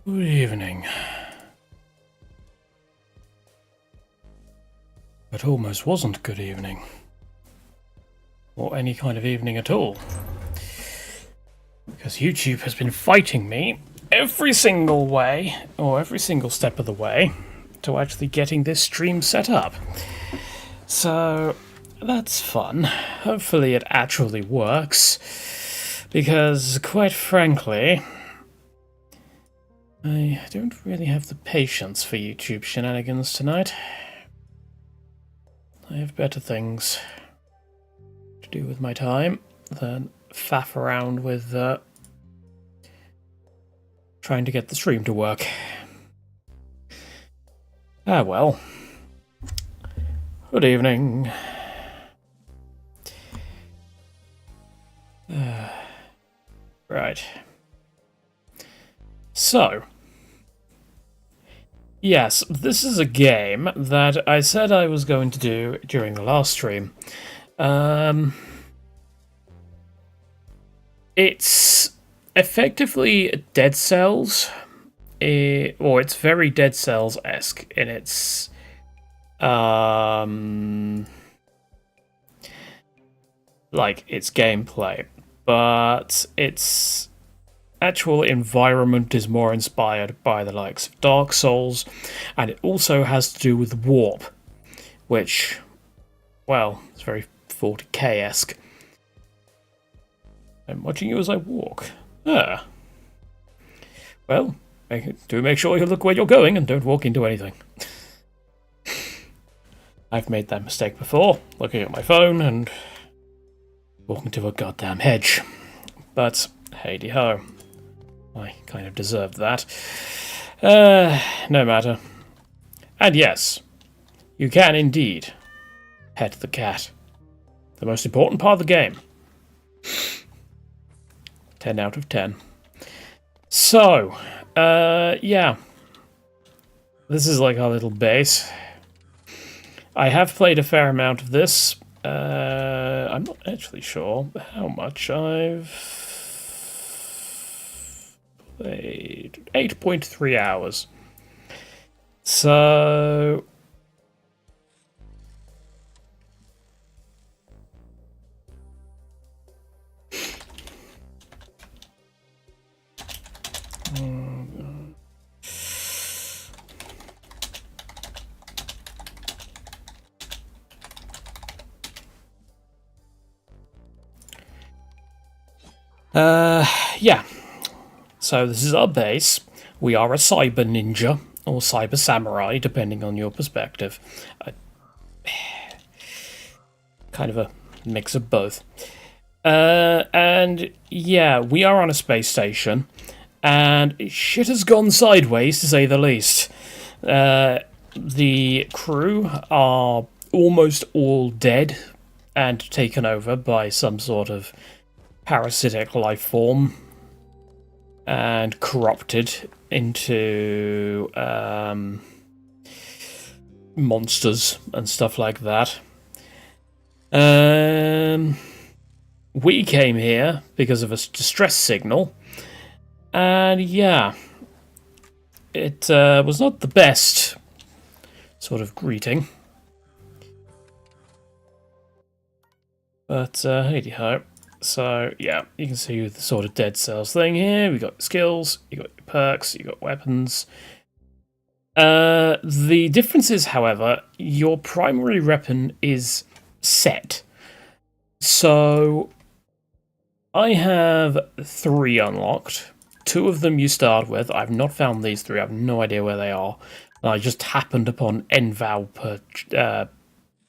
Good evening. It almost wasn't good evening. Or any kind of evening at all. Because YouTube has been fighting me every single way, or every single step of the way, to actually getting this stream set up. So, that's fun. Hopefully it actually works. Because, quite frankly, I don't really have the patience for YouTube shenanigans tonight. I have better things to do with my time than faff around with trying to get the stream to work. Ah well. Good evening. Right. So, yes, this is a game that I said I was going to do during the last stream. It's effectively Dead Cells, or it's very Dead Cells-esque in its like its gameplay, but its actual environment is more inspired by the likes of Dark Souls, and it also has to do with warp, which, well, it's very 40k-esque. I'm watching you as I walk. Ah. Well, do make sure you look where you're going and don't walk into anything. I've made that mistake before, looking at my phone and walking to a goddamn hedge. But, hey-de-ho. I kind of deserved that. No matter. And yes, you can indeed pet the cat. The most important part of the game. 10 out of 10. So, yeah. This is like our little base. I have played a fair amount of this. I'm not actually sure how much I've played. 8.3 hours. So... yeah. So this is our base. We are a cyber ninja, or cyber samurai, depending on your perspective. Kind of a mix of both. And yeah, we are on a space station, and shit has gone sideways, to say the least. The crew are almost all dead and taken over by some sort of parasitic life form and corrupted into monsters and stuff like that. We came here because of a distress signal, and yeah, it was not the best sort of greeting. But hey-de-ho. So, yeah, you can see the sort of Dead Cells thing here. We got skills, you got your perks, you got weapons. The difference is, however, your primary weapon is set. So, I have 3 unlocked. 2 of them you start with. I've not found these 3. I have no idea where they are. I just happened upon Envow per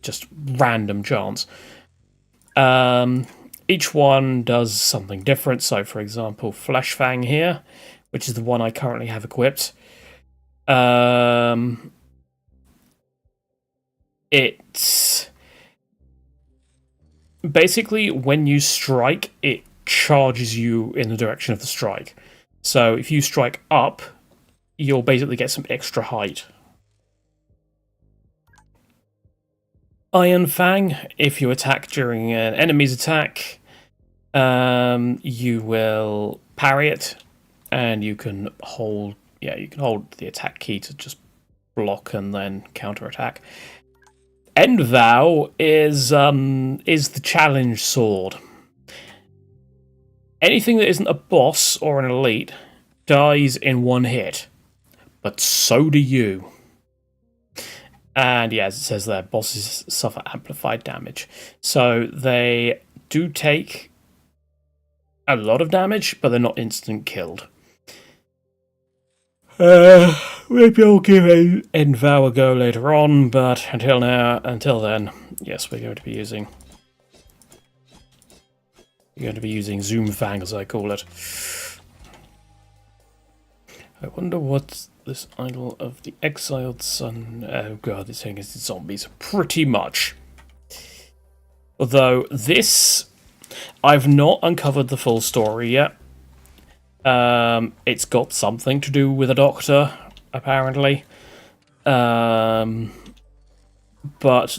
just random chance. Each one does something different. So, for example, Flesh Fang here, which is the one I currently have equipped. It's basically when you strike, it charges you in the direction of the strike. So, if you strike up, you'll basically get some extra height. Iron Fang, if you attack during an enemy's attack, you will parry it, and you can hold yeah, you can hold the attack key to just block and then counterattack. End Vow is the challenge sword. Anything that isn't a boss or an elite dies in one hit, but so do you. And yeah, as it says there, bosses suffer amplified damage. So they do take a lot of damage, but they're not instant killed. Maybe I'll give End Vow a go later on, but until then, yes, we're going to be using Zoom Fang, as I call it. I wonder what this Idol of the Exiled Sun... Oh god, this thing is zombies. Pretty much. Although, this... I've not uncovered the full story yet. It's got something to do with a doctor, apparently. But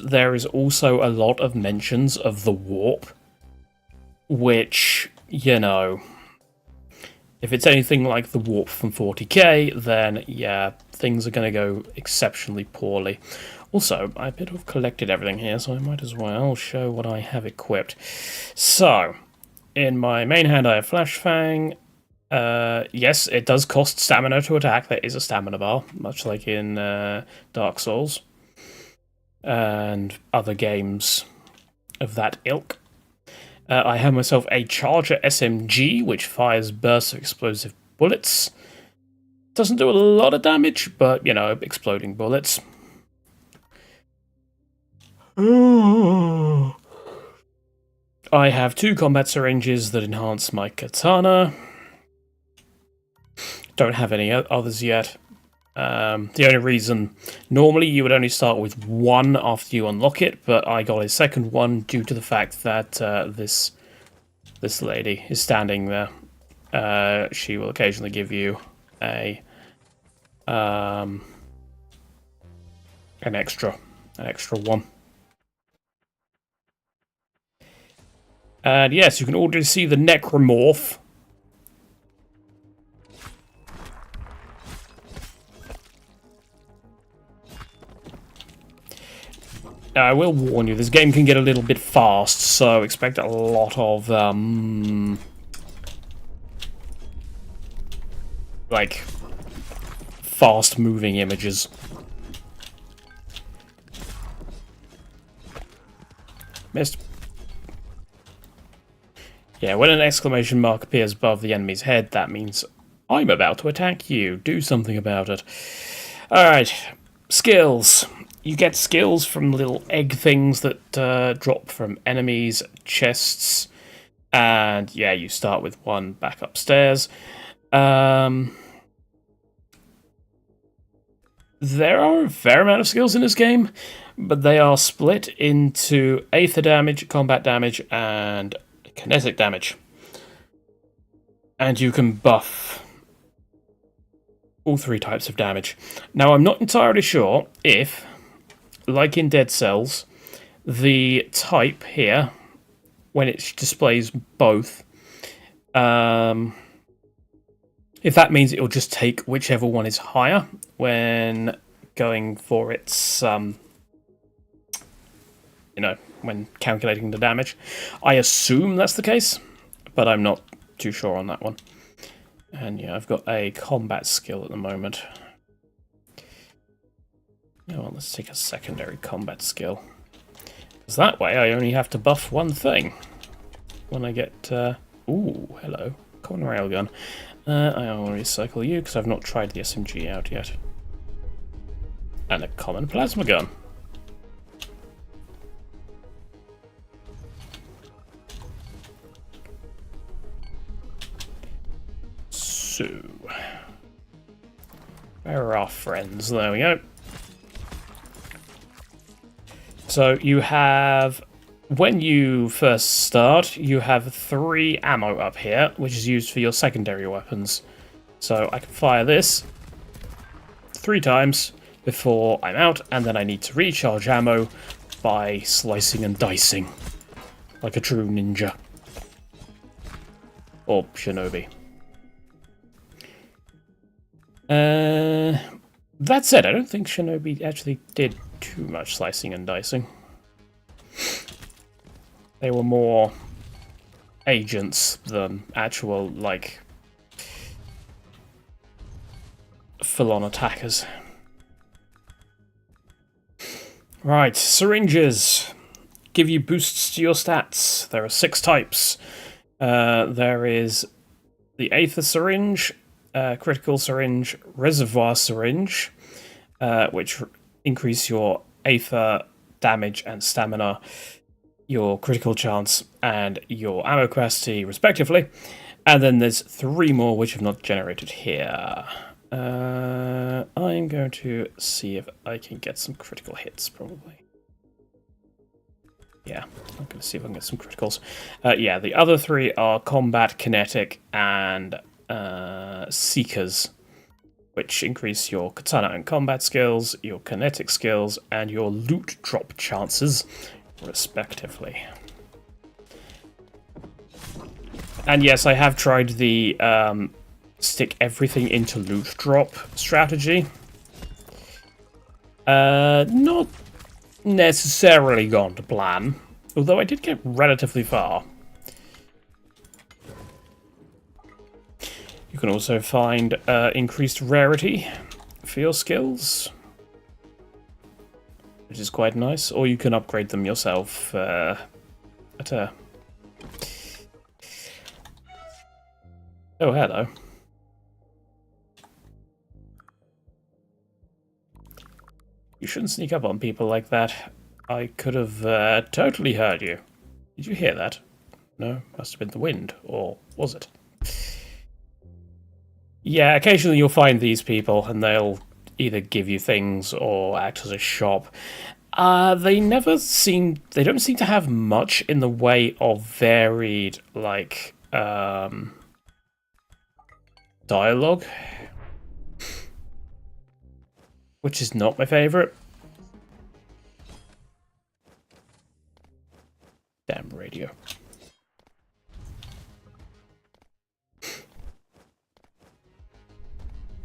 there is also a lot of mentions of the warp, which, you know, if it's anything like the warp from 40k, then yeah, things are going to go exceptionally poorly. Also, I appear to have collected everything here, so I might as well show what I have equipped. So, in my main hand I have Flash Fang. Yes, it does cost stamina to attack. There is a stamina bar, much like in Dark Souls and other games of that ilk. I have myself a Charger SMG, which fires bursts of explosive bullets. Doesn't do a lot of damage, but, you know, exploding bullets. I have 2 combat syringes that enhance my katana. Don't have any others yet. The only reason... Normally you would only start with 1 after you unlock it, but I got a second one due to the fact that this lady is standing there. She will occasionally give you an extra one. And yes, you can already see the Necromorph. Now, I will warn you, this game can get a little bit fast, so expect a lot of, like, fast-moving images. Missed. Yeah, when an exclamation mark appears above the enemy's head, that means I'm about to attack you. Do something about it. Alright, skills. You get skills from little egg things that drop from enemies' chests. And yeah, you start with 1 back upstairs. There are a fair amount of skills in this game, but they are split into Aether damage, combat damage, and kinetic damage. And you can buff all 3 types of damage. Now, I'm not entirely sure if, like in Dead Cells, the type here, when it displays both, if that means it'll just take whichever one is higher when going for its, you know, when calculating the damage. I assume that's the case, but I'm not too sure on that one. And yeah, I've got a combat skill at the moment. Well, let's take a secondary combat skill. Because that way I only have to buff 1 thing. When I get... ooh, hello. Common railgun. I will recycle you, because I've not tried the SMG out yet. And a common plasma gun. So... where are our friends? There we go. So you have, when you first start, you have 3 ammo up here, which is used for your secondary weapons. So I can fire this 3 times before I'm out, and then I need to recharge ammo by slicing and dicing, like a true ninja. Or shinobi. That said, I don't think Shinobi actually did too much slicing and dicing. They were more agents than actual, like, full-on attackers. Right, syringes. Give you boosts to your stats. There are 6 types. There is the Aether Syringe, Critical Syringe, Reservoir Syringe, which increase your Aether damage and stamina, your critical chance, and your ammo capacity, respectively. And then there's 3 more which have not generated here. I'm going to see if I can get some critical hits, probably. Yeah, I'm going to see if I can get some criticals. Yeah, the other 3 are Combat, Kinetic, and Seekers, which increase your Katana and combat skills, your kinetic skills, and your loot drop chances, respectively. And yes, I have tried the stick everything into loot drop strategy. Not necessarily gone to plan, although I did get relatively far. You can also find increased rarity for your skills, which is quite nice, or you can upgrade them yourself at a... Oh, hello. You shouldn't sneak up on people like that. I could have totally heard you. Did you hear that? No? Must have been the wind. Or was it? Yeah, occasionally you'll find these people, and they'll either give you things or act as a shop. They don't seem to have much in the way of varied, like, dialogue, which is not my favorite. Damn radio.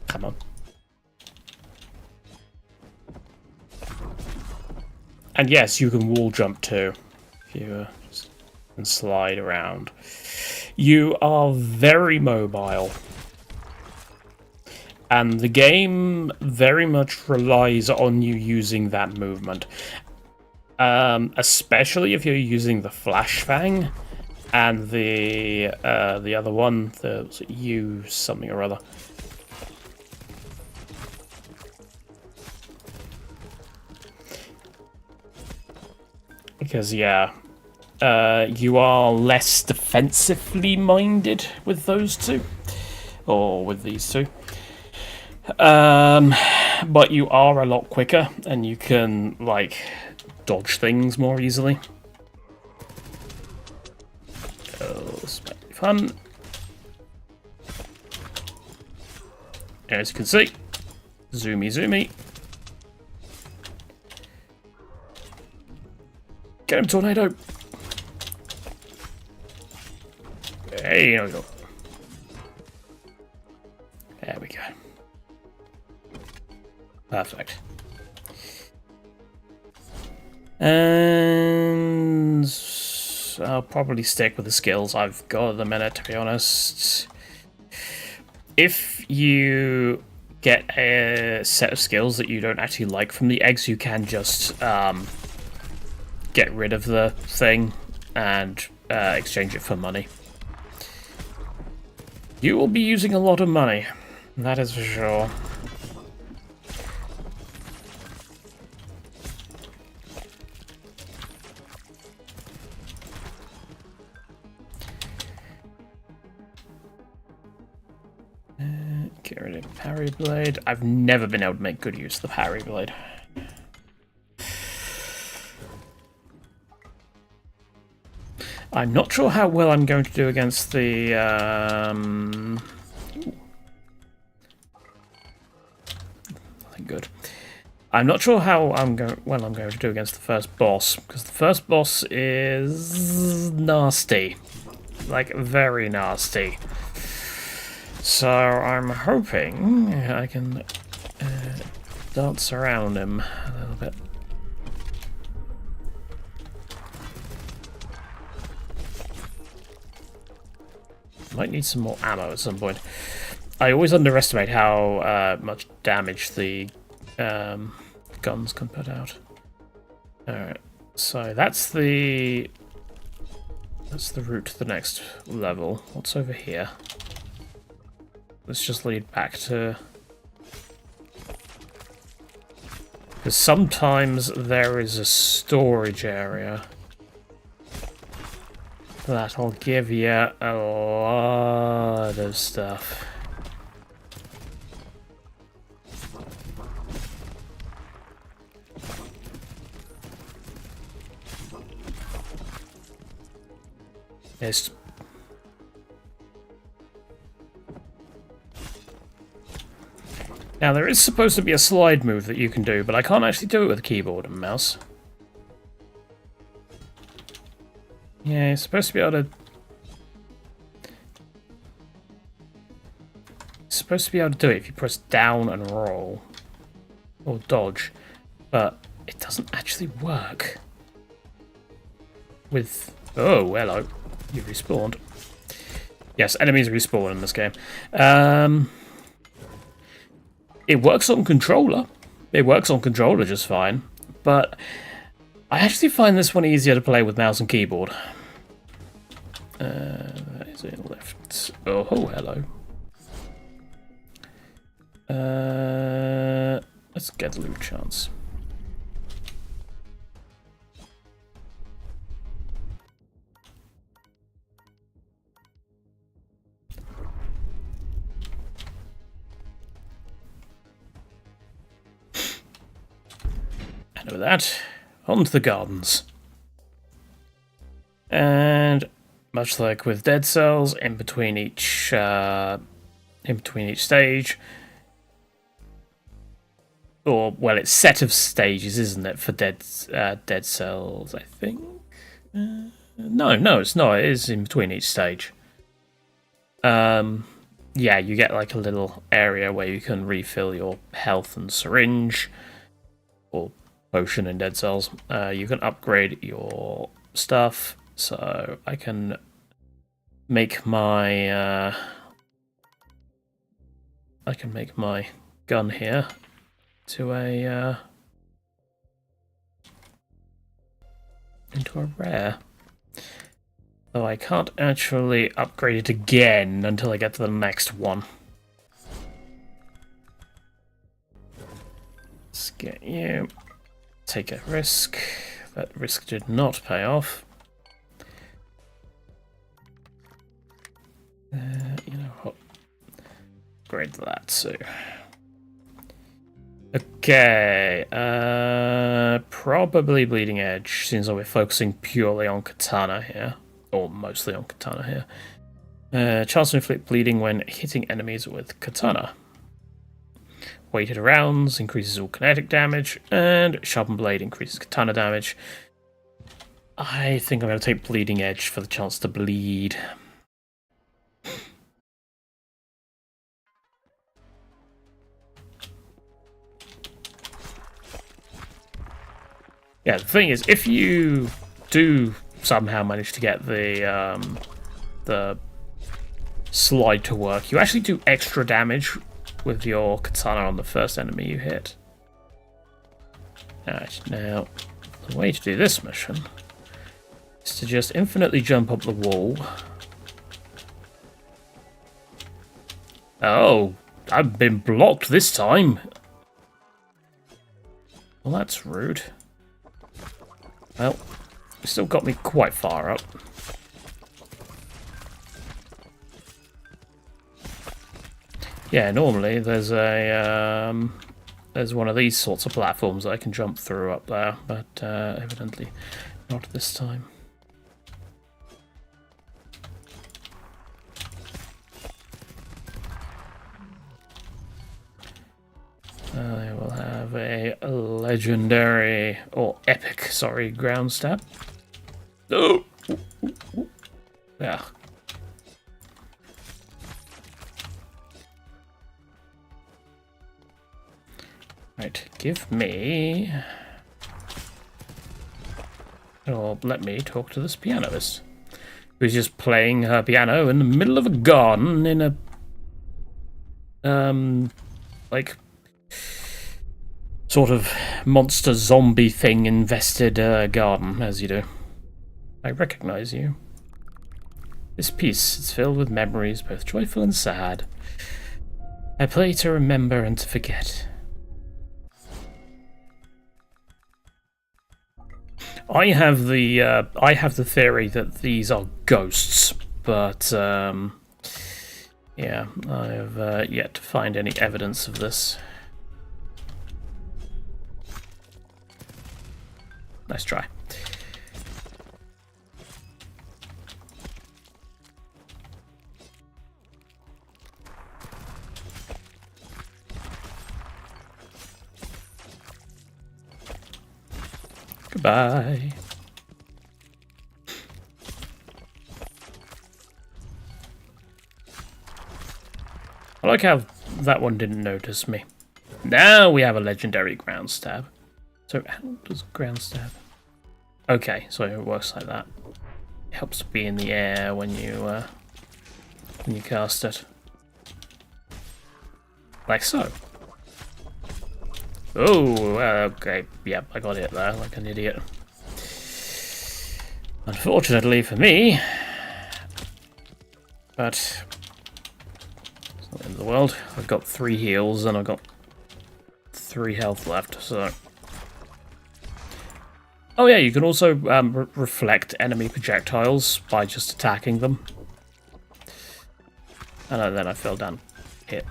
Come on. And yes, you can wall jump too, if you can slide around. You are very mobile. And the game very much relies on you using that movement. Especially if you're using the Flash Fang and the other one, was it U something or other. Because, yeah, you are less defensively minded with those two. Or with these two. But you are a lot quicker, and you can, like, dodge things more easily. Oh, this might be fun. As you can see, zoomy zoomy. Get him, tornado! There we go. There we go. Perfect. And I'll probably stick with the skills I've got at the minute, to be honest. If you get a set of skills that you don't actually like from the eggs, you can just get rid of the thing and exchange it for money. You will be using a lot of money, that is for sure. Get rid of parry blade. I've never been able to make good use of the parry blade. I'm not sure how well I'm going to do against the nothing good. I'm not sure how I'm going to do against the first boss, because the first boss is nasty, like very nasty. So I'm hoping I can dance around him a little bit. Might need some more ammo at some point. I always underestimate how much damage the guns can put out. Alright, so that's the route to the next level. What's over here? Let's just lead back to... Because sometimes there is a storage area that'll give you a lot of stuff. Yes. Now, there is supposed to be a slide move that you can do, but I can't actually do it with a keyboard and mouse. Yeah, you're supposed to be able to... do it if you press down and roll. Or dodge. But it doesn't actually work. With... Oh, hello. You've respawned. Yes, enemies respawn in this game. It works on controller. It works on controller just fine. But I actually find this one easier to play with mouse and keyboard. That is it left. Oh, hello. Let's get a loot chance. And with that, on to the gardens. And much like with Dead Cells, in between each stage, or well, it's set of stages, isn't it, for Dead Cells? I think. No, it's not. It is in between each stage. Yeah, you get like a little area where you can refill your health and syringe, or potion in Dead Cells. You can upgrade your stuff, so I can make my gun here to a into a rare. Though I can't actually upgrade it again until I get to the next one. Let's get you. Take a risk. That risk did not pay off. You know what? Upgrade that too. Okay. Probably Bleeding Edge, since we're focusing purely on Katana here. Or mostly on Katana here. Chance to inflict bleeding when hitting enemies with Katana. Weighted rounds increases all kinetic damage, and Sharpened Blade increases Katana damage. I think I'm going to take Bleeding Edge for the chance to bleed. Yeah, the thing is, if you do somehow manage to get the slide to work, you actually do extra damage with your katana on the first enemy you hit. Alright, now, the way to do this mission is to just infinitely jump up the wall. Oh, I've been blocked this time. Well, that's rude. Well, it still got me quite far up. Yeah, normally there's one of these sorts of platforms that I can jump through up there, but evidently not this time. I will have a legendary, or epic, sorry, ground stab. Oh! Yeah. Right, give me... Or let me talk to this pianist, who's just playing her piano in the middle of a garden in a... like... sort of monster zombie thing invested garden, as you do. I recognize you. This piece is filled with memories, both joyful and sad. I play to remember and to forget. I have the theory that these are ghosts, but yeah, I have yet to find any evidence of this. Nice try. Goodbye. I like how that one didn't notice me. Now we have a legendary ground stab. So how does ground stab? Okay, so it works like that. It helps to be in the air when you cast it. Like so. Oh, okay. Yep, I got hit there like an idiot. Unfortunately for me, but it's not the end of the world. I've got 3 heals and I've got 3 health left, so... Oh yeah, you can also reflect enemy projectiles by just attacking them. And then I fell down. Hit.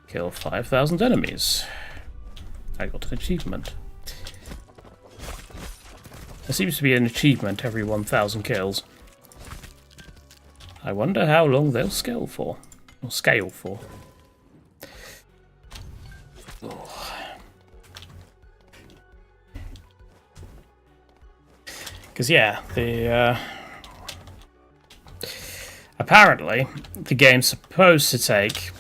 Kill 5,000 enemies. I got an achievement. There seems to be an achievement every 1,000 kills. I wonder how long they'll scale for. Or scale for. Because yeah, apparently the game's supposed to take,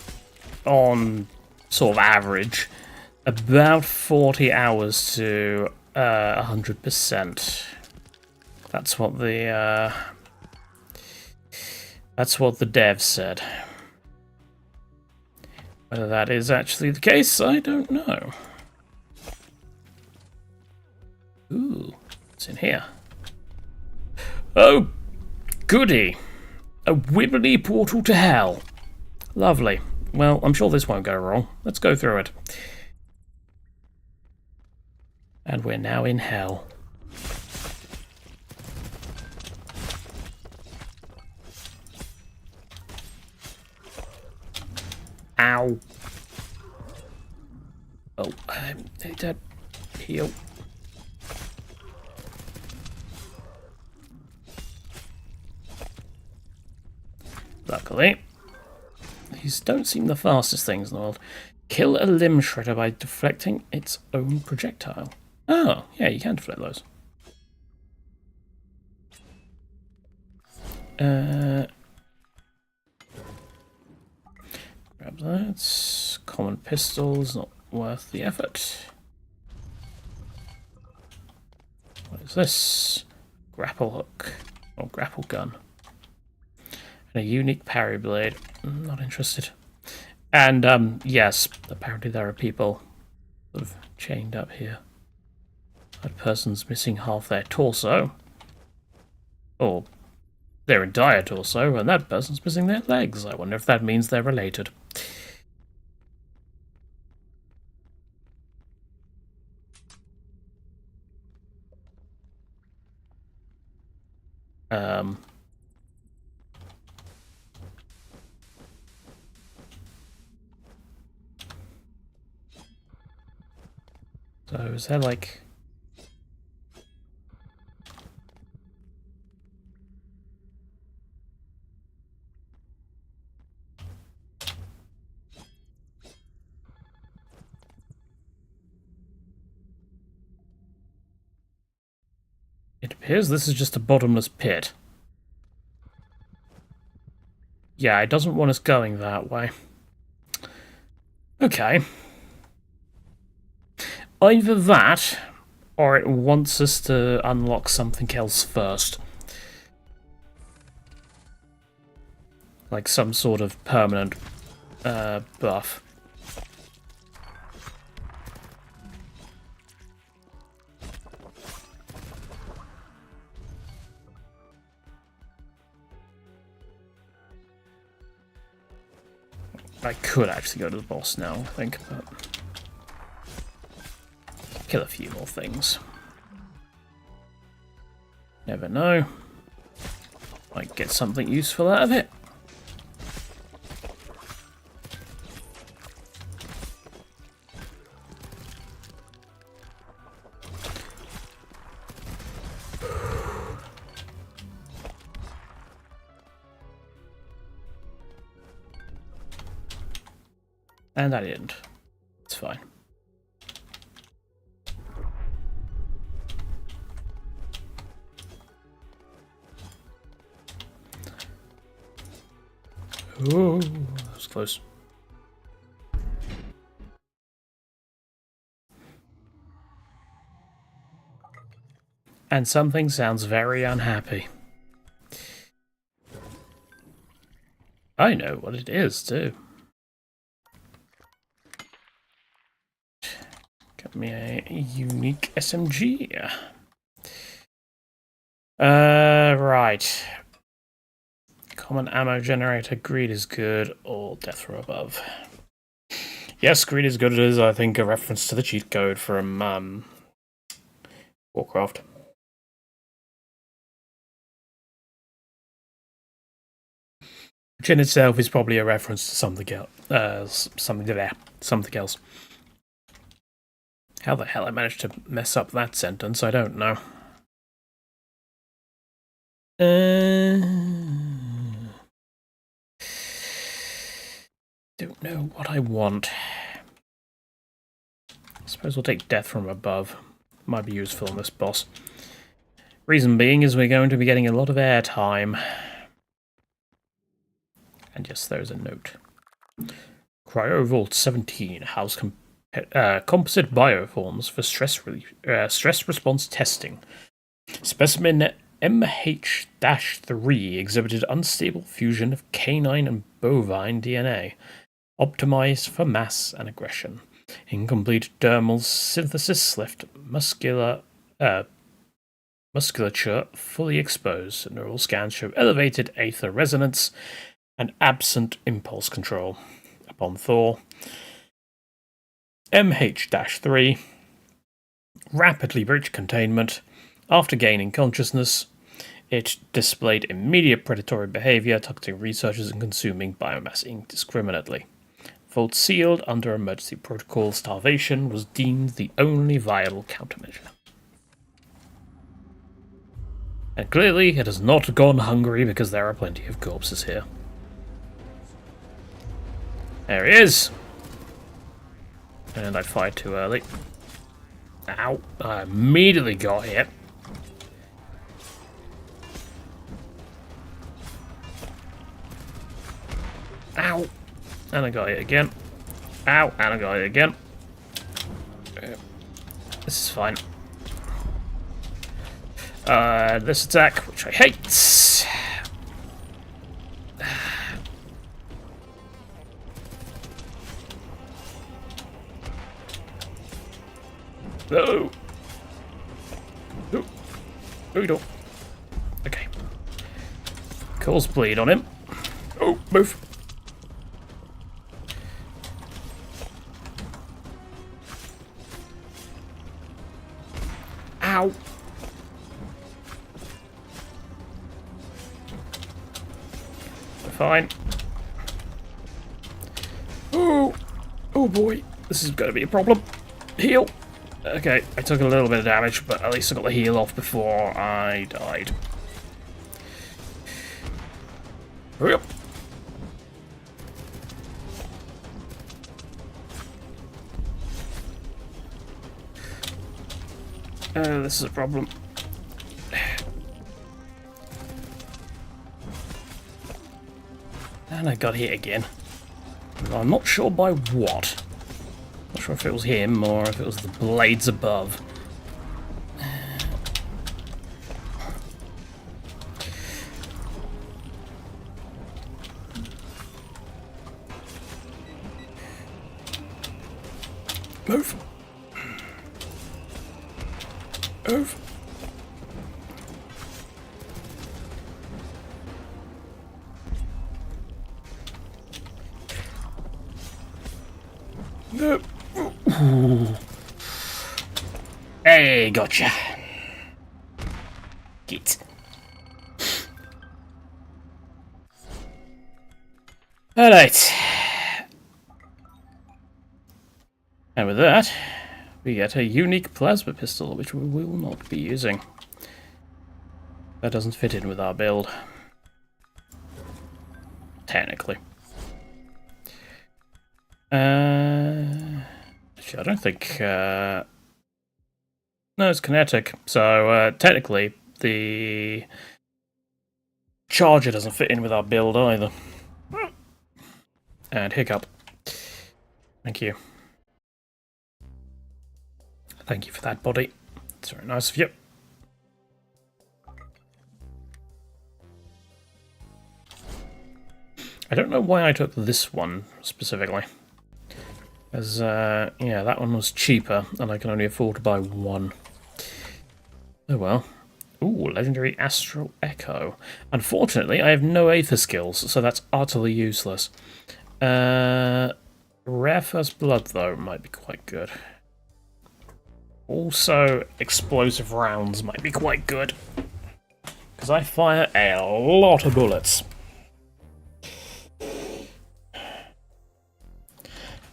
on sort of average, about 40 hours to 100%. That's what the dev said. Whether that is actually the case, I don't know. Ooh, what's in here? Oh, goody! A wibbly portal to hell. Lovely. Well, I'm sure this won't go wrong. Let's go through it. And we're now in hell. Ow. Oh, I need to heal. Luckily, these don't seem the fastest things in the world. Kill a limb shredder by deflecting its own projectile. Oh, yeah, you can deflect those. Grab that. Common pistols, not worth the effort. What is this? Grapple hook. Or grapple gun. And a unique parry blade. Not interested. And, yes, apparently there are people sort of chained up here. That person's missing half their torso. Or their entire torso, and that person's missing their legs. I wonder if that means they're related. So is there like... It appears this is just a bottomless pit. Yeah, it doesn't want us going that way. Okay. Either that, or it wants us to unlock something else first. Like some sort of permanent buff. I could actually go to the boss now, I think, but kill a few more things. Never know. Might get something useful out of it. And I didn't. It's fine. Oh, that was close. And something sounds very unhappy. I know what it is, too. Get me a unique SMG. Right. Common ammo generator, greed is good, or death from above. Yes, greed is good. It is, I think, a reference to the cheat code from Warcraft. Which in itself is probably a reference to something else. Something else. How the hell I managed to mess up that sentence, I don't know. Don't know what I want. I suppose we'll take death from above. Might be useful in this boss. Reason being is we're going to be getting a lot of airtime. And yes, there's a note. Cryovault 17 house composite bioforms for stress response testing. Specimen MH-3 exhibited unstable fusion of canine and bovine DNA, optimized for mass and aggression. Incomplete dermal synthesis left musculature fully exposed. Neural scans show elevated aether resonance and absent impulse control. Upon thaw, MH-3 rapidly breached containment. After gaining consciousness, it displayed immediate predatory behavior, targeting researchers and consuming biomass indiscriminately. Vault sealed under emergency protocol, starvation was deemed the only viable countermeasure. And clearly it has not gone hungry because there are plenty of corpses here. There he is! And I fired too early. Ow, I immediately got hit. Ow! And I got hit again. Ow! And I got hit again. This is fine. This attack, which I hate. No! No! No, you don't. Okay. Cause bleed on him. Oh, move! Ow! Fine. Oh! Oh boy. This is going to be a problem. Heal! Okay, I took a little bit of damage, but at least I got the heal off before I died. Hurry up! This is a problem. And I got hit again. I'm not sure by what. Not sure if it was him or if it was the blades above. Move! Move! No! Hey, gotcha! Get. Alright. And with that, we get a unique plasma pistol, which we will not be using. That doesn't fit in with our build. Technically. Actually, I don't think... no, it's kinetic. So, technically, the charger doesn't fit in with our build either. And hiccup. Thank you. Thank you for that, buddy. It's very nice of you. I don't know why I took this one specifically. As, yeah, that one was cheaper, and I can only afford to buy one. Oh well. Ooh, legendary Astral Echo. Unfortunately, I have no Aether skills, so that's utterly useless. Rare First Blood, though, might be quite good. Also, explosive rounds might be quite good. Because I fire a lot of bullets.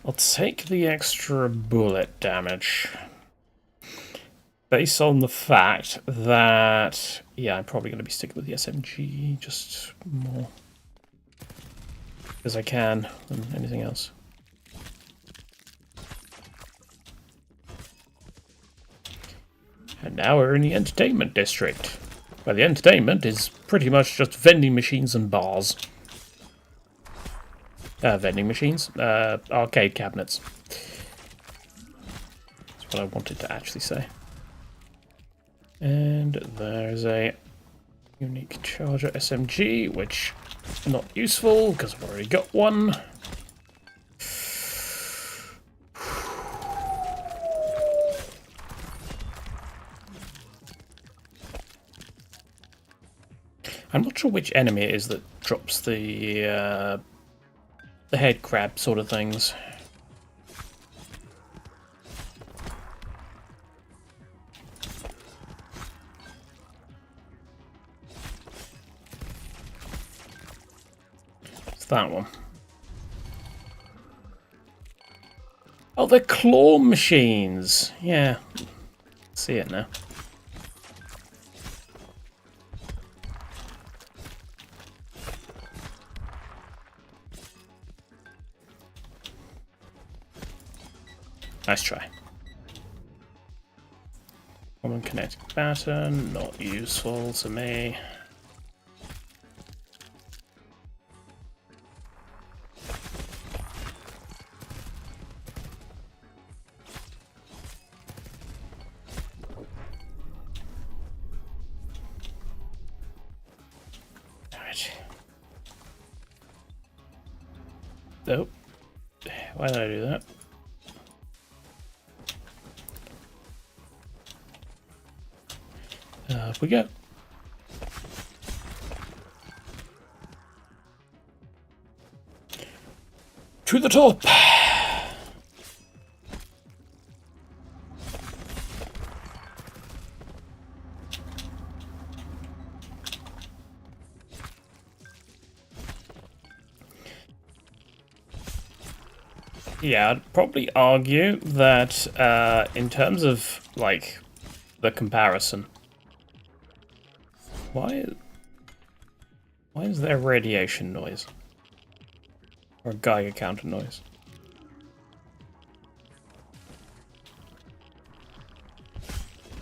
I'll take the extra bullet damage. Based on the fact that... yeah, I'm probably going to be sticking with the SMG just more. As I can than anything else. And now we're in the entertainment district. Where the entertainment is pretty much just vending machines and bars. Vending machines? Arcade cabinets. That's what I wanted to actually say. And there's a unique charger SMG, which is not useful because I've already got one. I'm not sure which enemy it is that drops the head crab sort of things. It's that one. Oh, they're claw machines. Yeah. See it now. Nice try. Common kinetic pattern, not useful to me. Alright. Nope. Why did I do that? Up we go. To the top. Yeah, I'd probably argue that in terms of like the comparison. Why is there radiation noise? Or Geiger counter noise?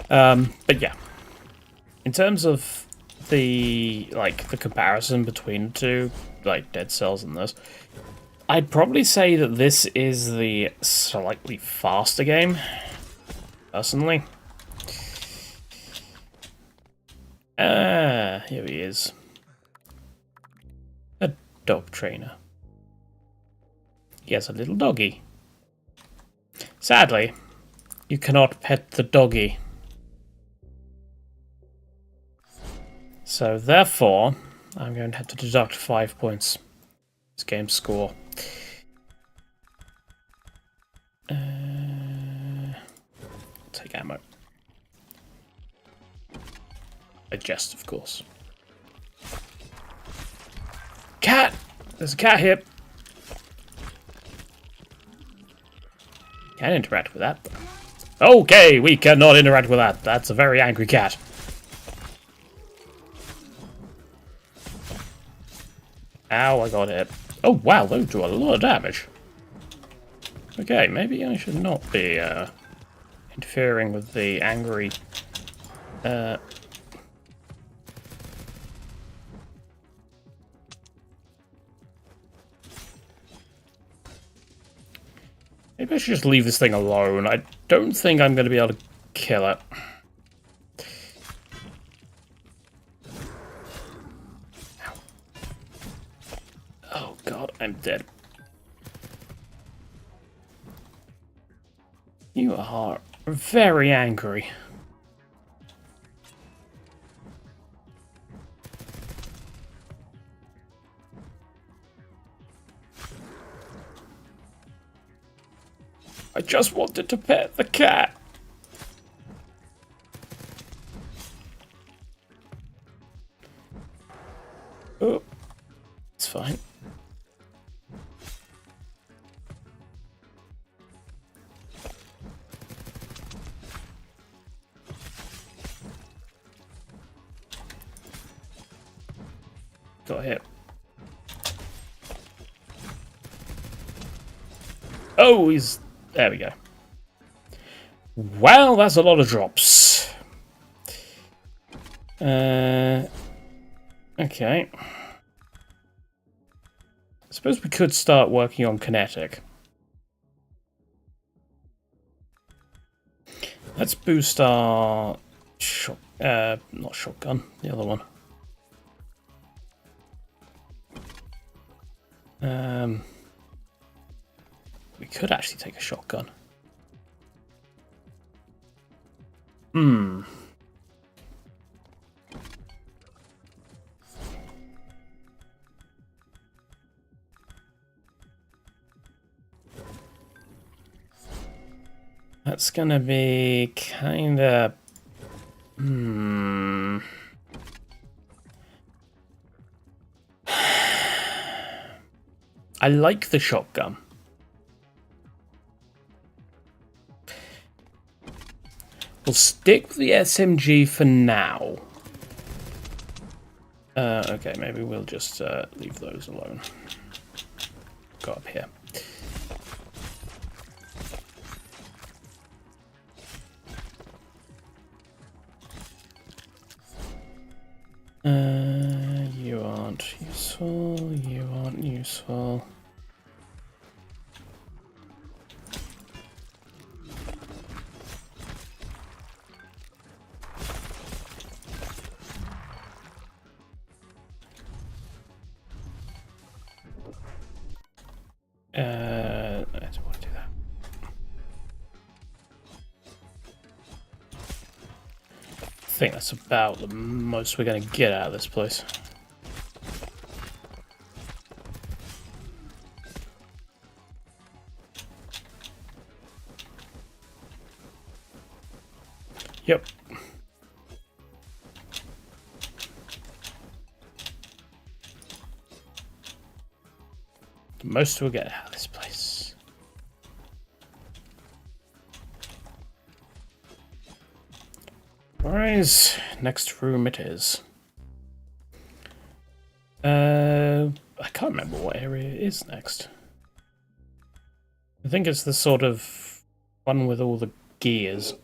But yeah. In terms of the comparison between the two, like Dead Cells and this, I'd probably say that this is the slightly faster game, personally. Here he is. A dog trainer. He has a little doggy. Sadly, you cannot pet the doggy. So therefore, I'm going to have to deduct 5 points. This game's score. Take ammo. A jest, of course. Cat! There's a cat here. Can't interact with that. Okay, we cannot interact with that. That's a very angry cat. Ow, I got hit. Oh, wow, those do a lot of damage. Okay, maybe I should not be interfering with the angry... Maybe I should just leave this thing alone. I don't think I'm going to be able to kill it. Ow. Oh god, I'm dead. You are very angry. I just wanted to pet the cat. Oh, it's fine. Got hit. Oh, he's... There we go. Well, that's a lot of drops. Okay. I suppose we could start working on kinetic. Let's boost our... not shotgun, the other one. We could actually take a shotgun. That's gonna be kinda... I like the shotgun. We'll stick with the SMG for now. Okay, maybe we'll just leave those alone. Go up here. You aren't useful, you aren't useful. I don't want to do that. I think that's about the most we're going to get out of this place. Yep. The most we'll get out of this place. Alright, next room it is. I can't remember what area it is next. I think it's the sort of one with all the gears.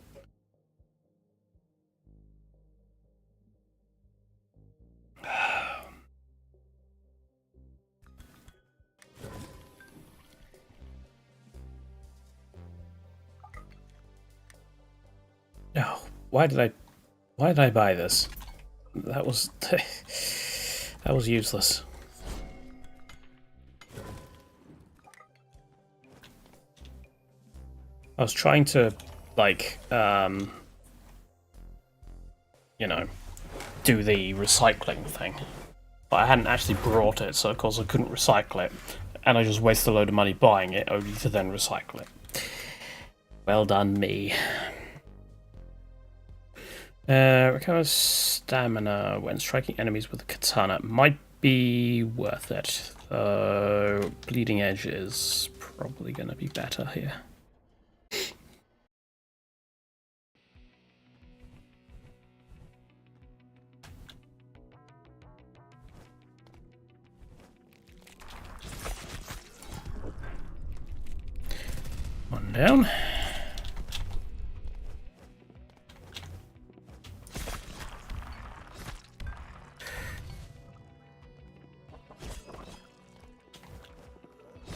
No, why did I buy this? That was that was useless. I was trying to like you know, do the recycling thing, but I hadn't actually brought it, so of course I couldn't recycle it, and I just wasted a load of money buying it only to then recycle it. Well done, me. Recover stamina when striking enemies with a katana might be worth it, though bleeding edge is probably going to be better here. One down.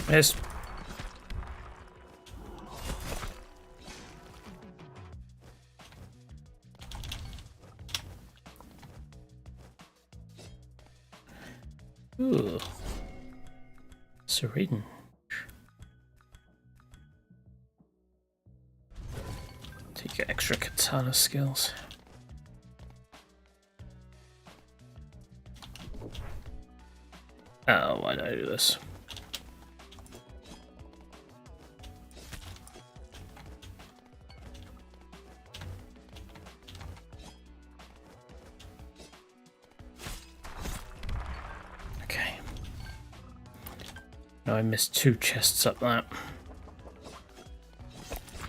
Yes. Ooh. Syringe. Take your extra katana skills. Oh, why did I do this? Okay. Now I missed 2 chests up that.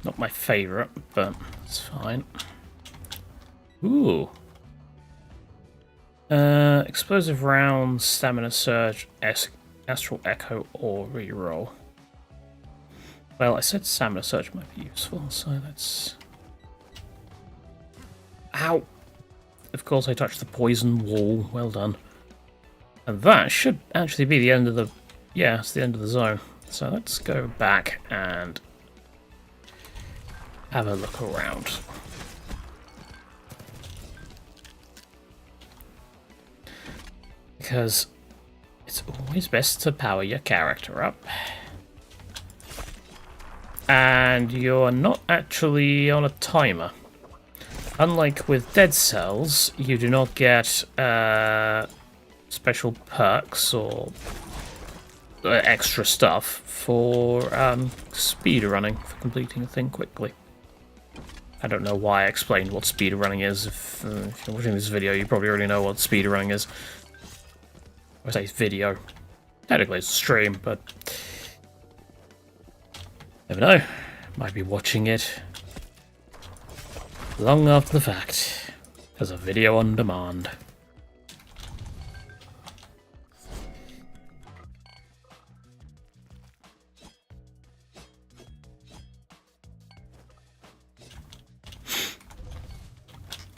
Not my favourite, but it's fine. Ooh. Explosive rounds, stamina surge, astral echo, or reroll. Well, I said stamina surge might be useful, so that's... Ow! Of course I touched the poison wall. Well done. And that should actually be the end of the... Yeah, it's the end of the zone. So let's go back and have a look around. Because it's always best to power your character up. And you're not actually on a timer. Unlike with Dead Cells, you do not get special perks or extra stuff for speed running, for completing a thing quickly. I don't know why I explained what speedrunning is. If you're watching this video, you probably already know what speedrunning is. I say video. Technically it's a stream, but... Never know. Might be watching it long after the fact, as a video on demand.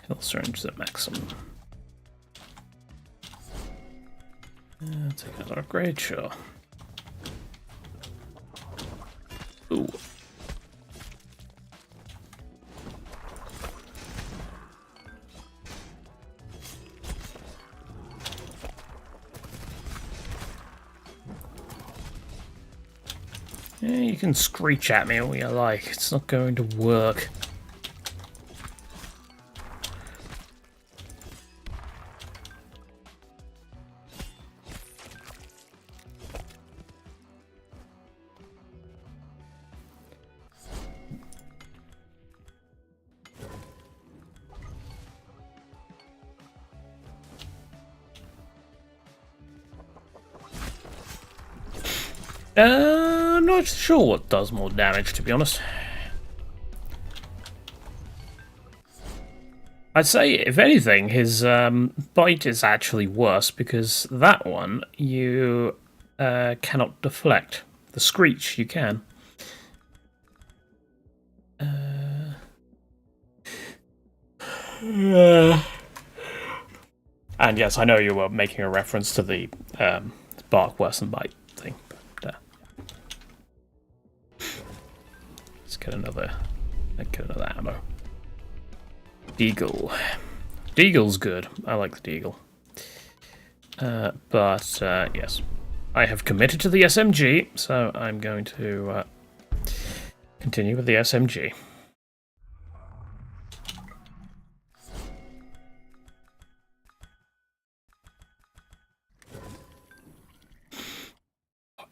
Heal syringes at maximum. Take another upgrade, sure. Ooh. Yeah, you can screech at me all you like. It's not going to work. Not sure what does more damage, to be honest. I'd say, if anything, his bite is actually worse, because that one you cannot deflect. The screech you can. And yes, I know you were making a reference to the bark worse than bite thing. But, let's get another ammo. Deagle. Deagle's good. I like the Deagle. But yes. I have committed to the SMG, so I'm going to continue with the SMG.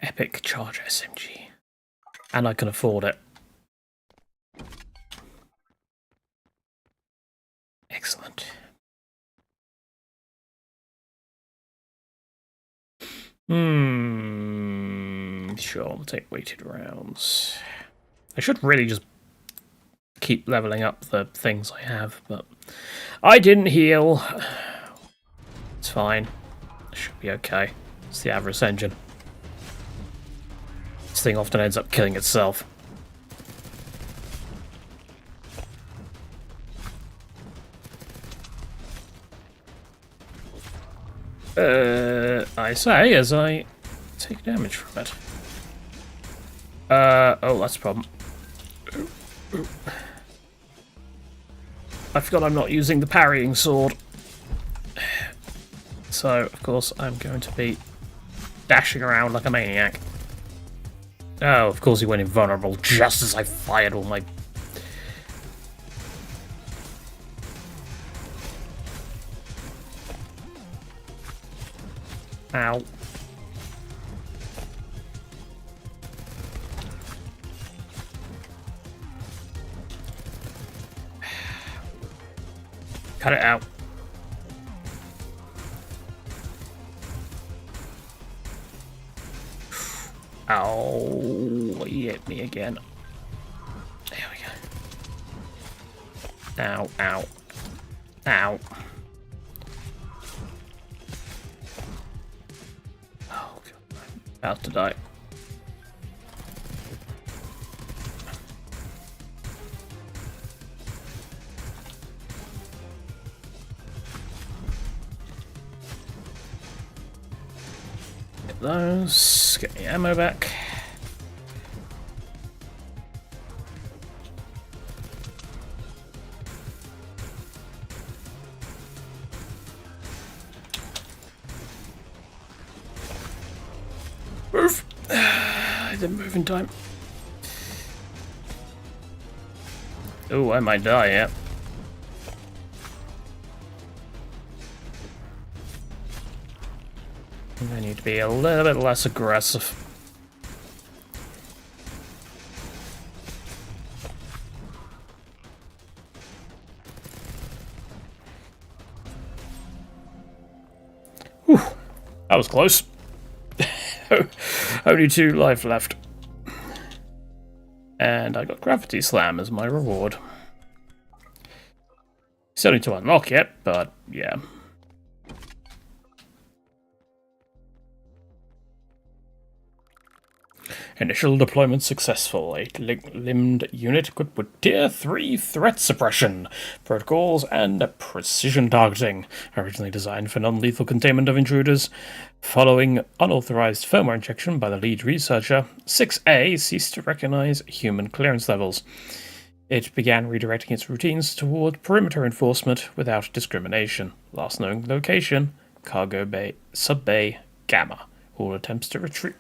Epic charge SMG. And I can afford it. Excellent. Sure, I'll take weighted rounds. I should really just keep leveling up the things I have, but I didn't heal. It's fine. It should be okay. It's the Avarice engine. This thing often ends up killing itself. I say as I take damage from it. Oh, that's a problem. I forgot I'm not using the parrying sword. So, of course, I'm going to be dashing around like a maniac. Oh, of course he went invulnerable just as I fired all my... Ow. Cut it out. Ow, he hit me again. There we go. Ow, ow. Ow. Oh, God. I'm about to die. Get those. Get the ammo back. Move! I didn't move in time. Oh, I might die, yeah. I need to be a little bit less aggressive. Whew, that was close. Only 2 life left. And I got Gravity Slam as my reward. Still need to unlock it, but yeah. Initial deployment successful. 8-limbed unit equipped with Tier 3 threat suppression, protocols, and precision targeting. Originally designed for non-lethal containment of intruders. Following unauthorized firmware injection by the lead researcher, 6A ceased to recognize human clearance levels. It began redirecting its routines toward perimeter enforcement without discrimination. Last known location, Cargo Bay, Sub-Bay, Gamma. All attempts to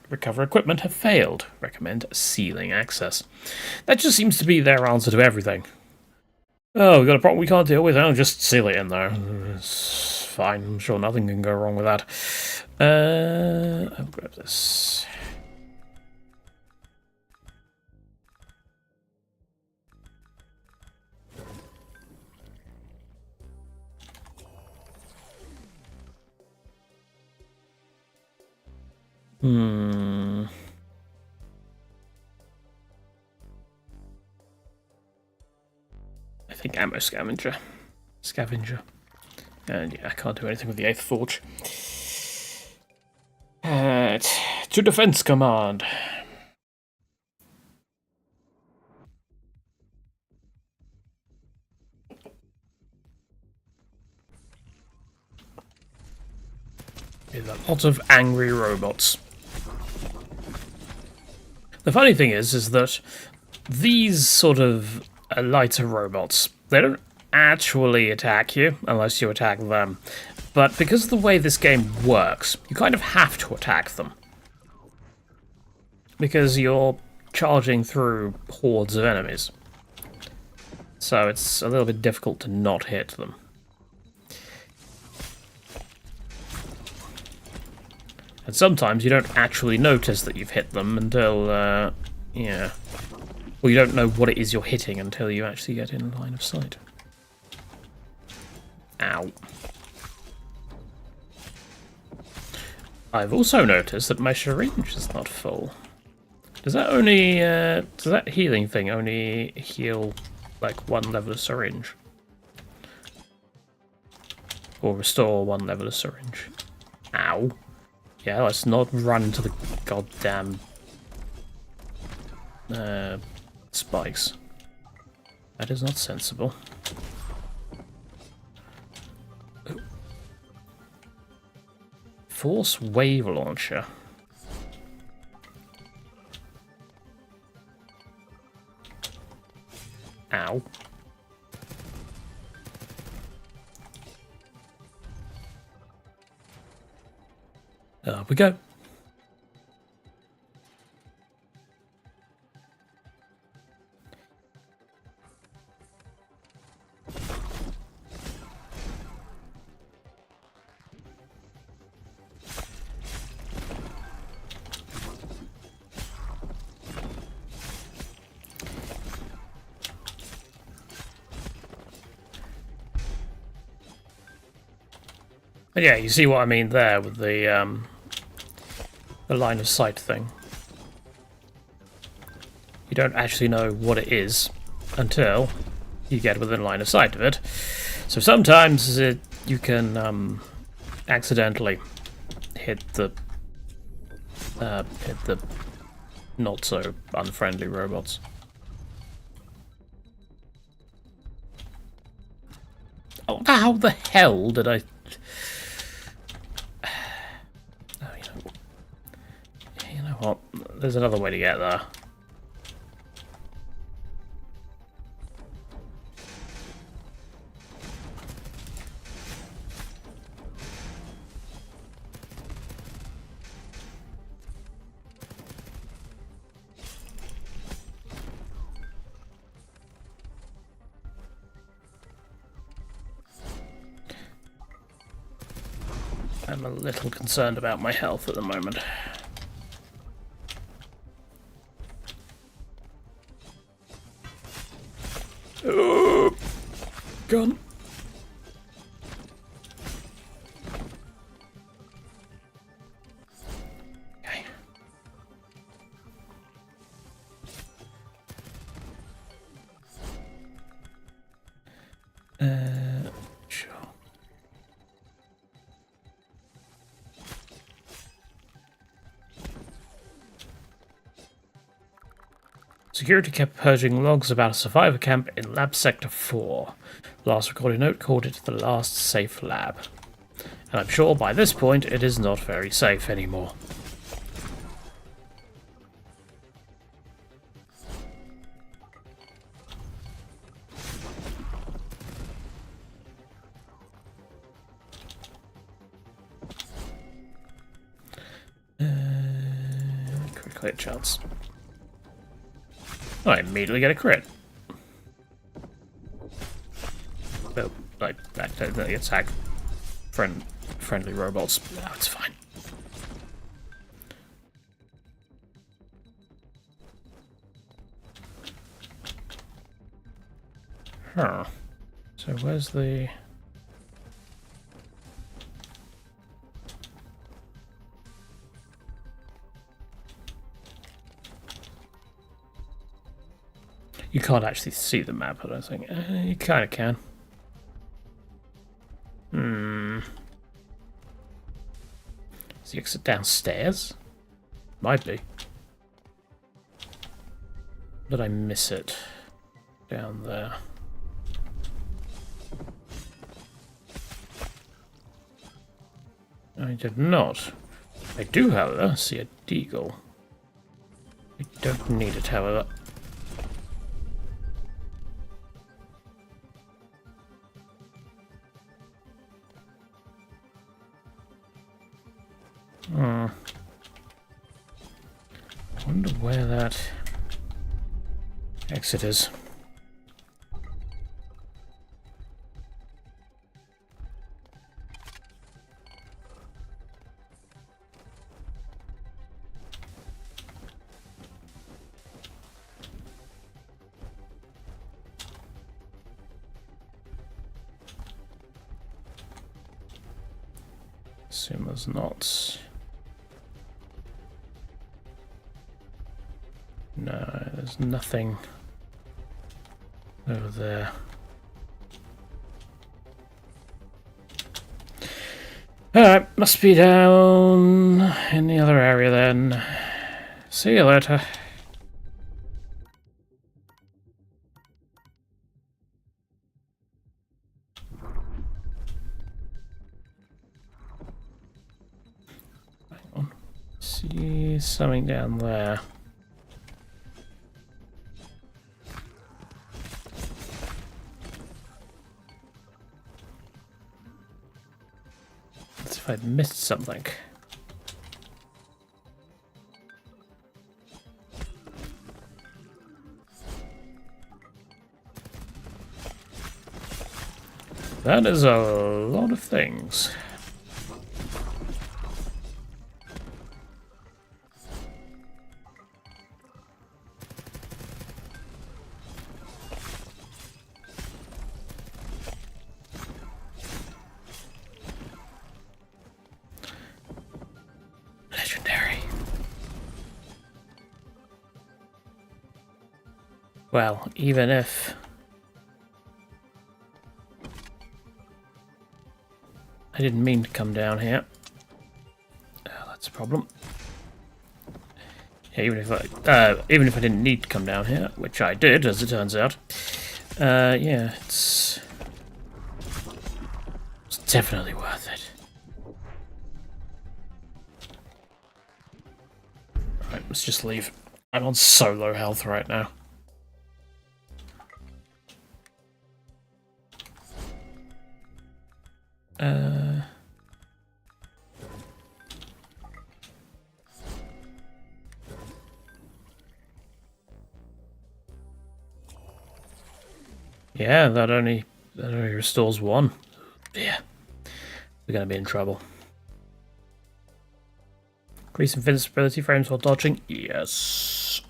recover equipment have failed. Recommend sealing access. That just seems to be their answer to everything. Oh, we got a problem we can't deal with? Oh, just seal it in there. It's fine. I'm sure nothing can go wrong with that. I'll grab this. I think ammo scavenger. And yeah, I can't do anything with the 8th Forge. To Defense Command. There's a lot of angry robots. The funny thing is that these sort of lighter robots, they don't actually attack you unless you attack them. But because of the way this game works, you kind of have to attack them. Because you're charging through hordes of enemies. So it's a little bit difficult to not hit them. And sometimes you don't actually notice that you've hit them until, yeah. Or you don't know what it is you're hitting until you actually get in line of sight. Ow. I've also noticed that my syringe is not full. Does that only, does that healing thing only heal, like, one level of syringe? Or restore one level of syringe? Ow. Yeah, let's not run into the goddamn spikes. That is not sensible. Ooh. Force wave launcher. Ow. Up we go. But yeah, you see what I mean there with the line of sight thing. You don't actually know what it is until you get within line of sight of it. So sometimes you can accidentally hit the not so unfriendly robots. Oh, how the hell did I? You know what? There's another way to get there. I'm a little concerned about my health at the moment. Oh, gun. Okay. Sure. Security kept purging logs about a survivor camp in Lab Sector 4. The last recorded note called it the last safe lab. And I'm sure by this point it is not very safe anymore. Crit chance. I immediately get a crit. Well, like, accidentally attack friendly robots. No, it's fine. Huh. So where's the... You can't actually see the map, I don't think. You kind of can. Is the exit downstairs? Might be. Did I miss it? Down there. I did not. I do, however, see a deagle. I don't need it, however. Hmm. Wonder where that exit is. Assume there's not. No, there's nothing over there. Alright, must be down in the other area then. See you later. Hang on. See something down there. Let's see if I'd missed something. That is a lot of things. Legendary. Well, even if I didn't mean to come down here. That's a problem. Yeah, even if I didn't need to come down here, which I did, as it turns out. Yeah, it's definitely worth it. Right, let's just leave. I'm on so low health right now. Yeah, that only restores one. Yeah, we're gonna be in trouble. Increase invincibility frames while dodging. Yes,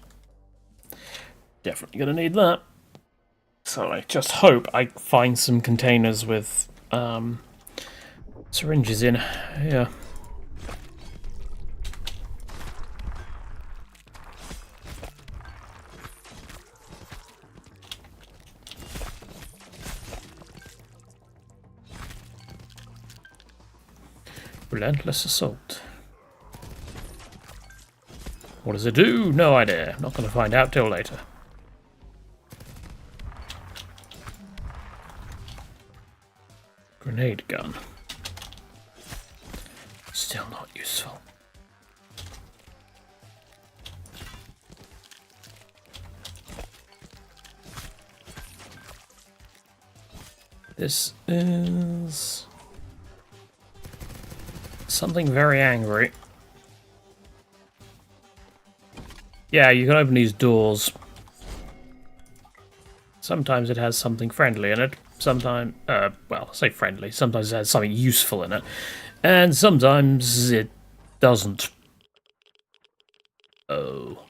definitely gonna need that. So I just hope I find some containers with syringes in. Yeah. Relentless assault. What does it do? No idea. Not going to find out till later. Grenade gun. Still not useful. This is something very angry. Yeah, you can open these doors. Sometimes it has something friendly in it. Sometimes, well, I say friendly. Sometimes it has something useful in it. And sometimes it doesn't. Oh.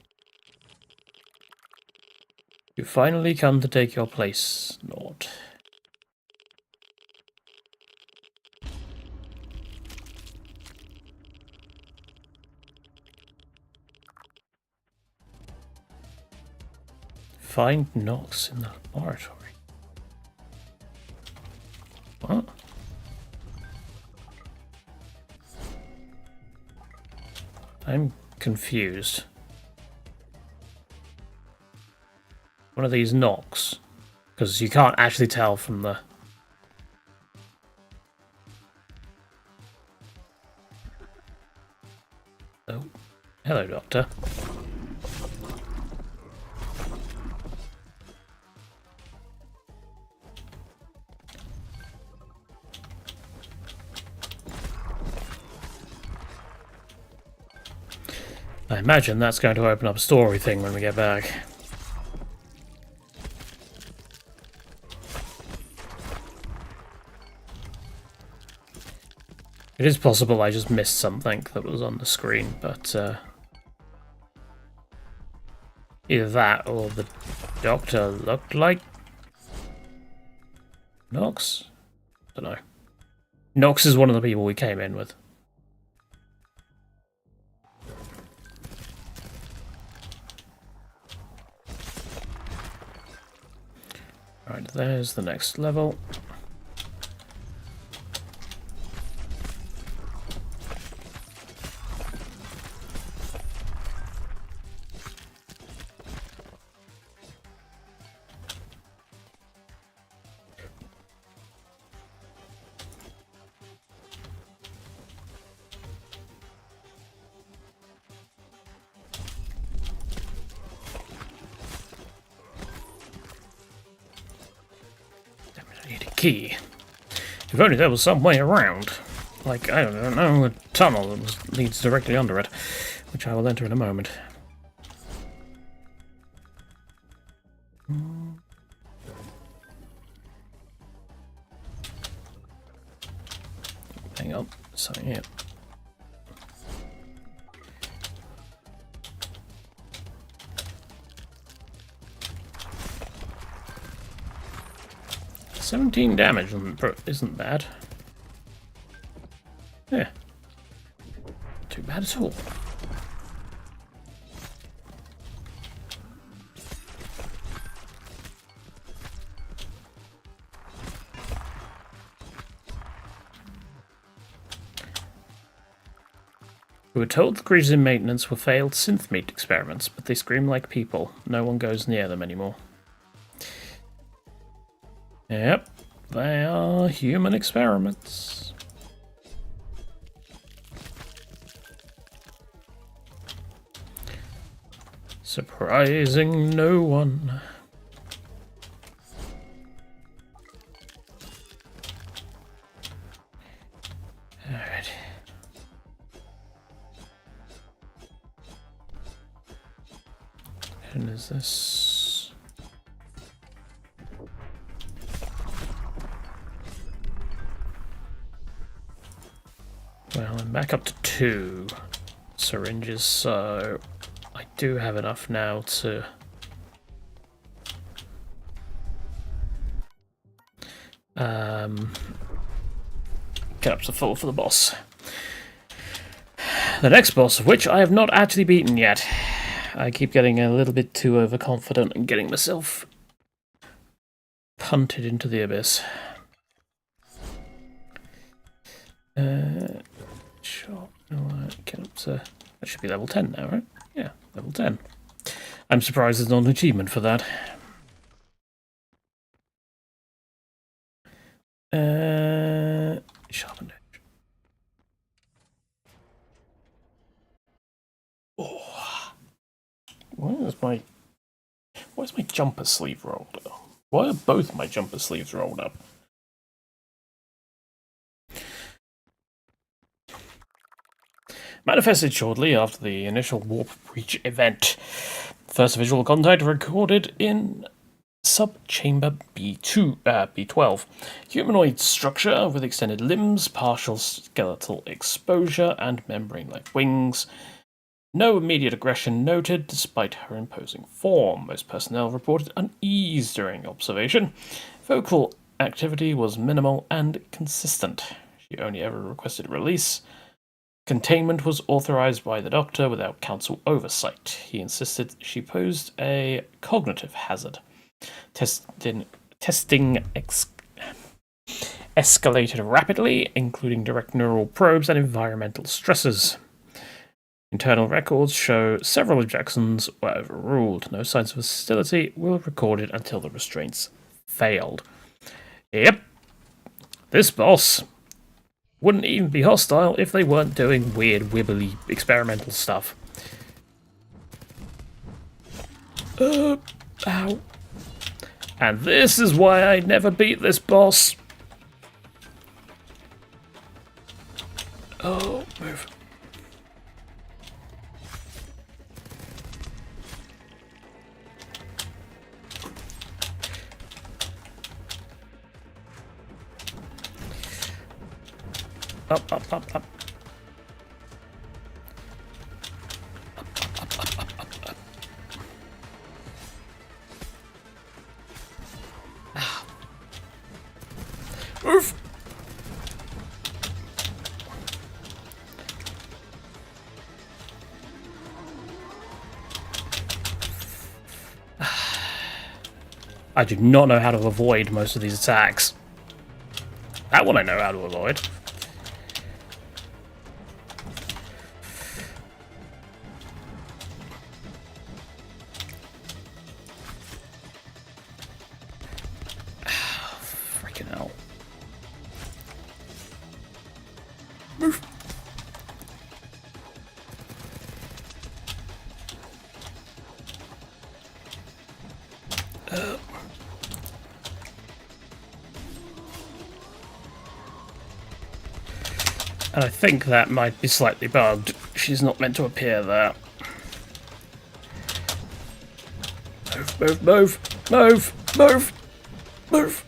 You finally come to take your place, Nord. Find Nox in the laboratory. What? I'm confused. One of these Nox, because you can't actually tell from the... Oh, hello, Doctor. I imagine that's going to open up a story thing when we get back. It is possible I just missed something that was on the screen, but either that or the doctor looked like Nox? I don't know. Nox is one of the people we came in with. Right, there's the next level. Key. If only there was some way around. Like, I don't know, a tunnel that leads directly under it, which I will enter in a moment. Hang on, something here. $17 damage isn't bad. Yeah. Not too bad at all. We were told the creatures in maintenance were failed synth meat experiments, but they scream like people. No one goes near them anymore. Yep, they are human experiments. Surprising no one. Alright. And is this... Well, I'm back up to 2 syringes, so I do have enough now to get up to full for the boss. The next boss, of which I have not actually beaten yet. I keep getting a little bit too overconfident and getting myself punted into the abyss. Sure. Get up to... That should be level 10 now, right? Yeah, level 10. I'm surprised there's not an achievement for that. Sharpened edge. Oh. Why is my jumper sleeve rolled up? Why are both my jumper sleeves rolled up? Manifested shortly after the initial warp breach event. First visual contact recorded in subchamber B12. Humanoid structure with extended limbs, partial skeletal exposure, and membrane-like wings. No immediate aggression noted despite her imposing form. Most personnel reported unease during observation. Vocal activity was minimal and consistent. She only ever requested release. Containment was authorized by the doctor without council oversight. He insisted she posed a cognitive hazard. Testing escalated rapidly, including direct neural probes and environmental stresses. Internal records show several objections were overruled. No signs of hostility were recorded until the restraints failed. Yep. This boss wouldn't even be hostile if they weren't doing weird, wibbly, experimental stuff. Ow. And this is why I never beat this boss. Oh, move. Up, up, up, up. Move! I do not know how to avoid most of these attacks. That one I know how to avoid. Freaking hell. Move. And I think that might be slightly bugged. She's not meant to appear there. Move, move, move, move, move, move. Move.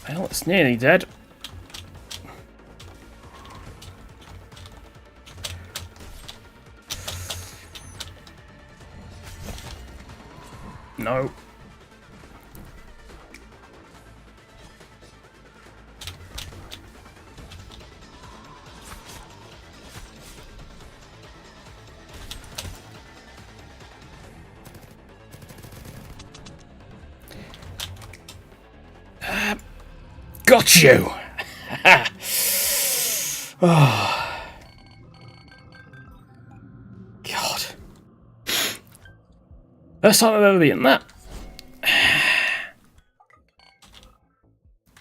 Well, it's nearly dead. No. Got you! Oh. God. First time I've ever beaten that.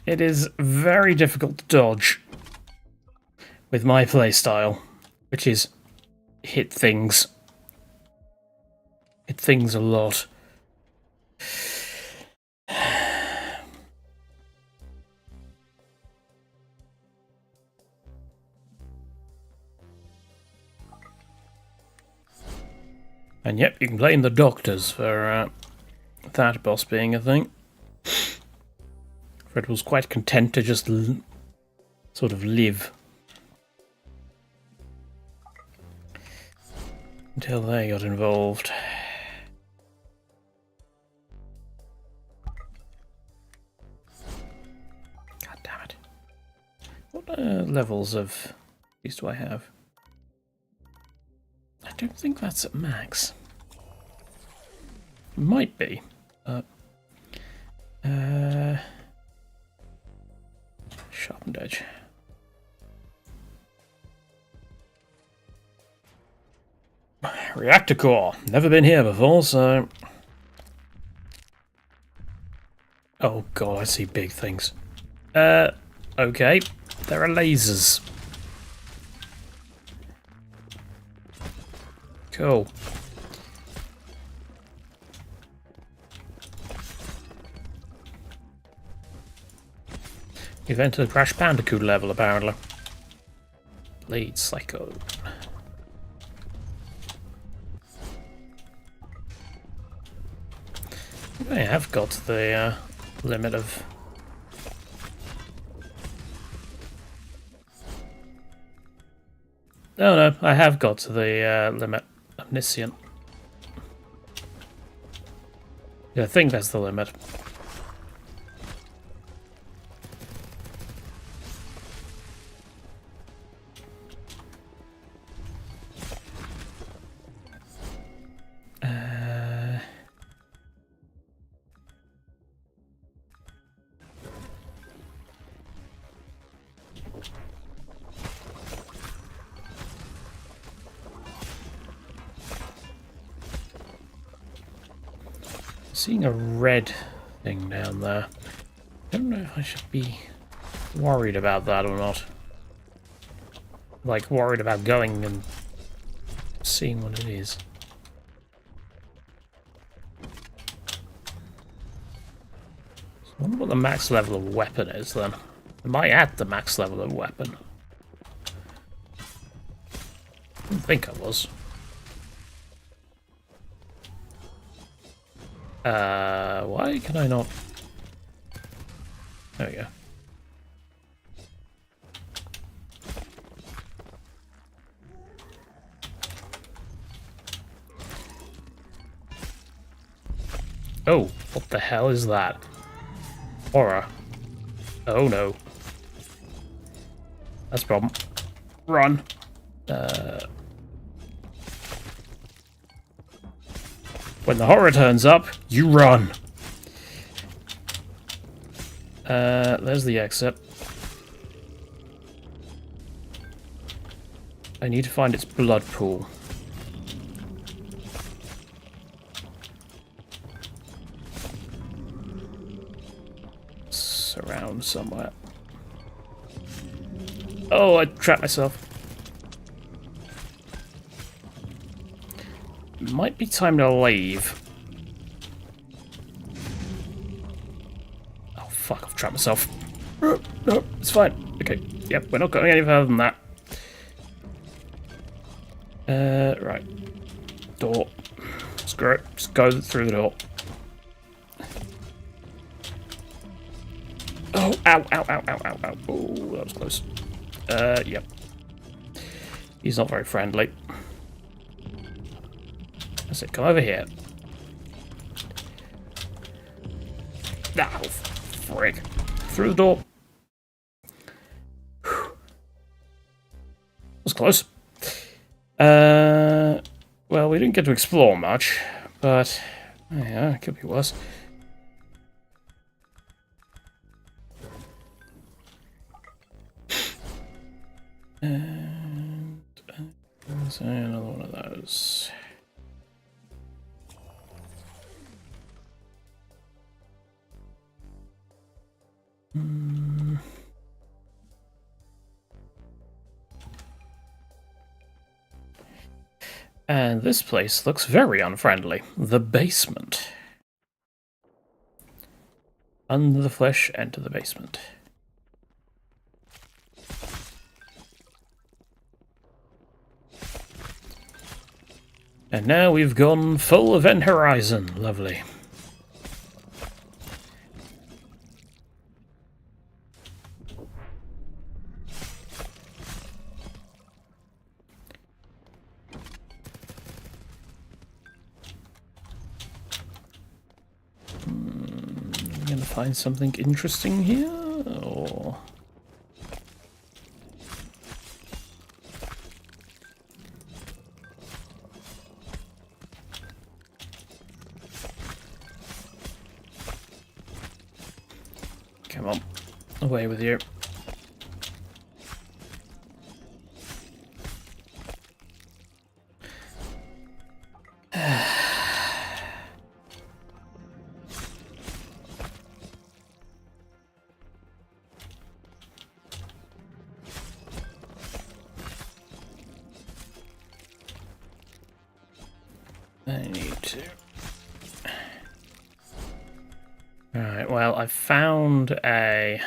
It is very difficult to dodge with my playstyle, which is hit things. Hit things a lot. And yep, you can blame the doctors for that boss being a thing. Fred was quite content to just sort of live. Until they got involved. God damn it. What levels of these do I have? I don't think that's at max. Might be. Sharpened edge. Reactor core. Never been here before, so... Oh god, I see big things. Okay. There are lasers. Cool. We've entered the Crash Bandicoot level, apparently. Lead Psycho. I have got the limit of... No, I have got to the limit. Omniscient. Yeah, I think that's the limit. Seeing a red thing down there. I don't know if I should be worried about that or not. Like, worried about going and seeing what it is. wonder what the max level of weapon is then. Am I at the max level of weapon? I didn't think I was. Why can I not? There we go. Oh, what the hell is that? Horror. Oh no. That's a problem. Run. When the horror turns up, you run. There's the exit. I need to find its blood pool. It's around somewhere. Oh, I trapped myself. Might be time to leave. Oh fuck, I've trapped myself. No, it's fine. Okay, yep, we're not going any further than that. Right. Door. Screw it. Just go through the door. Oh, ow, ow, ow, ow, ow, ow. Oh, that was close. Yep. He's not very friendly. That's it, come over here. Ah, oh, frig. Through the door. Whew. Was close. Well, we didn't get to explore much, but yeah, it could be worse. And let's say another one of those. And this place looks very unfriendly. The basement. Under the flesh, enter the basement. And now we've gone full Event Horizon. Lovely. Find something interesting here, or come on, away with you. I need to. Alright, well, I found a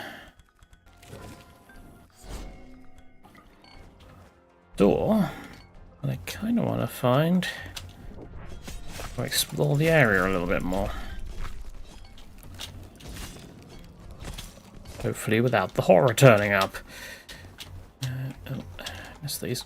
door, and I kind of want to find or explore the area a little bit more. Hopefully without the horror turning up. Oh, missed these.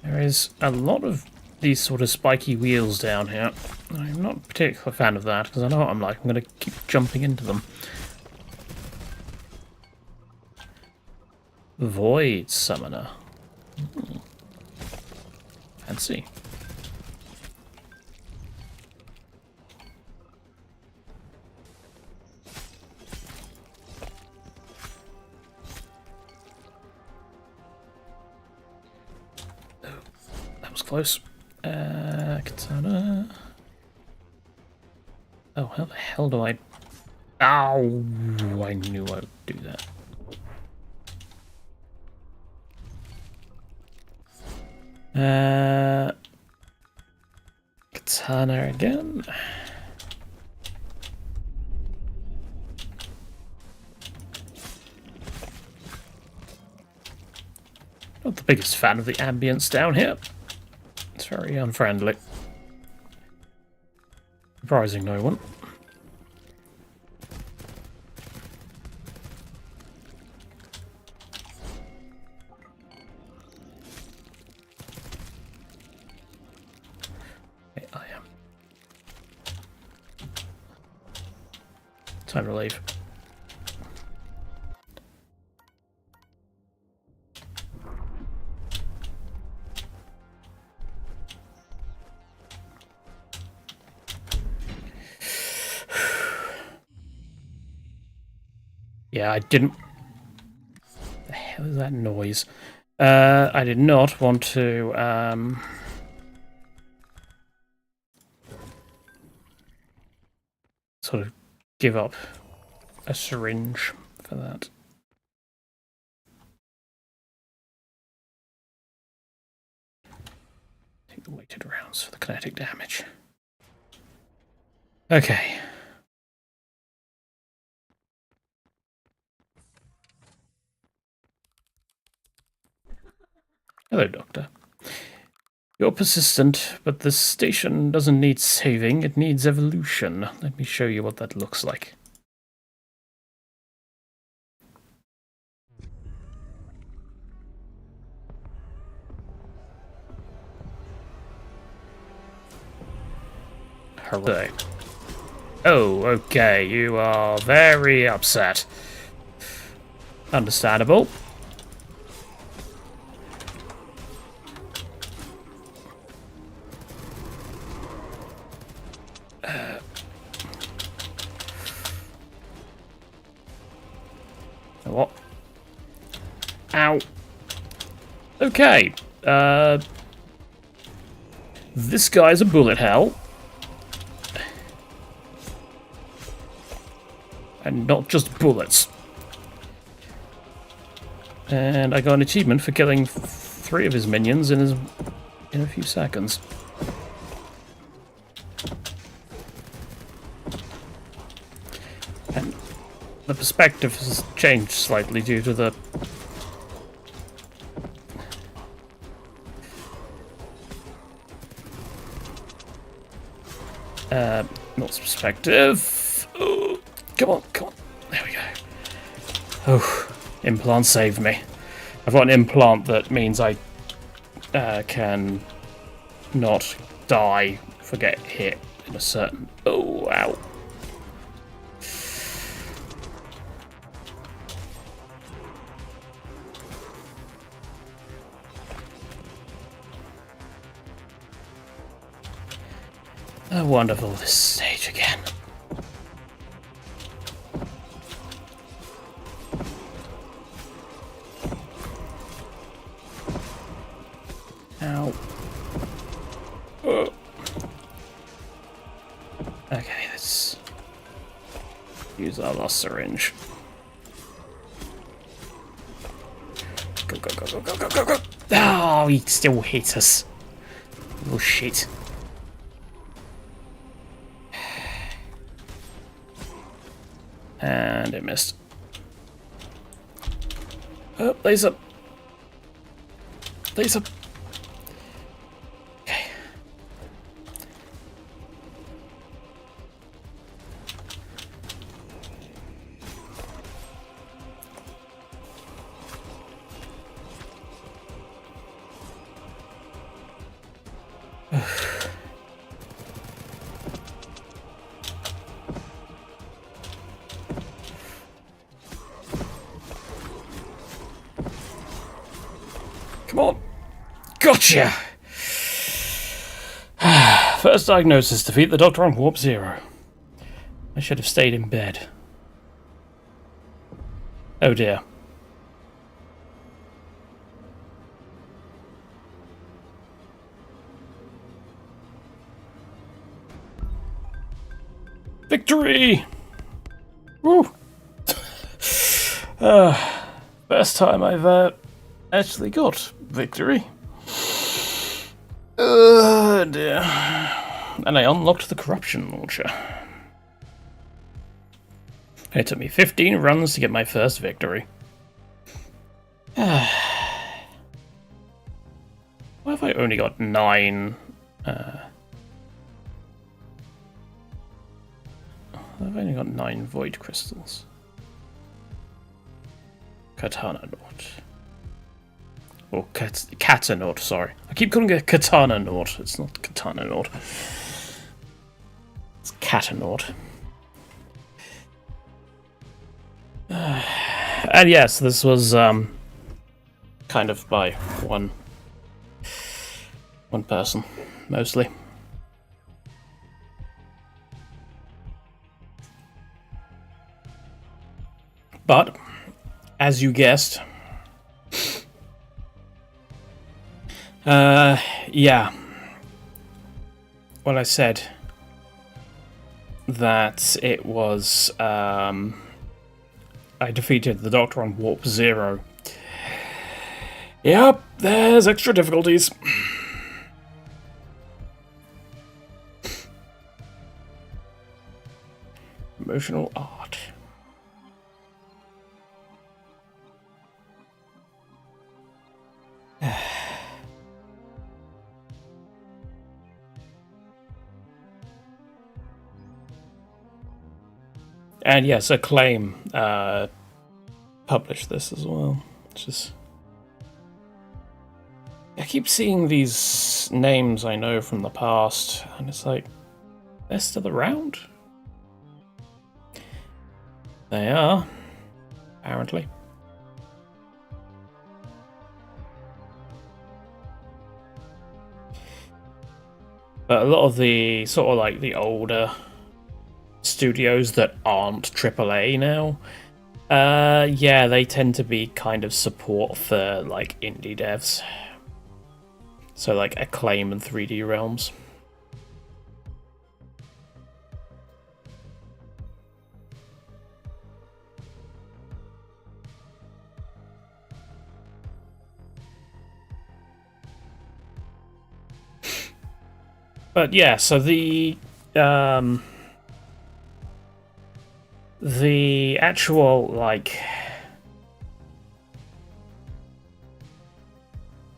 There is a lot of these sort of spiky wheels down here. I'm not a particular fan of that, because I know what I'm like. I'm going to keep jumping into them. Void Summoner. Fancy. Close. Katana. Oh, how the hell do I Ow! I knew I would do that. Katana again. Not the biggest fan of the ambience down here. It's very unfriendly. Surprising no one. I am. Time to leave. Yeah, I didn't... What the hell is that noise? I did not want to, sort of give up a syringe for that. Take the weighted rounds for the kinetic damage. Okay. Hello, Doctor. You're persistent, but this station doesn't need saving, it needs evolution. Let me show you what that looks like. Hooray. Oh, okay, you are very upset. Understandable. What? Ow. Okay. This guy's a bullet hell. And not just bullets. And I got an achievement for killing 3 of his minions in a few seconds. And the perspective has changed slightly due to the not perspective. Oh, come on, come on. There we go. Oh, implant saved me. I've got an implant that means I can not die if I get hit in a certain... Oh, ow. Oh, wonderful, this stage again. Ow. Oh. Okay, let's use our last syringe. Go, go, go, go, go, go, go, go! Oh, he still hit us. Oh, shit. And it missed. Oh, laser. Laser. Okay. Come on. Gotcha! First diagnosis, defeat the Doctor on Warp 0. I should have stayed in bed. Oh dear. Victory! Woo. First time I've actually got victory. Dear. And I unlocked the corruption launcher. It took me 15 runs to get my first victory. Why have I only got 9? I've only got 9 void crystals. Katanaut. Or Katanaut, sorry. I keep calling it Katanaut. It's not Katanaut. It's Katanaut. And yes, this was kind of by one person, mostly. But, as you guessed, yeah. Well, I said that it was, I defeated the Doctor on Warp 0. Yep, there's extra difficulties. Emotional art. And yes, Acclaim published this as well. Just I keep seeing these names I know from the past, and it's like, they're still around? They are, apparently. But a lot of the sort of like the older studios that aren't AAA now, yeah, they tend to be kind of support for like indie devs. So like Acclaim and 3D Realms. But yeah, so the actual like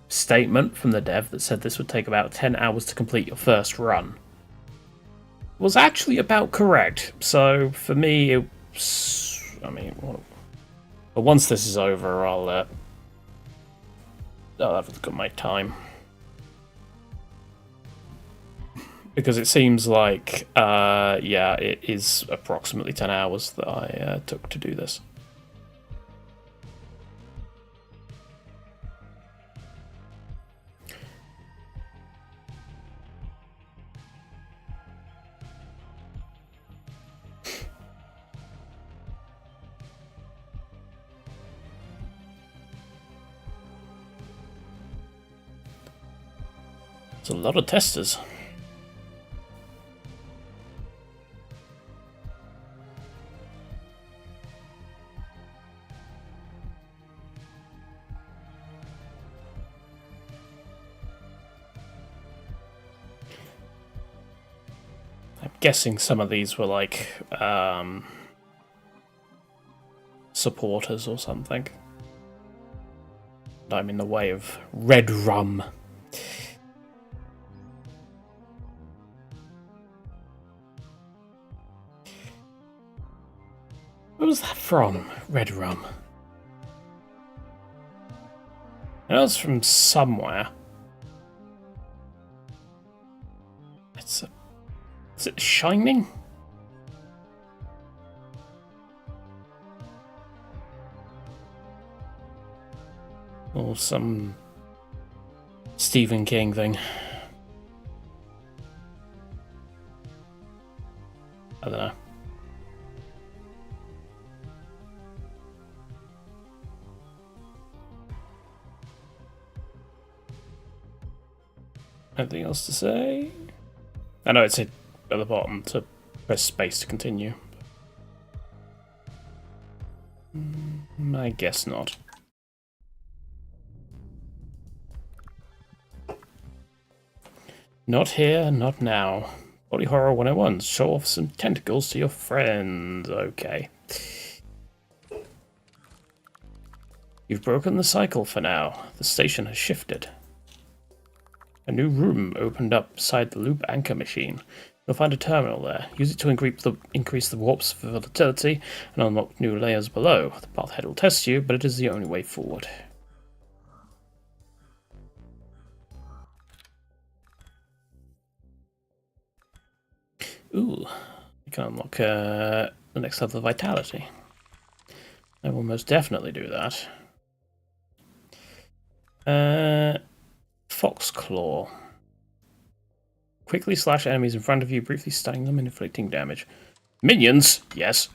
statement from the dev that said this would take about 10 hours to complete your first run was actually about correct. So for me, it's, I mean, but once this is over, I'll have a look at my time. Because it seems like, yeah, it is approximately 10 hours that I took to do this. It's a lot of testers. Guessing some of these were like supporters or something. I'm in the way of red rum. Where was that from? Red rum. I know it's from somewhere. Is it Shining? Or some Stephen King thing. I don't know. Anything else to say? I know it's at the bottom to press space to continue. I guess not. Not here, not now. Body Horror 101. Show off some tentacles to your friends. Okay. You've broken the cycle for now. The station has shifted. A new room opened up beside the loop anchor machine. You'll find a terminal there. Use it to increase the warp's volatility and unlock new layers below. The path ahead will test you, but it is the only way forward. Ooh, you can unlock the next level of vitality. I will most definitely do that. Foxclaw. Quickly slash enemies in front of you, briefly stunning them and inflicting damage. Minions! Yes.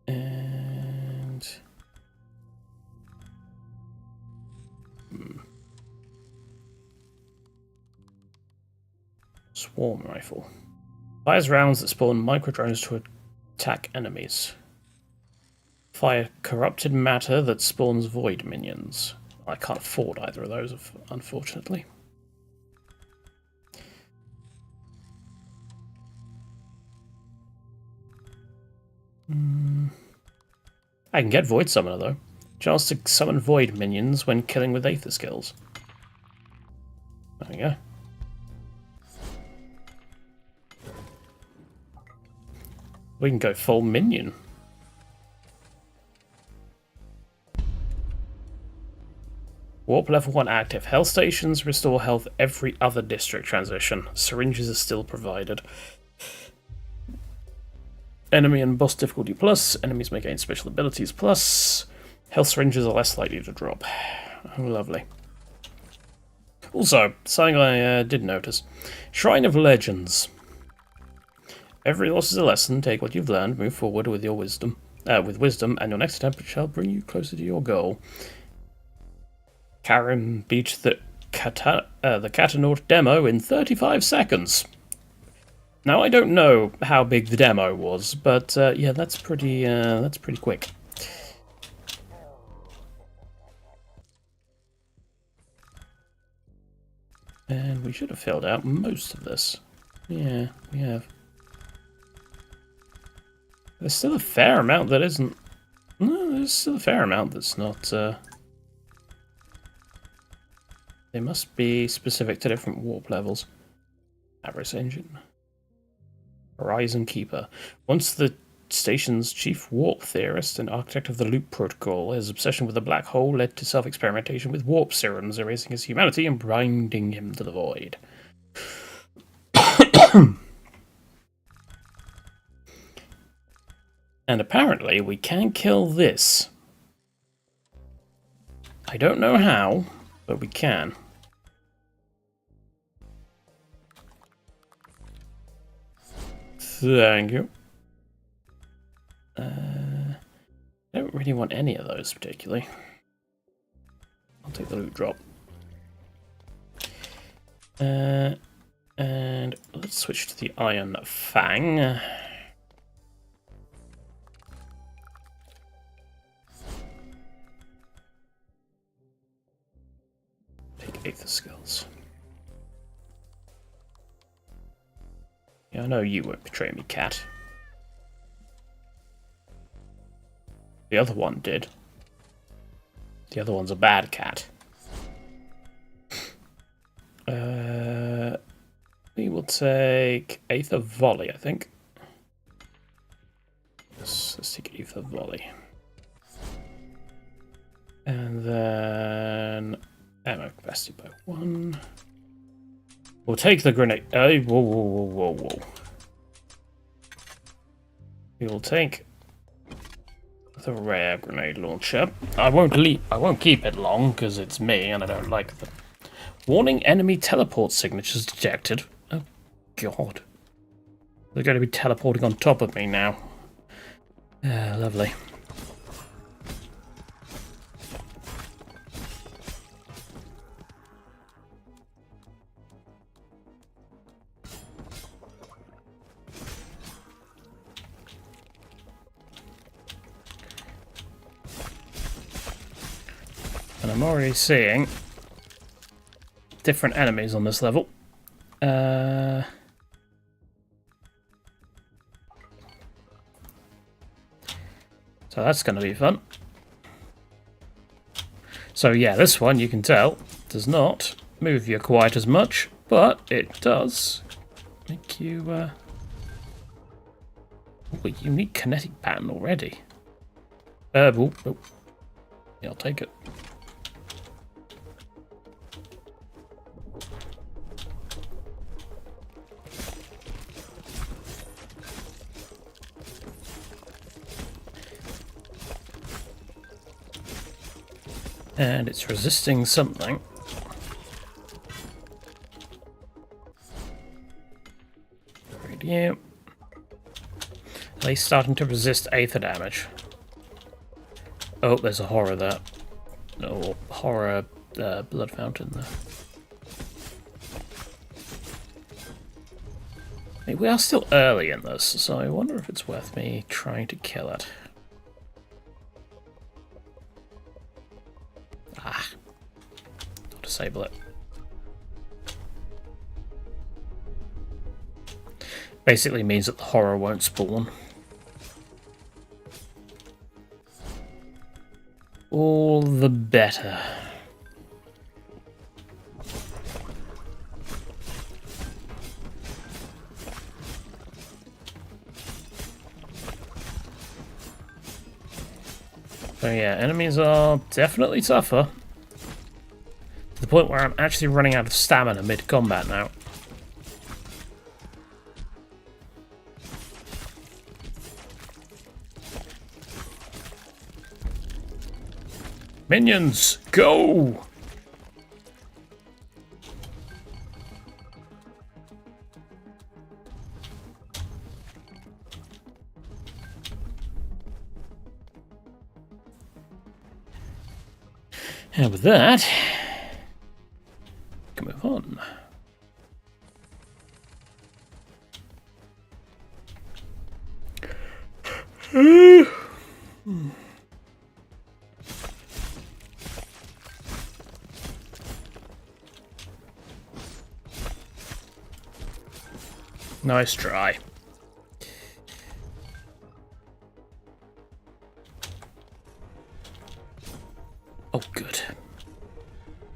And... Swarm rifle. Fires rounds that spawn microdrones to attack enemies. Fire corrupted matter that spawns void minions. I can't afford either of those, unfortunately. I can get Void Summoner, though. Chance to summon Void minions when killing with Aether skills. There we go. We can go full minion. Warp level 1 active. Health stations restore health every other district transition. Syringes are still provided. Enemy and boss difficulty plus. Enemies may gain special abilities plus. Health syringes are less likely to drop. Oh, lovely. Also, something I did notice. Shrine of Legends. Every loss is a lesson. Take what you've learned. Move forward with your wisdom. And your next attempt shall bring you closer to your goal. Karen beat the Katanaut demo in 35 seconds. Now, I don't know how big the demo was, but yeah, that's pretty quick. And we should have filled out most of this. Yeah, we have. There's still a fair amount that isn't... No, there's still a fair amount that's not... They must be specific to different warp levels. Avarice Engine. Horizon Keeper. Once the station's chief warp theorist and architect of the Loop Protocol, his obsession with the black hole led to self-experimentation with warp serums, erasing his humanity and binding him to the void. And apparently we can kill this. I don't know how, but we can. Thank you. I don't really want any of those particularly. I'll take the loot drop. And let's switch to the Iron Fang. Take Aether skills. Yeah, I know you won't betray me, cat. The other one did. The other one's a bad cat. We will take Aether Volley, I think. Let's take Aether Volley. And then ammo capacity by 1. We'll take the grenade. Whoa. We will take the rare grenade launcher. I won't keep it long because it's me and I don't like the warning. Enemy teleport signatures detected. Oh god, they're going to be teleporting on top of me now. Lovely. And I'm already seeing different enemies on this level. So that's going to be fun. So yeah, this one, you can tell, does not move you quite as much, but it does make you... a unique kinetic pattern already. Oh. Yeah, I'll take it. And it's resisting something. Radio. At least starting to resist aether damage. Oh, there's a horror there. No, horror blood fountain there. Hey, we are still early in this, so I wonder if it's worth me trying to kill it. Ah. I'll disable it. Basically means that the horror won't spawn. All the better. So yeah, enemies are definitely tougher. To the point where I'm actually running out of stamina mid-combat now. Minions, go! And with that, we can move on. Nice try. Oh, good.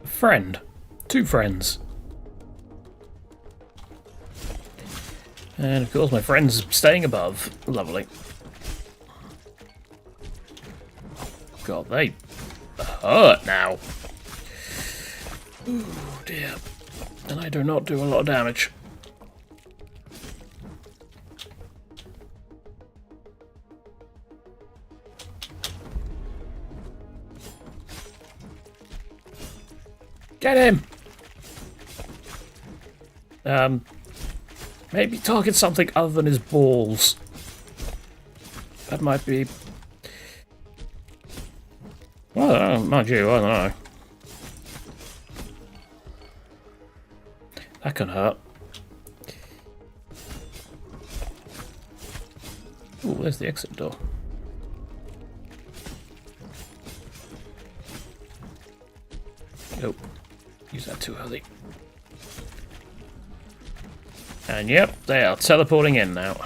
A friend. 2 friends. And of course my friend's staying above. Lovely. God, they hurt now. Oh dear. And I do not do a lot of damage. Get him! Maybe target something other than his balls. That might be... Well, mind you, I don't know. That can hurt. Ooh, there's the exit door. Nope. Use that too early. And yep, they are teleporting in now.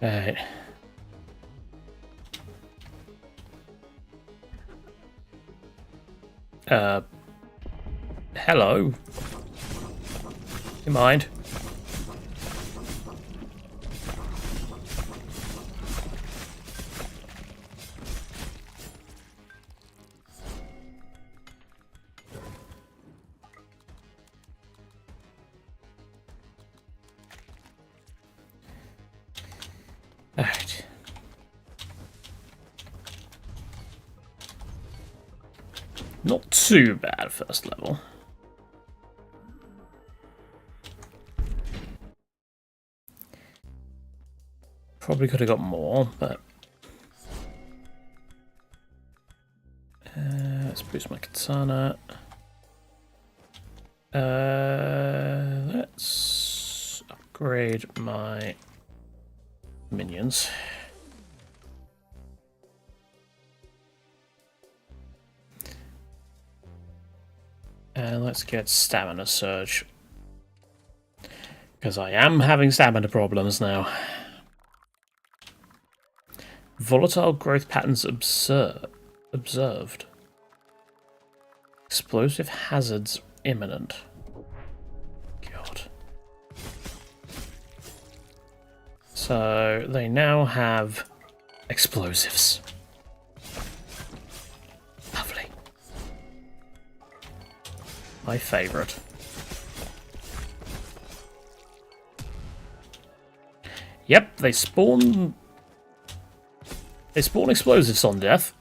Alright. Hello. You mind? Alright. Not too bad first level. Probably could have got more, but... Let's boost my katana. Let's upgrade my minions. And let's get stamina surge. Because I am having stamina problems now. Volatile growth patterns observed. Explosive hazards imminent. God. So they now have explosives. Lovely. My favourite. Yep, they spawn explosives on death.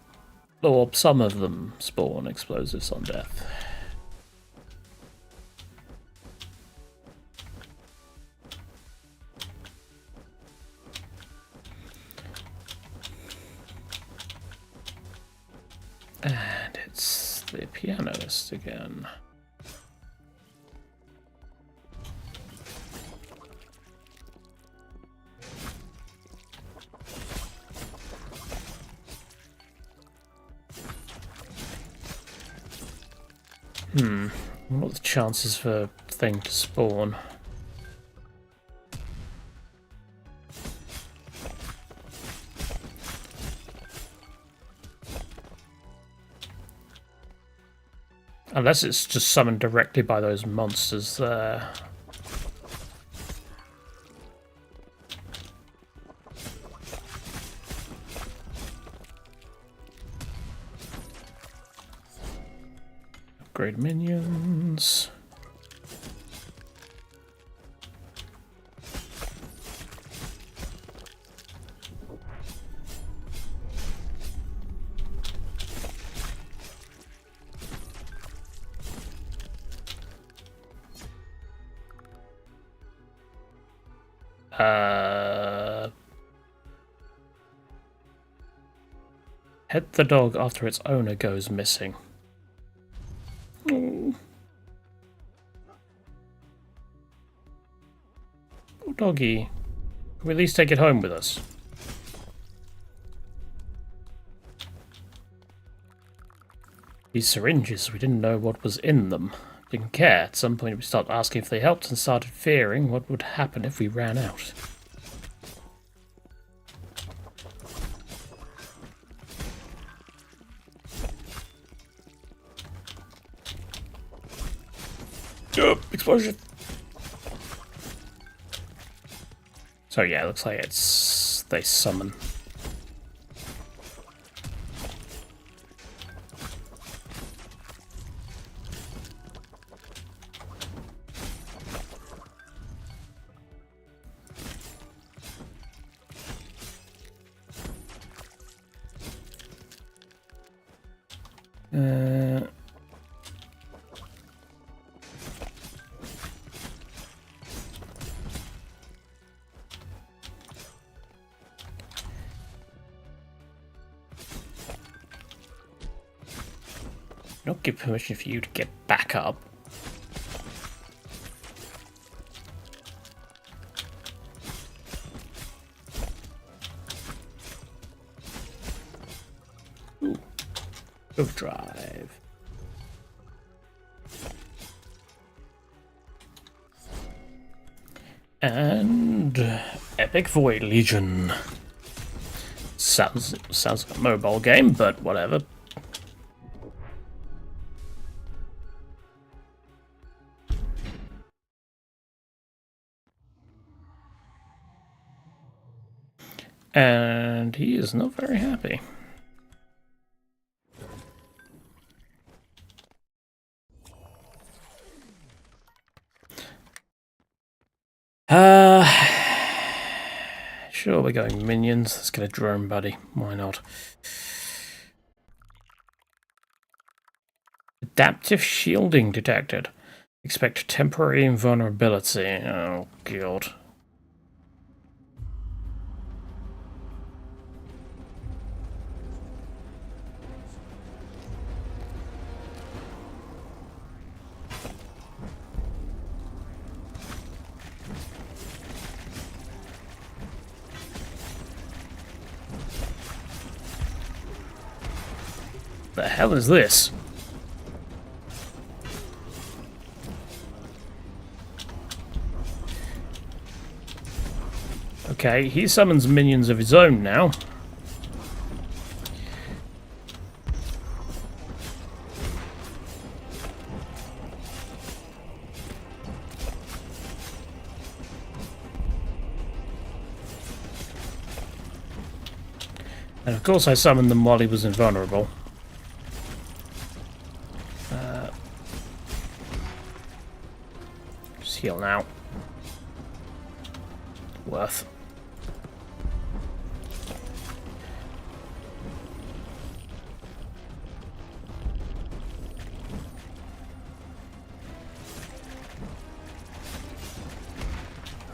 Or some of them spawn explosives on death. And it's the pianist again. What are the chances for a thing to spawn? Unless it's just summoned directly by those monsters there. Upgrade minions. Pet the dog after its owner goes missing. Oh, poor doggy. Can we at least take it home with us? These syringes, we didn't know what was in them. Didn't care. At some point we started asking if they helped and started fearing what would happen if we ran out. Explosion! So yeah, it looks like it's... they summon. Not give permission for you to get back up. Ooh. Overdrive. And Epic Void Legion. Sounds like a mobile game, but whatever. And he is not very happy. Sure, we're going minions. Let's get a drone buddy. Why not? Adaptive shielding detected. Expect temporary invulnerability. Oh, God. The hell is this? Okay, he summons minions of his own now. And of course I summoned them while he was invulnerable. Just heal now. Worth.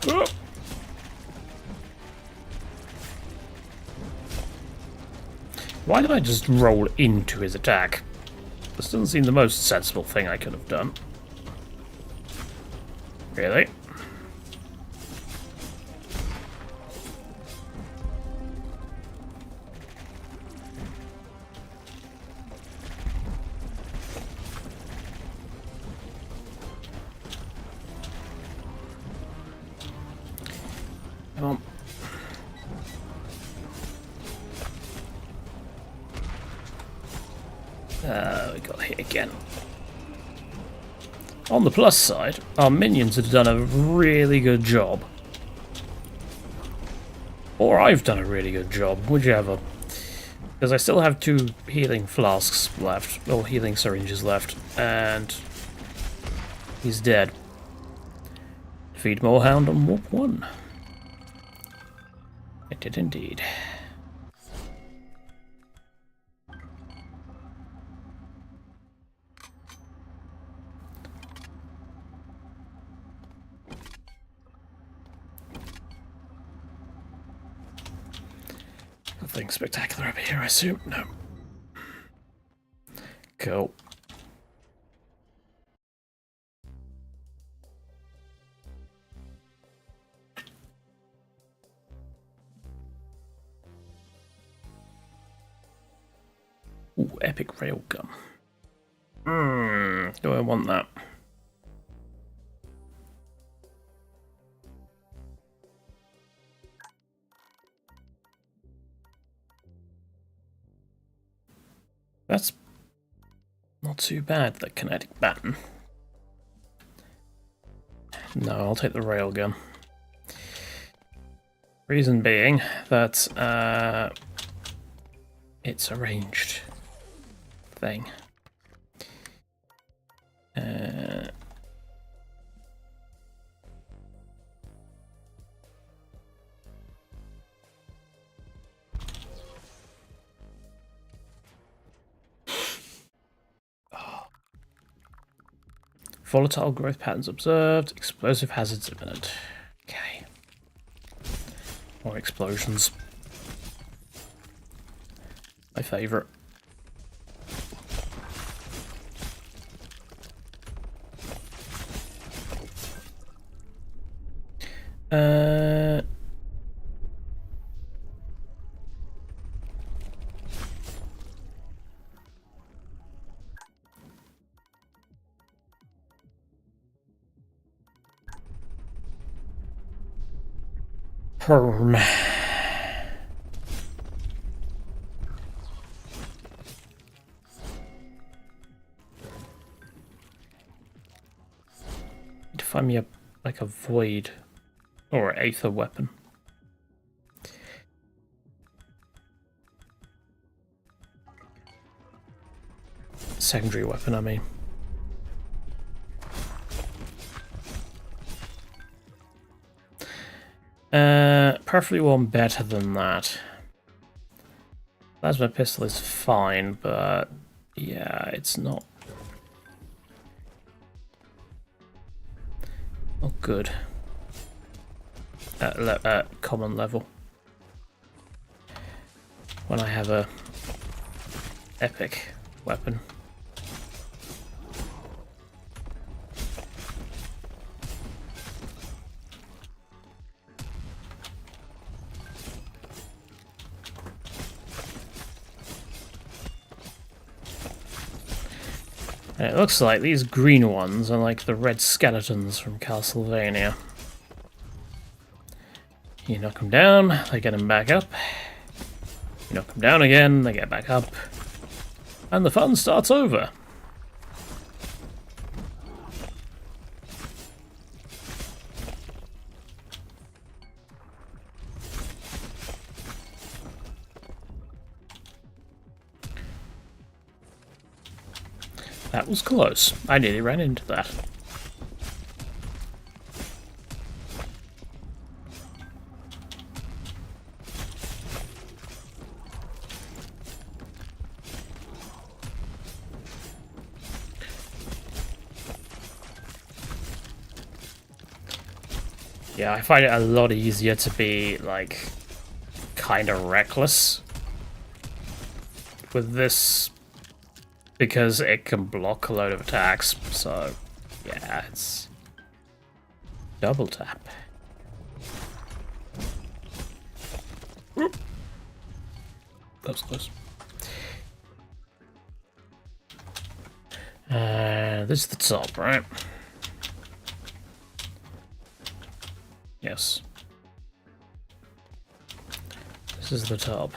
Oh. Why did I just roll into his attack? This doesn't seem the most sensible thing I could have done. Really? Come on. We got hit again. On the plus side, our minions have done a really good job. Or I've done a really good job, whichever. Because I still have 2 healing flasks left, or healing syringes left, and he's dead. Feed more hound on warp 1. It did indeed. Nothing spectacular over here, I assume? No. Cool. Ooh, epic railgun. Do I want that? That's not too bad, the kinetic baton. No, I'll take the railgun. Reason being that it's a ranged thing. Volatile growth patterns observed. Explosive hazards imminent. Okay. More explosions. My favourite. Perm. Need to find me like a void or an aether weapon. Secondary weapon, I mean. Perfectly one better than that. Plasma pistol is fine, but yeah, it's not good at common level. When I have a epic weapon. And it looks like these green ones are like the red skeletons from Castlevania. You knock them down, they get them back up. You knock them down again, they get back up. And the fun starts over. That was close. I nearly ran into that. Yeah, I find it a lot easier to be, like, kind of reckless with this because it can block a load of attacks, so yeah, it's double tap. Oop. That was close. This is the top, right? Yes. This is the top.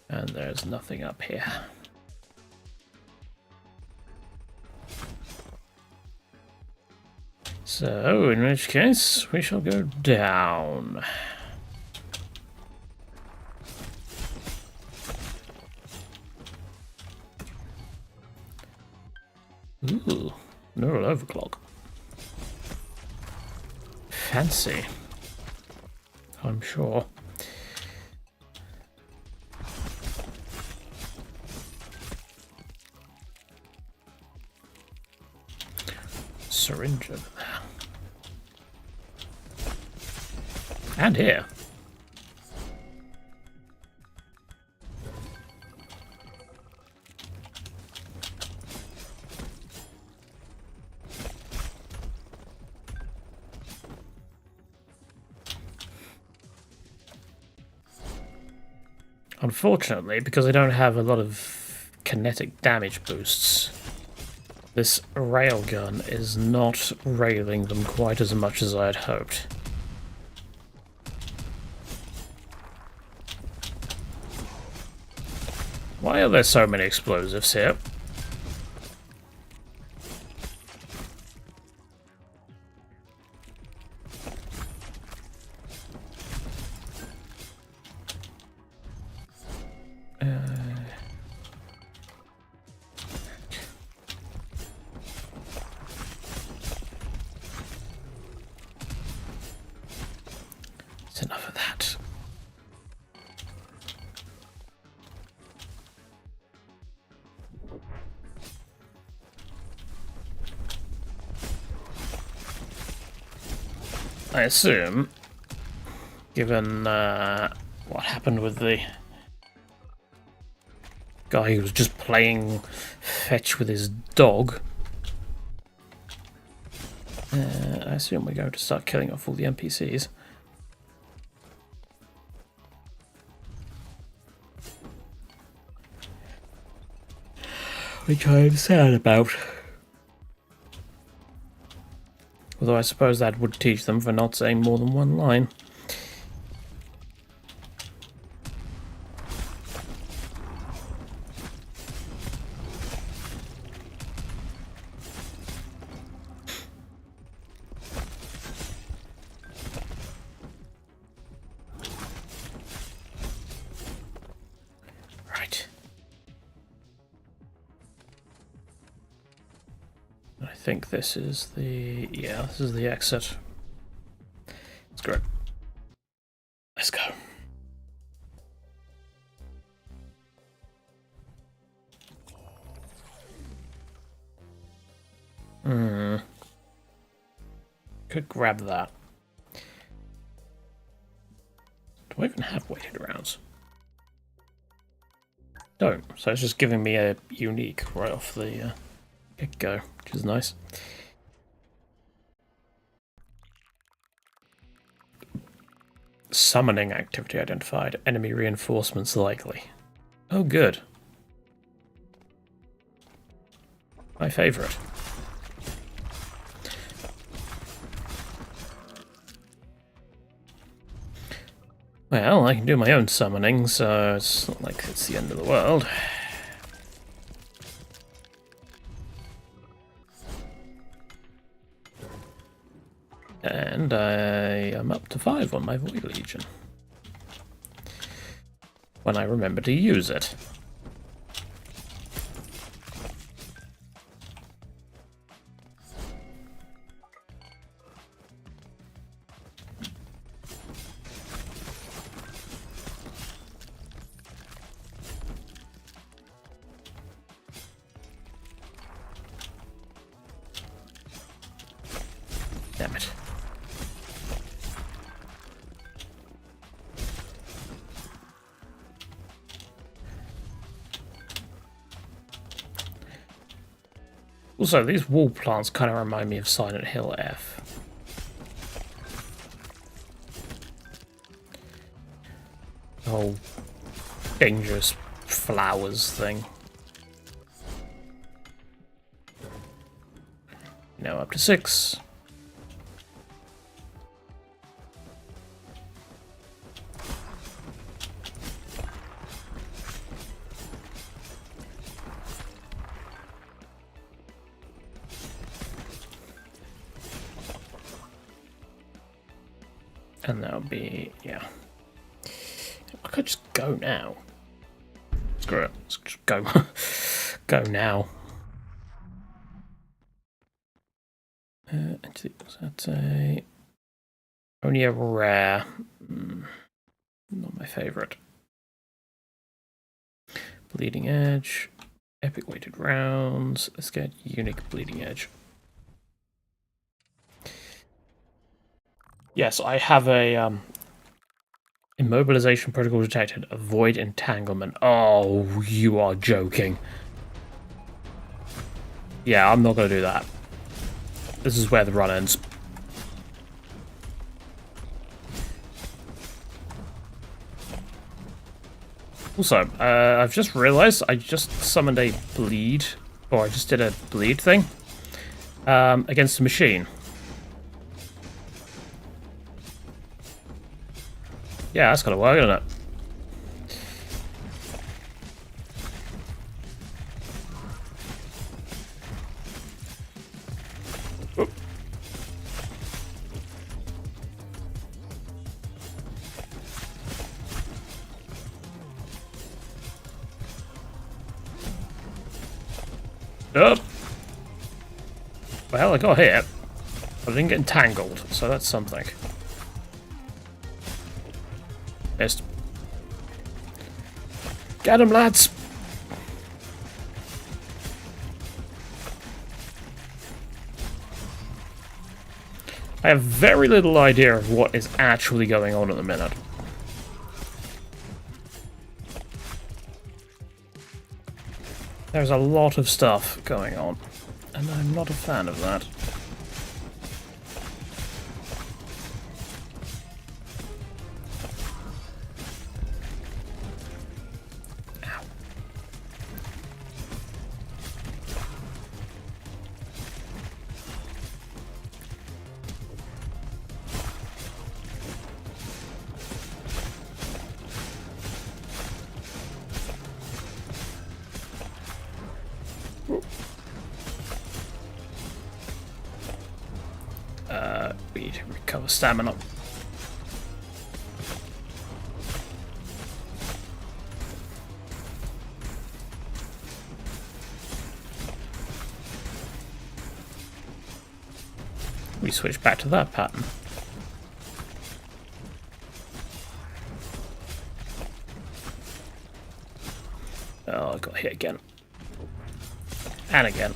And there's nothing up here. So, in which case, we shall go down. Ooh, neural overclock. Fancy, I'm sure. Syringe over there. And here. Unfortunately, because I don't have a lot of kinetic damage boosts, this railgun is not railing them quite as much as I had hoped. Why are there so many explosives here? It's enough of that. I assume, given what happened with the guy who was just playing fetch with his dog, I assume we're going to start killing off all the NPCs. Which I am sad about. Although I suppose that would teach them for not saying more than one line. Right. I think this is the... yeah, this is the exit. It's great. Let's go. Could grab that. Do I even have weighted rounds? Don't. So it's just giving me a unique right off the get-go, which is nice. Summoning activity identified. Enemy reinforcements likely. Oh, good. My favourite. Well, I can do my own summoning, so it's not like it's the end of the world. And I am up to 5 on my Void Legion. When I remember to use it. Damn it. Also, these wall plants kind of remind me of Silent Hill F. The whole dangerous flowers thing. Now up to 6. And that'll be, yeah. I could just go now. Screw it. Let's just go. Go now. That's only a rare. Not my favourite. Bleeding Edge. Epic weighted rounds. Let's get unique Bleeding Edge. Yes, I have a immobilization protocol detected. Avoid entanglement. Oh, you are joking. Yeah, I'm not going to do that. This is where the run ends. Also, I've just realized I just summoned a bleed, or I just did a bleed thing against a machine. Yeah, that's gotta work, isn't it? Oop. Up. Well, I got hit, but I didn't get entangled, so that's something. Missed. Get him, lads! I have very little idea of what is actually going on at the minute. There's a lot of stuff going on, and I'm not a fan of that. We need to recover stamina. We switch back to that pattern. Oh, I got hit again. And again.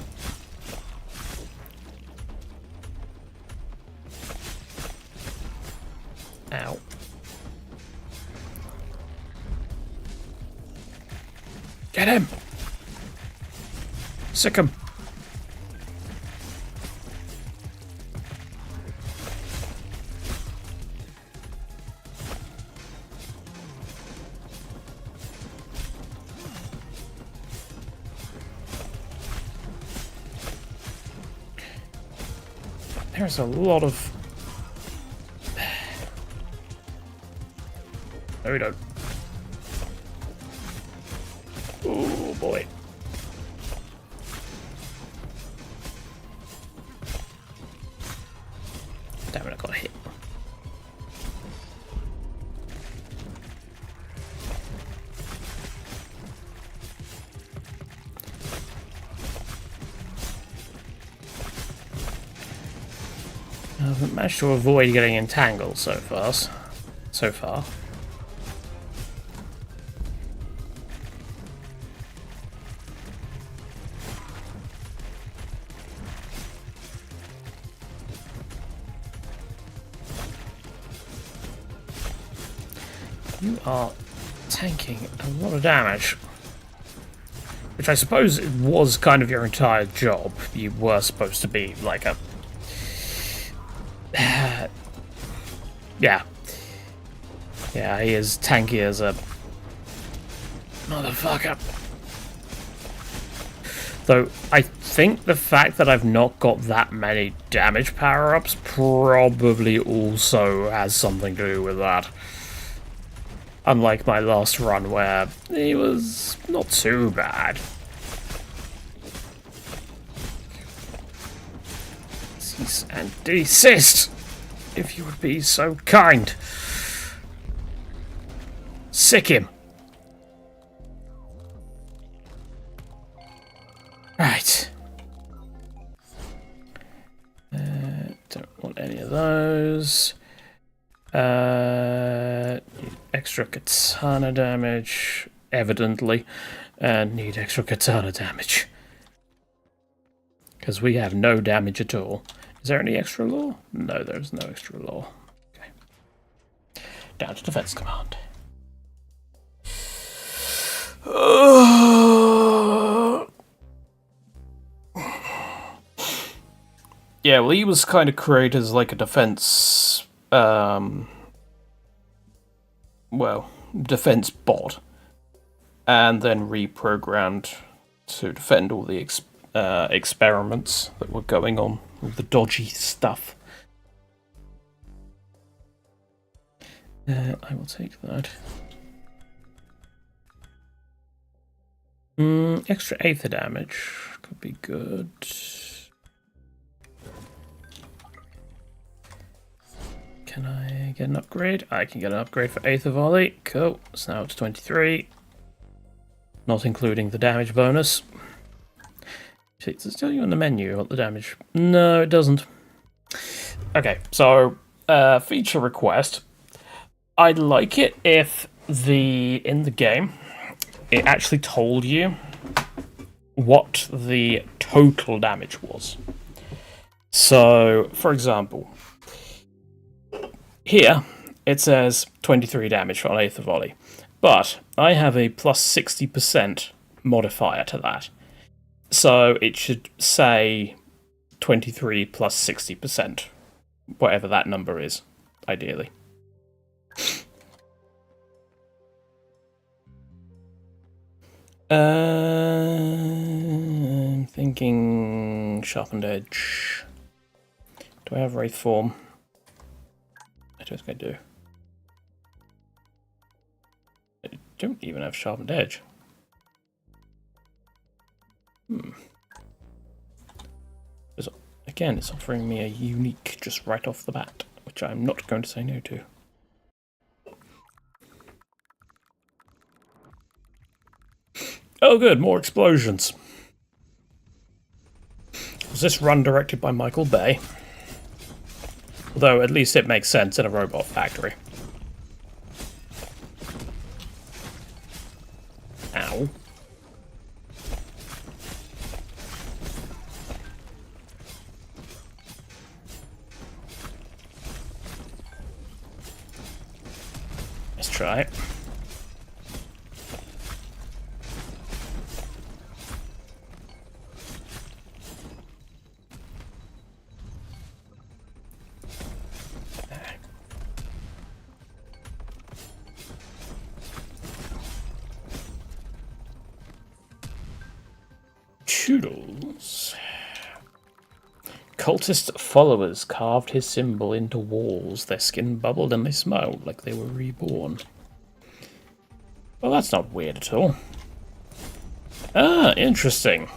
Ow. Get him! Sick him! There's a lot of... No, we don't. Oh, boy. Damn it, I got hit. I haven't managed to avoid getting entangled so far. You are tanking a lot of damage. Which I suppose it was kind of your entire job. You were supposed to be like a... yeah. Yeah, he is tanky as a... motherfucker. Though, I think the fact that I've not got that many damage power-ups probably also has something to do with that. Unlike my last run where he was not too bad. Cease and desist, if you would be so kind. Sick him. Right. Don't want any of those. Extra katana damage, evidently, and need extra katana damage. Because we have no damage at all. Is there any extra law? No, there's no extra law. Okay. Down to defense command. Yeah, well, he was kind of created as like a defense, defense bot, and then reprogrammed to defend all the experiments that were going on, all the dodgy stuff. I will take that. Extra aether damage could be good. Can I get an upgrade? I can get an upgrade for Aether Volley. Cool. So now it's 23. Not including the damage bonus. Does it tell you on the menu what the damage? No, it doesn't. Okay, so feature request. I'd like it if in the game it actually told you what the total damage was. So, for example, here, it says 23 damage on Aether Volley, but I have a plus 60% modifier to that. So it should say 23 plus 60%, whatever that number is, ideally. I'm thinking Sharpened Edge. Do I have Wraith Form? I don't think I do. I don't even have Sharpened Edge. Again, it's offering me a unique just right off the bat, which I'm not going to say no to. Oh good, more explosions. Was this run directed by Michael Bay? Although, at least it makes sense in a robot factory. Ow. Let's try it. cultist followers carved his symbol into walls. Their skin bubbled and they smiled like they were reborn. Well, that's not weird at all. Ah, interesting.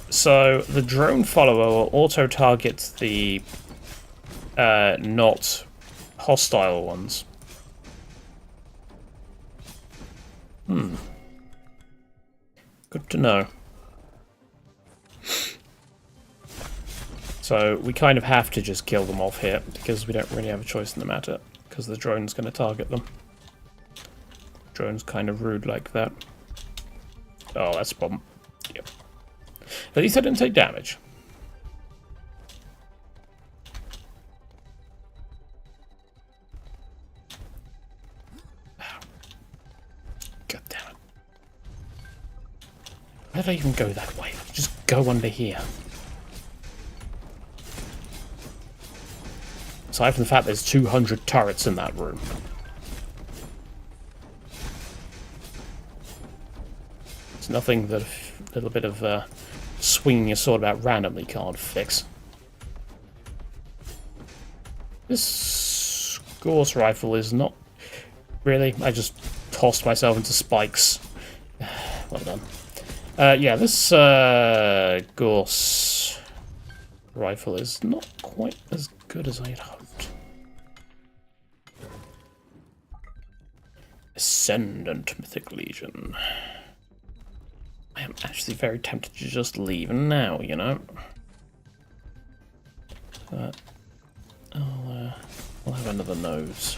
So, the drone follower auto-targets the not hostile ones. Good to know. So we kind of have to just kill them off here, because we don't really have a choice in the matter, because the drone's going to target them. Drone's kind of rude like that. Oh, that's a problem. Yep. At least I didn't take damage. God damn it. Why did I even go that way? Just go under here. Aside from the fact there's 200 turrets in that room. It's nothing that a little bit of swinging your sword about randomly can't fix. This Gorse rifle is not really. I just tossed myself into spikes. Well done. Yeah, this Gorse rifle is not quite as good as I had hoped. Ascendant Mythic Legion. I am actually very tempted to just leave now, you know. But I'll have another nose.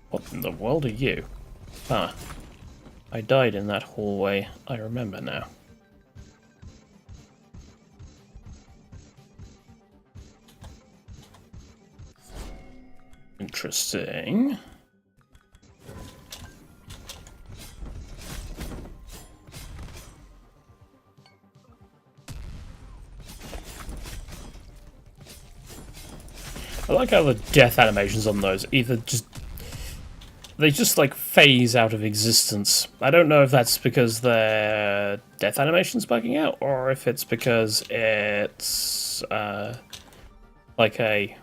What in the world are you? Ah, I died in that hallway. I remember now. Interesting. I like how the death animations on those they just like phase out of existence. I don't know if that's because their death animation's bugging out, or if it's because it's like a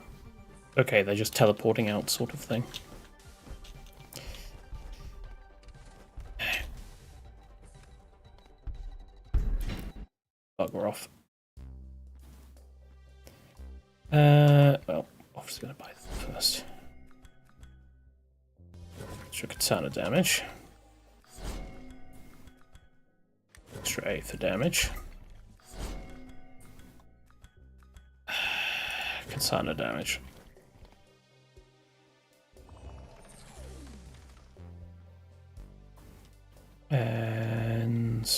okay, they're just teleporting out sort of thing. Bugger off. Well, obviously gonna buy them first. Extra katana damage. Extra Aether damage. Katana damage. And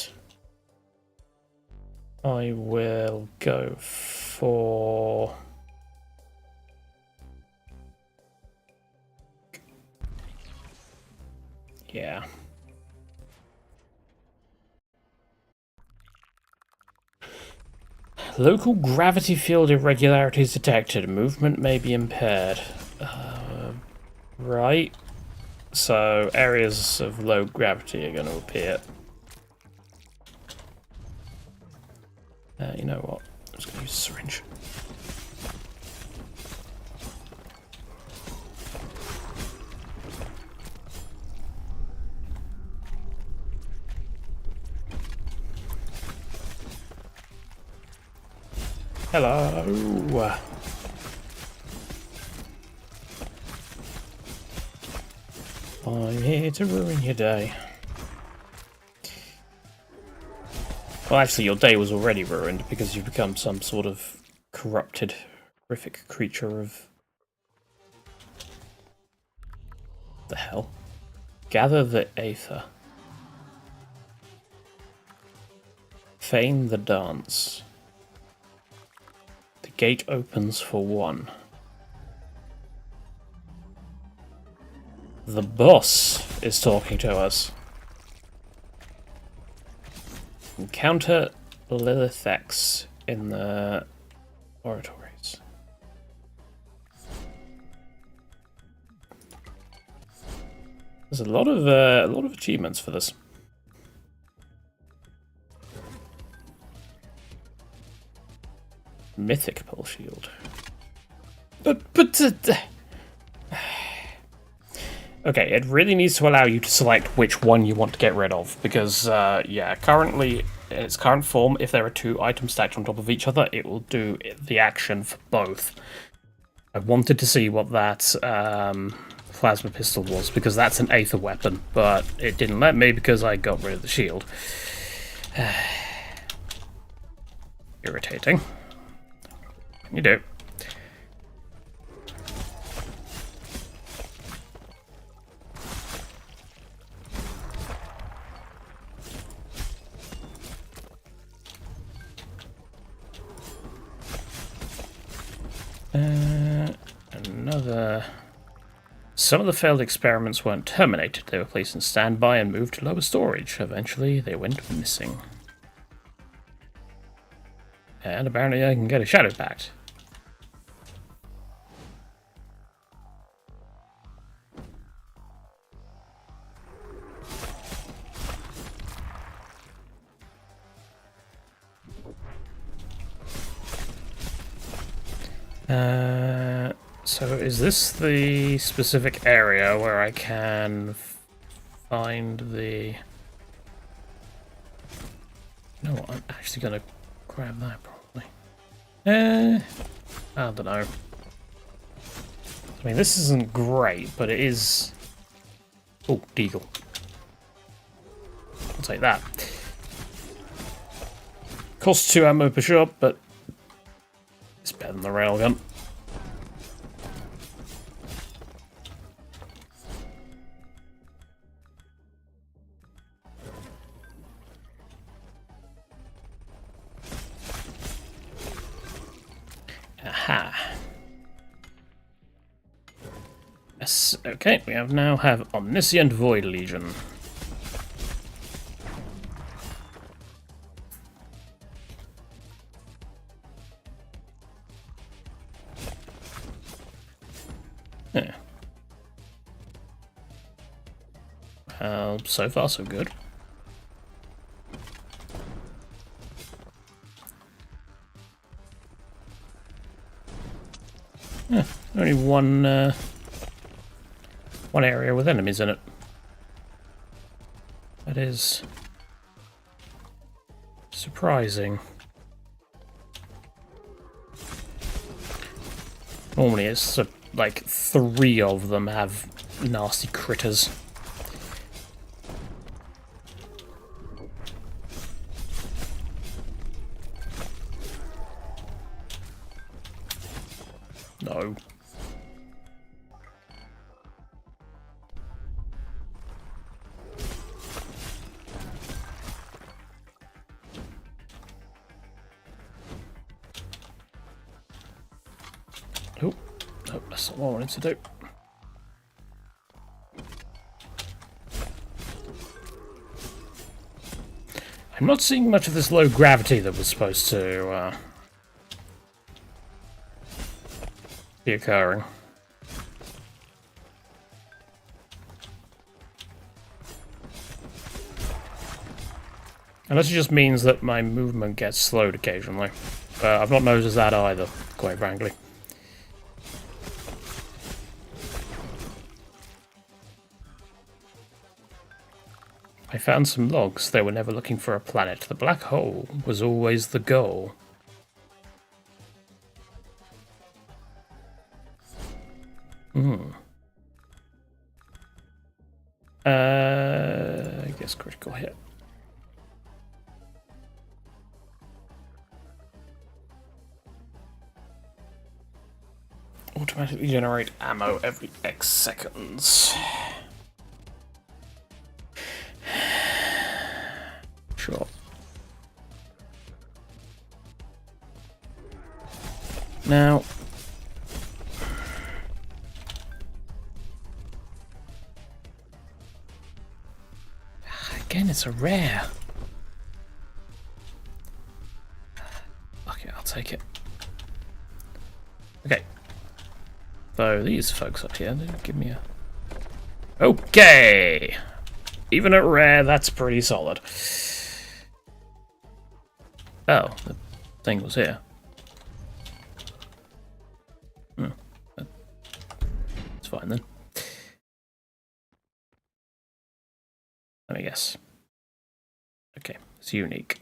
I will go for yeah. Local gravity field irregularities detected. Movement may be impaired. Right. So areas of low gravity are going to appear. You know what? I'm just going to use a syringe. Hello. I'm here to ruin your day. Well, actually, your day was already ruined because you've become some sort of corrupted, horrific creature of... the hell? Gather the Aether. Feign the dance. The gate opens for one. The boss is talking to us. Encounter Lilith X in the oratories. There's a lot of achievements for this. Mythic Pole Shield. Okay, it really needs to allow you to select which one you want to get rid of, because, yeah, currently, in its current form, if there are 2 items stacked on top of each other, it will do the action for both. I wanted to see what that plasma pistol was, because that's an Aether weapon, but it didn't let me because I got rid of the shield. Irritating. What can you do? Another... Some of the failed experiments weren't terminated. They were placed in standby and moved to lower storage. Eventually, they went missing. And apparently I can get a Shadow Pact. So is this the specific area where I can find the... No, I'm actually going to grab that probably. I don't know. I mean, this isn't great, but it is... Oh, Deagle. I'll take that. Costs 2 ammo per shot, but it's better than the railgun. Aha. Yes, okay, we now have Omniscient Void Legion. Yeah. Well, so far so good. Yeah, only one area with enemies in it. That is surprising. Normally it's like 3 of them have nasty critters. No. Oh, no, that's not what I wanted to do. I'm not seeing much of this low gravity that was supposed to be occurring. Unless it just means that my movement gets slowed occasionally. I've not noticed that either, quite frankly. I found some logs. They were never looking for a planet. The black hole was always the goal. I guess critical hit. Automatically generate ammo every X seconds. Sure. Now, again, it's a rare. Okay, I'll take it. Okay. So these folks up here, they give me a... Okay! Even at rare, that's pretty solid. Oh, the thing was here. fine then. Let me guess. Okay, it's unique.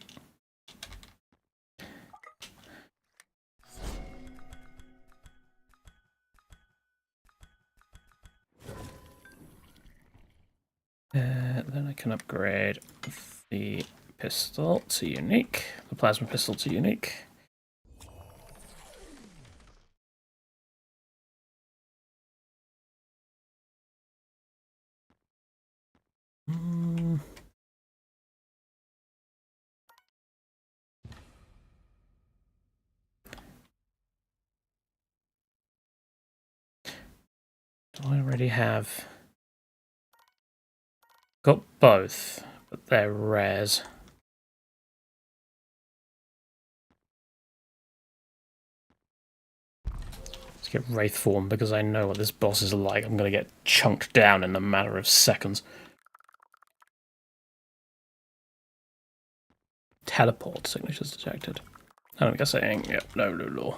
Then I can upgrade the pistol to unique, the plasma pistol to unique. Do I already have? Got both, but they're rares. Let's get Wraith form because I know what this boss is like. I'm going to get chunked down in a matter of seconds. Teleport signatures detected. I'm guessing, yep, no Lulu.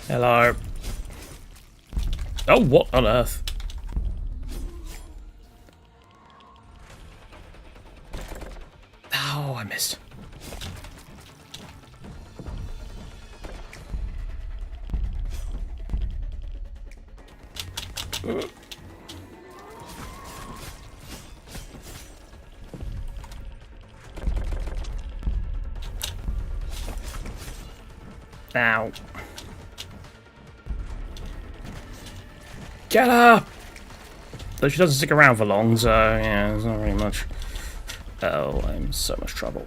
Hello. Oh, what on earth? Oh, I missed. Ow. Get her! Though she doesn't stick around for long, so yeah, there's not really much. Oh, I'm in so much trouble.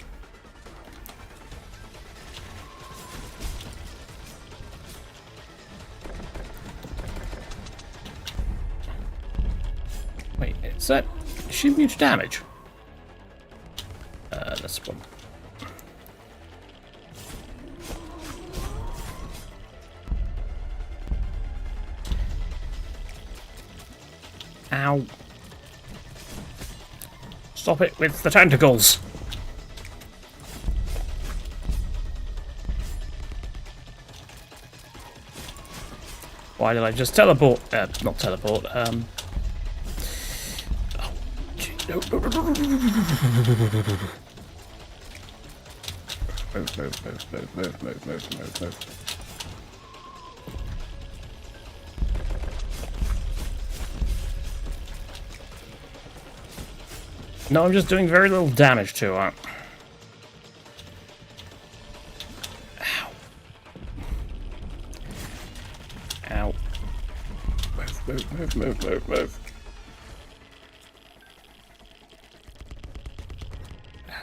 Wait, is she immune to damage? That's one. Ow. Stop it with the tentacles. Why did I just teleport? Not teleport, Oh, gee. No. Move. No, I'm just doing very little damage to her. Ow. Ow. Move.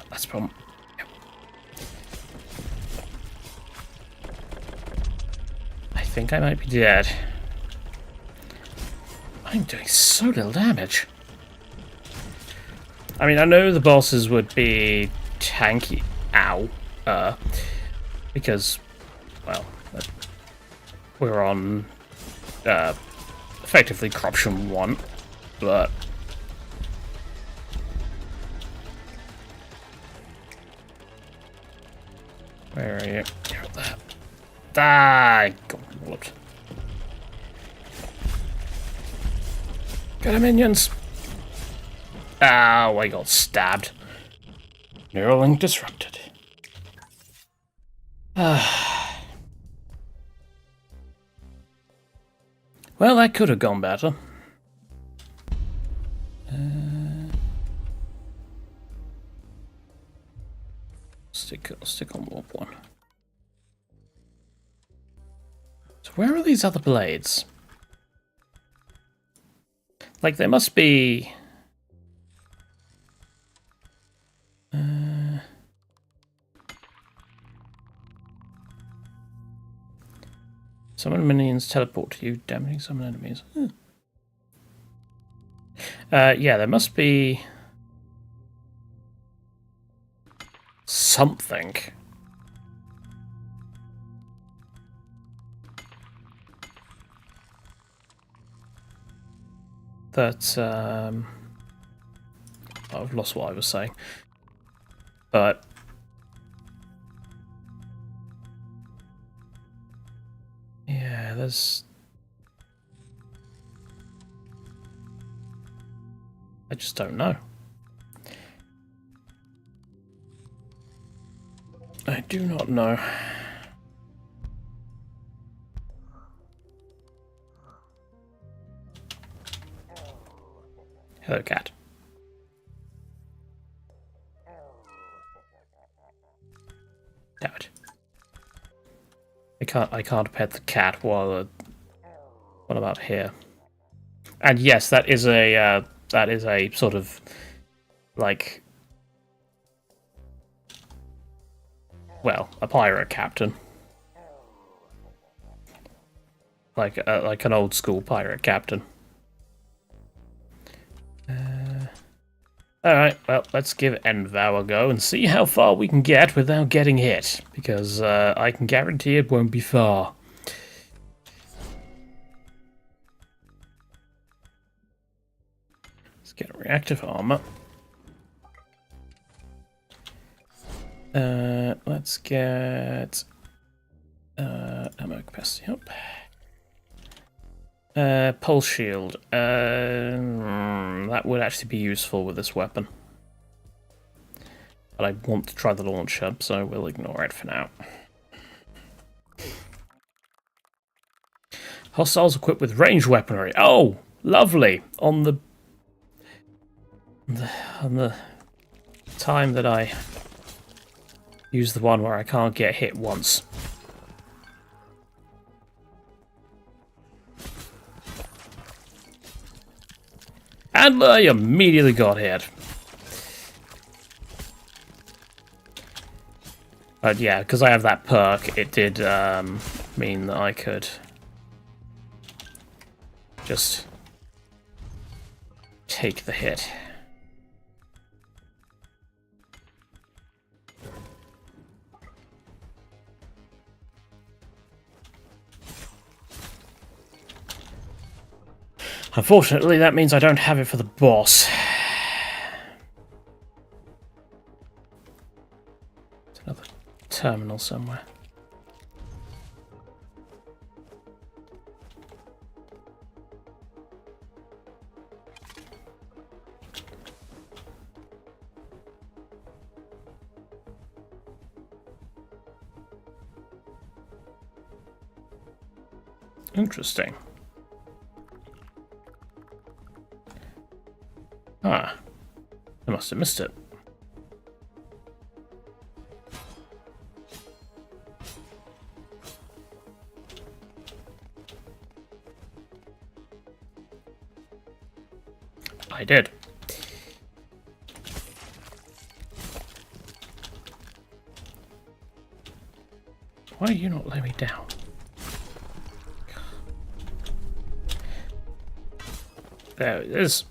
That's a problem. Yep. I think I might be dead. I'm doing so little damage. I mean, I know the bosses would be tanky. Ow. Because, well, we're on effectively Corruption 1, but where are you? You're there. Die! God, walloped. Get him, minions! Ow, I got stabbed. Neural link disrupted. Well, that could have gone better. Stick on warp 1. So where are these other blades? Like, there must be... Summon minions teleport to you, damaging summon enemies. Yeah, there must be... something. That, I've lost what I was saying. But... there's... I just don't know. I do not know. Hello, cat. Damn it. I can't pet the cat while what about here? And yes, that is a sort of like, well, a pirate captain. Like an old school pirate captain. Alright, well, let's give Envow a go and see how far we can get without getting hit, because I can guarantee it won't be far. Let's get reactive armor. Let's get ammo capacity up. Pulse shield. That would actually be useful with this weapon. But I want to try the launcher, so we'll ignore it for now. Hostiles equipped with ranged weaponry. Oh, lovely! On the time that I use the one where I can't get hit once. And I immediately got hit. But yeah, because I have that perk, it did mean that I could just take the hit. Unfortunately, that means I don't have it for the boss. It's another terminal somewhere. Interesting. Ah, I must have missed it. I did. Why are you not letting me down? There it is.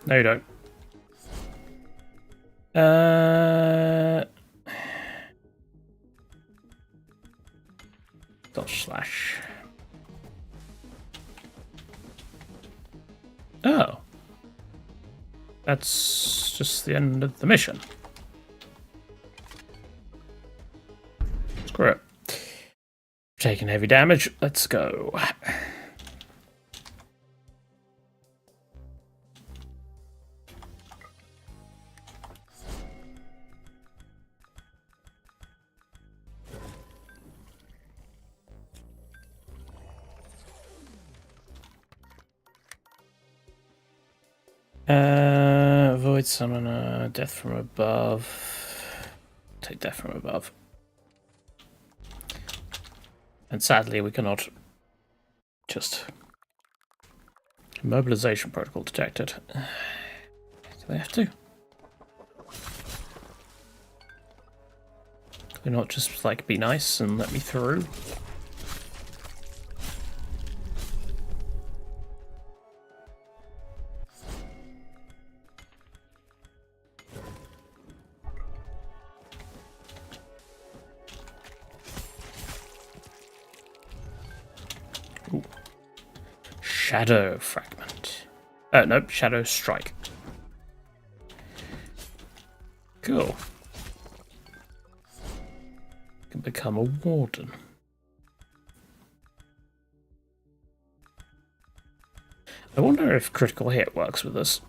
No, you don't. Dodge slash. Oh. That's just the end of the mission. Screw it. Taking heavy damage. Let's go. Void summoner, death from above. Take death from above. And sadly, we cannot just... Mobilization protocol detected. Do they have to? Can we not just, like, be nice and let me through? Ooh. Shadow fragment. Nope, shadow strike. Cool. Can become a warden. I wonder if critical hit works with us.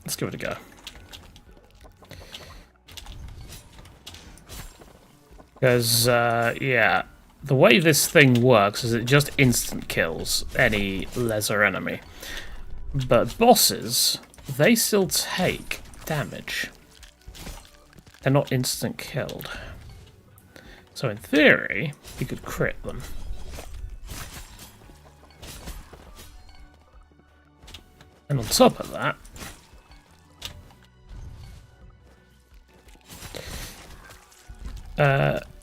Let's give it a go. Because, yeah, the way this thing works is it just instant kills any lesser enemy. But bosses, they still take damage. They're not instant killed. So in theory, you could crit them. And on top of that,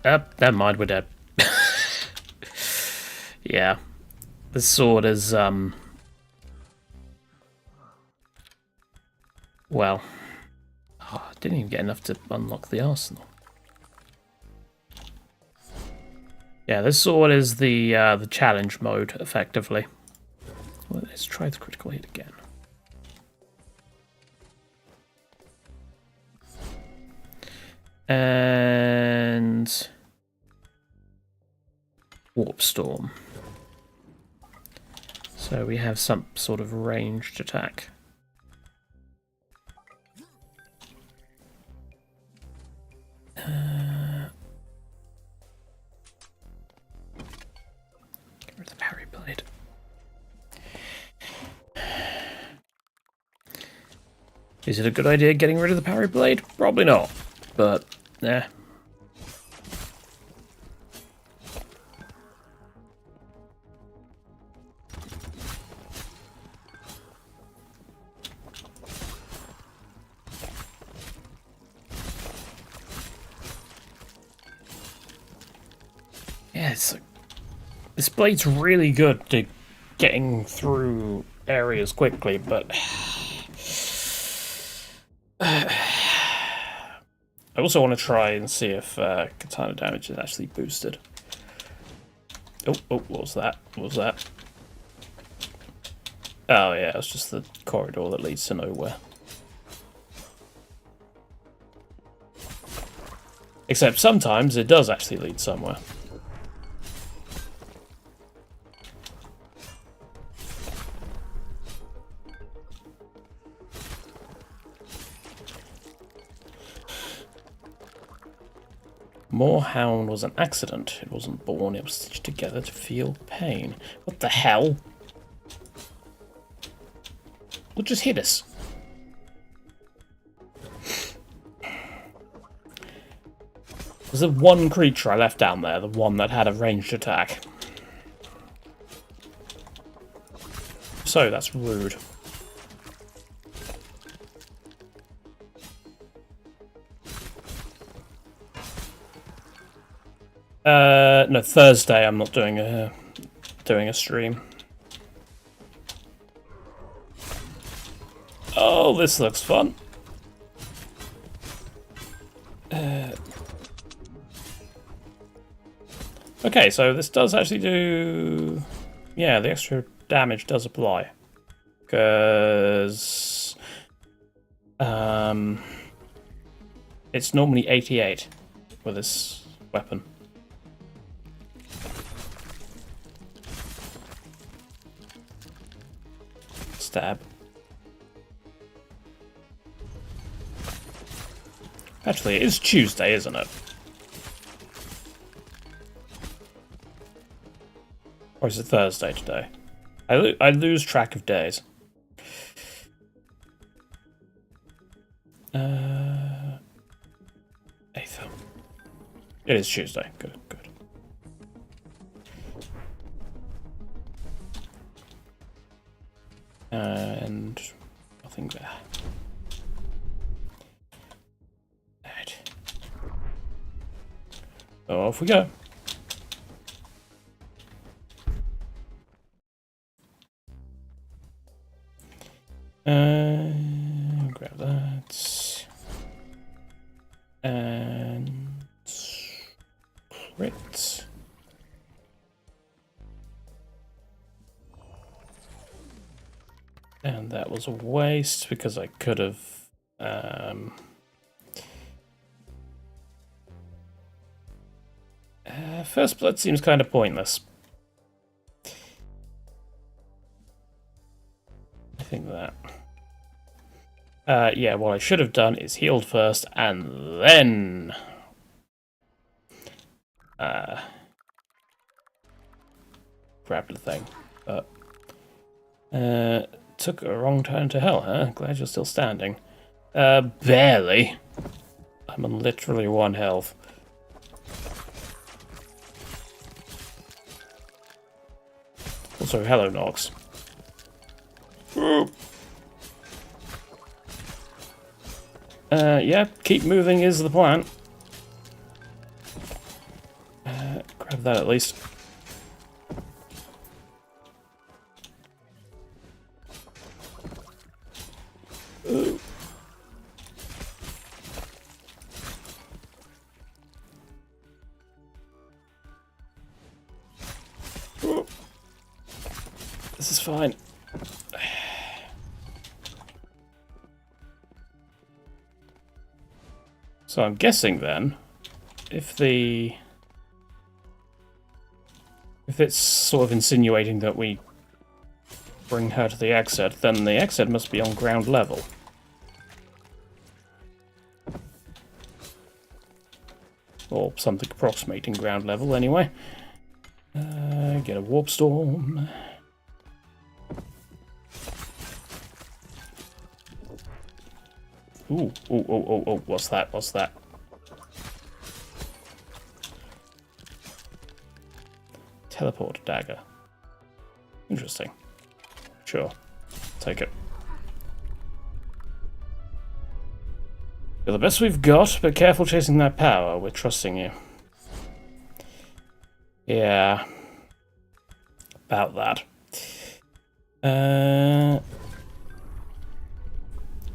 never mind, we're dead. Yeah. This sword is, well, I didn't even get enough to unlock the arsenal. Yeah, this sword is the challenge mode, effectively. Well, let's try the critical hit again. And Warp Storm. So we have some sort of ranged attack. Get rid of the parry blade. Is it a good idea getting rid of the parry blade? Probably not, but yeah. Yeah, this blade's really good to getting through areas quickly, but I also want to try and see if katana damage is actually boosted. Oh, what was that? What was that? Oh yeah, it's just the corridor that leads to nowhere. Except sometimes it does actually lead somewhere. Moorhound was an accident. It wasn't born, it was stitched together to feel pain. What the hell? What just hit us? Was there one creature I left down there, the one that had a ranged attack? So that's rude. No, Thursday I'm not doing a stream. Oh, this looks fun. Okay, so this does actually do... Yeah, the extra damage does apply. Because... it's normally 88 with this weapon. Stab. Actually, it is Tuesday, isn't it? Or is it Thursday today? I lose track of days. 8th. It is Tuesday. Good, good. And nothing there. Right. So off we go. Grab that. And crit. And that was a waste because I could have First blood seems kind of pointless. I think that. Yeah, what I should have done is healed first and then grabbed the thing. But took a wrong turn to hell, huh? Glad you're still standing. Barely. I'm on literally 1 health. Also, hello, Nox. Yeah, keep moving is the plan. Grab that at least. Ooh. Ooh. This is fine. So I'm guessing then, if it's sort of insinuating that we bring her to the exit, then the exit must be on ground level. Or something approximating ground level, anyway. Get a warp storm. Ooh, what's that? What's that? Teleport dagger. Interesting. Sure. Take it. You're the best we've got, but careful chasing that power. We're trusting you. Yeah. About that.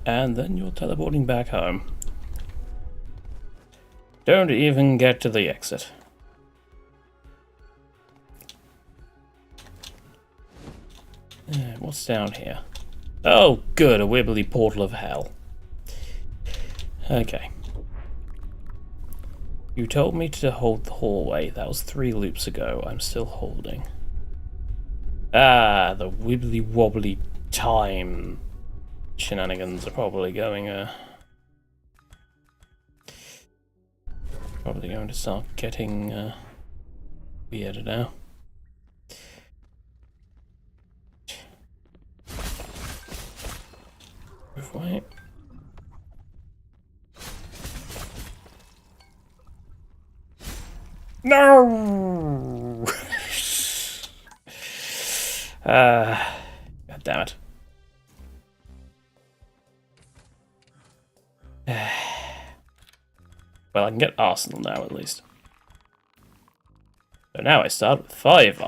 And then you're teleporting back home. Don't even get to the exit. What's down here? Oh, good, a wibbly portal of hell. Okay. You told me to hold the hallway. That was 3 loops ago. I'm still holding. Ah, the wibbly wobbly time shenanigans are probably going to start getting weirder now. Move away. No! God damn it. Well, I can get Arsenal now, at least. So now I start with 5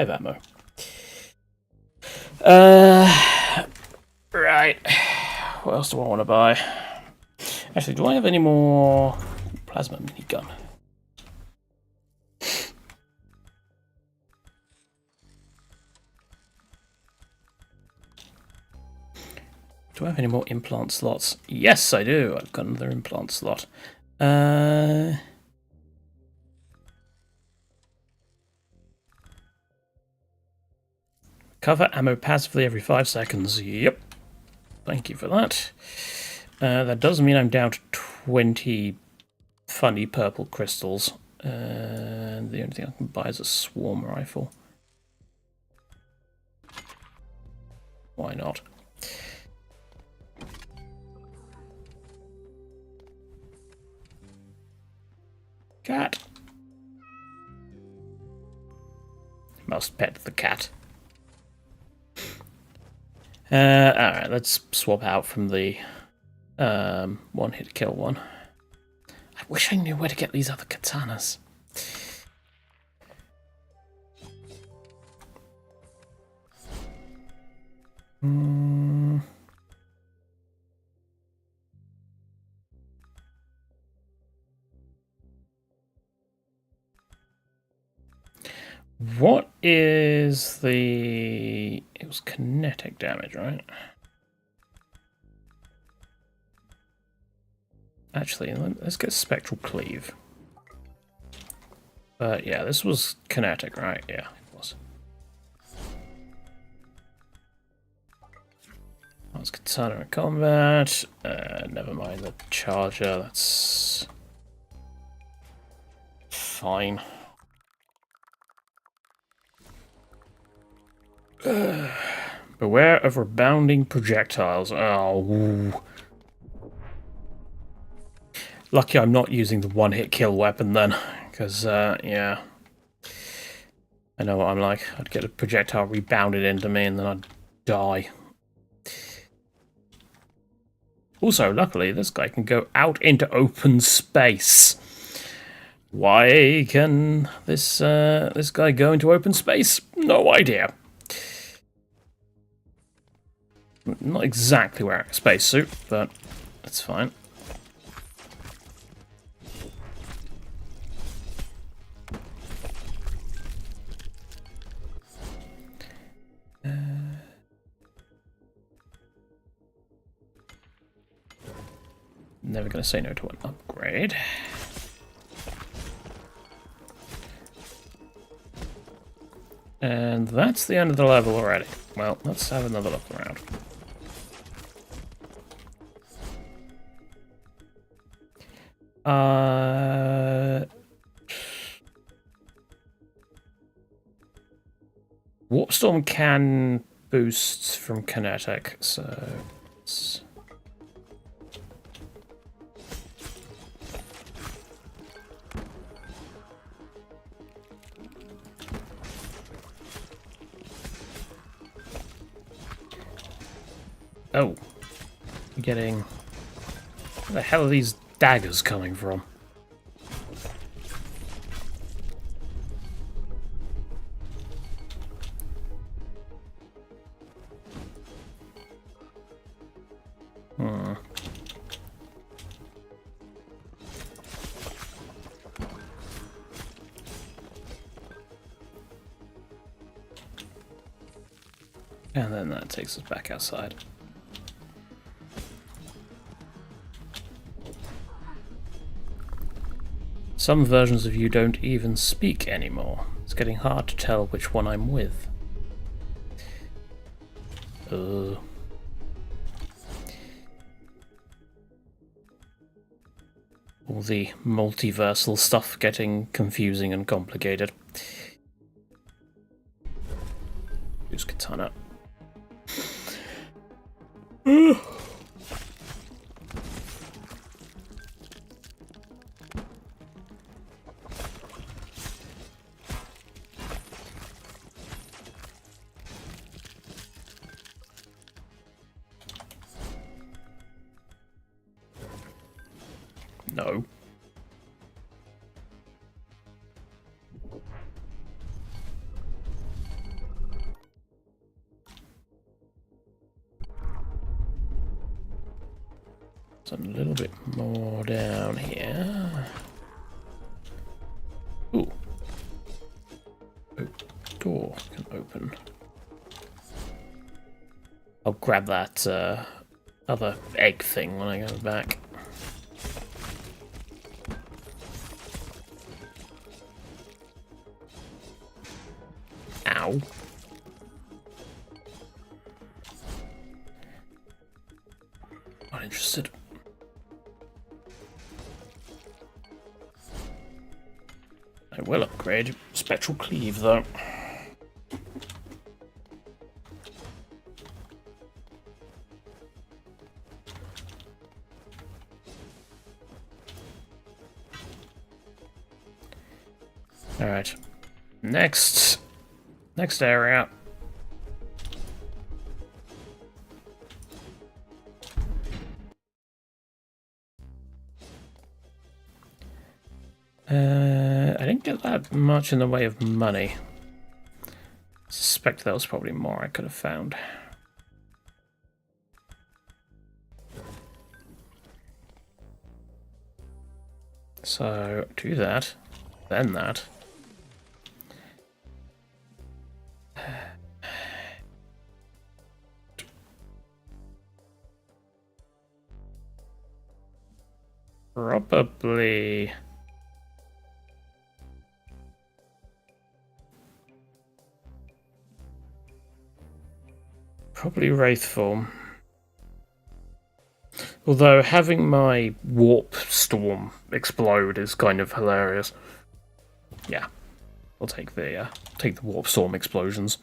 ammo. Right. What else do I want to buy? Actually, do I have any more plasma minigun? Do I have any more implant slots? Yes, I do. I've got another implant slot. Cover ammo passively every 5 seconds. Yep. Thank you for that. That does mean I'm down to 20 funny purple crystals. And the only thing I can buy is a swarm rifle. Why not? Cat. Must pet the cat. Alright, let's swap out from the one-hit kill one. I wish I knew where to get these other katanas. What is the... It was kinetic damage, right? Actually, let's get Spectral Cleave. Yeah, this was kinetic, right? Yeah, it was. That's Katana in combat. Never mind the charger, that's fine. Beware of rebounding projectiles. Oh. Ooh. Lucky I'm not using the one-hit kill weapon then, because, yeah. I know what I'm like. I'd get a projectile rebounded into me and then I'd die. Also, luckily, this guy can go out into open space. Why can this guy go into open space? No idea. Not exactly wearing a spacesuit, but that's fine. Never going to say no to an upgrade. And that's the end of the level already. Well, let's have another look around. Warp Storm can boost from kinetic, so it's... Oh, I'm getting... Where the hell are these daggers coming from? And then that takes us back outside. Some versions of you don't even speak anymore. It's getting hard to tell which one I'm with. All the multiversal stuff getting confusing and complicated. Use Katana. No. A little bit more down here. Ooh. Oh, door can open. I'll grab that other egg thing when I go back. Ow. Not interested. I will upgrade Spectral Cleave, though. Alright. Next area. I didn't get that much in the way of money. I suspect that was probably more I could have found. So, do that, then that. Probably... Probably Wraith form. Although having my warp storm explode is kind of hilarious. Yeah, I'll take the warp storm explosions.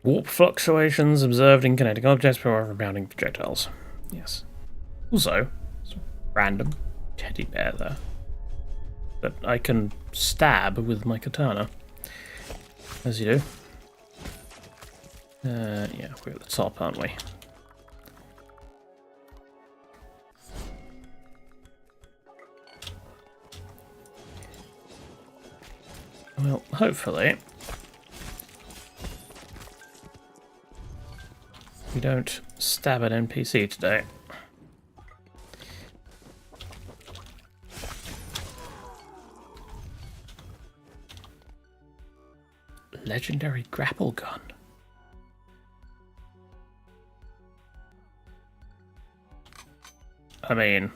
Warp fluctuations observed in kinetic objects for rebounding projectiles. Yes. Also, random teddy bear there that I can stab with my katana, as you do. Yeah, we're at the top, aren't we? Well, hopefully we don't stab an NPC today. Legendary grapple gun. I mean,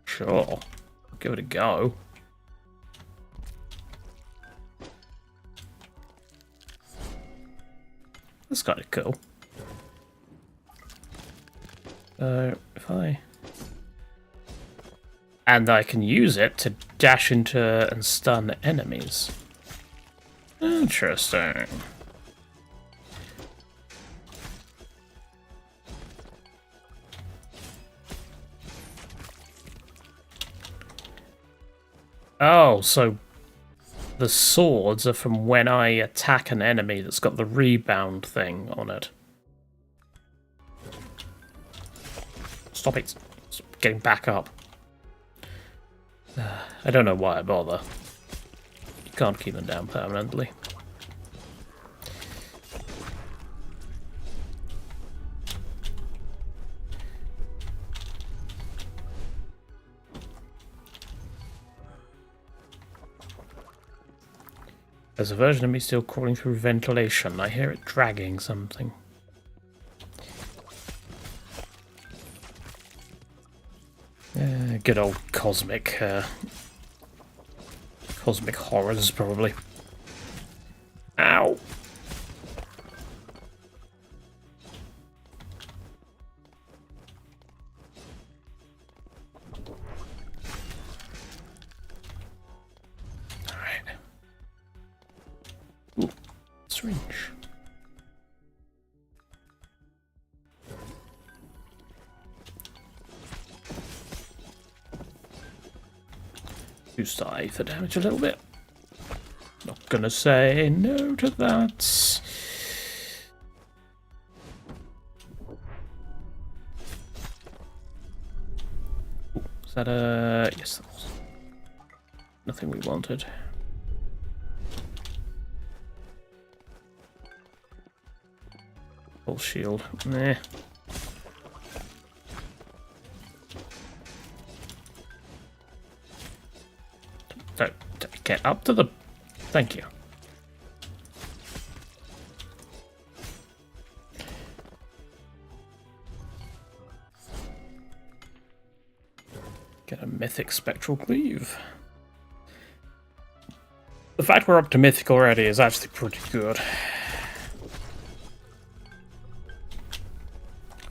sure, I'll give it a go. That's kind of cool. If I... And I can use it to dash into and stun enemies. Interesting. Oh, so the swords are from when I attack an enemy that's got the rebound thing on it. Stop it. It's getting back up. I don't know why I bother. You can't keep them down permanently. There's a version of me still crawling through ventilation. I hear it dragging something. Good old cosmic horrors, probably. Ow! Alright. Ooh, syringe. Boost eye for damage a little bit. Not gonna say no to that. Ooh, is that a... Yes, that was nothing we wanted. Full shield. Meh. Don't get up to the... Thank you. Get a mythic spectral cleave. The fact we're up to mythic already is actually pretty good.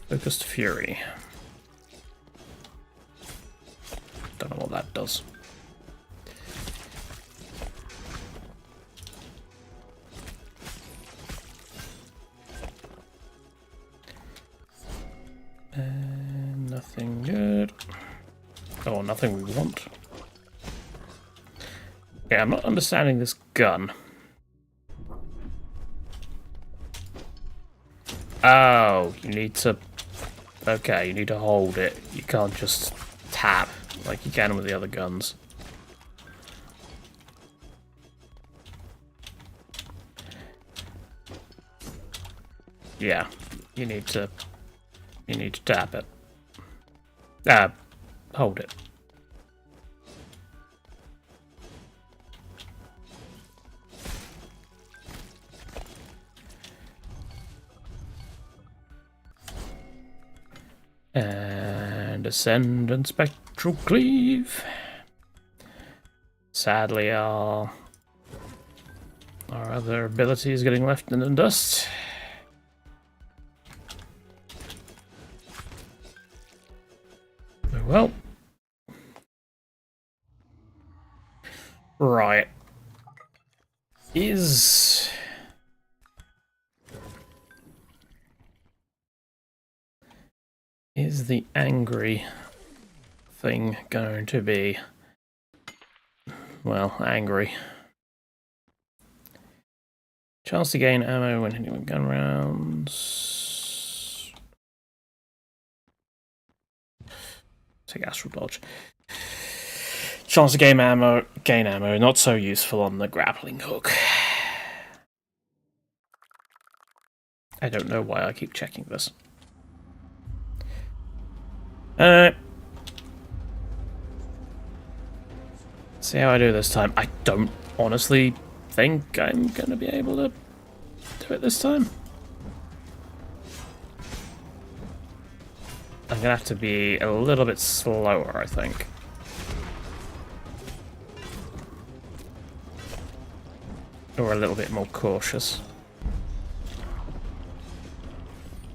Focused Fury. Don't know what that does. Nothing good. Oh, nothing we want. Okay, I'm not understanding this gun. Oh, you need to... Okay, you need to hold it. You can't just tap like you can with the other guns. Yeah, you need to tap it. Hold it. And Ascendant Spectral Cleave. Sadly, our other ability is getting left in the dust. Oh well. Right. Is the angry thing going to be, well, angry? Chance to gain ammo when hitting with gun rounds. Take astral dodge. Chance to gain ammo, not so useful on the grappling hook. I don't know why I keep checking this. See how I do this time. I don't honestly think I'm gonna be able to do it this time. I'm gonna have to be a little bit slower, I think. Or a little bit more cautious.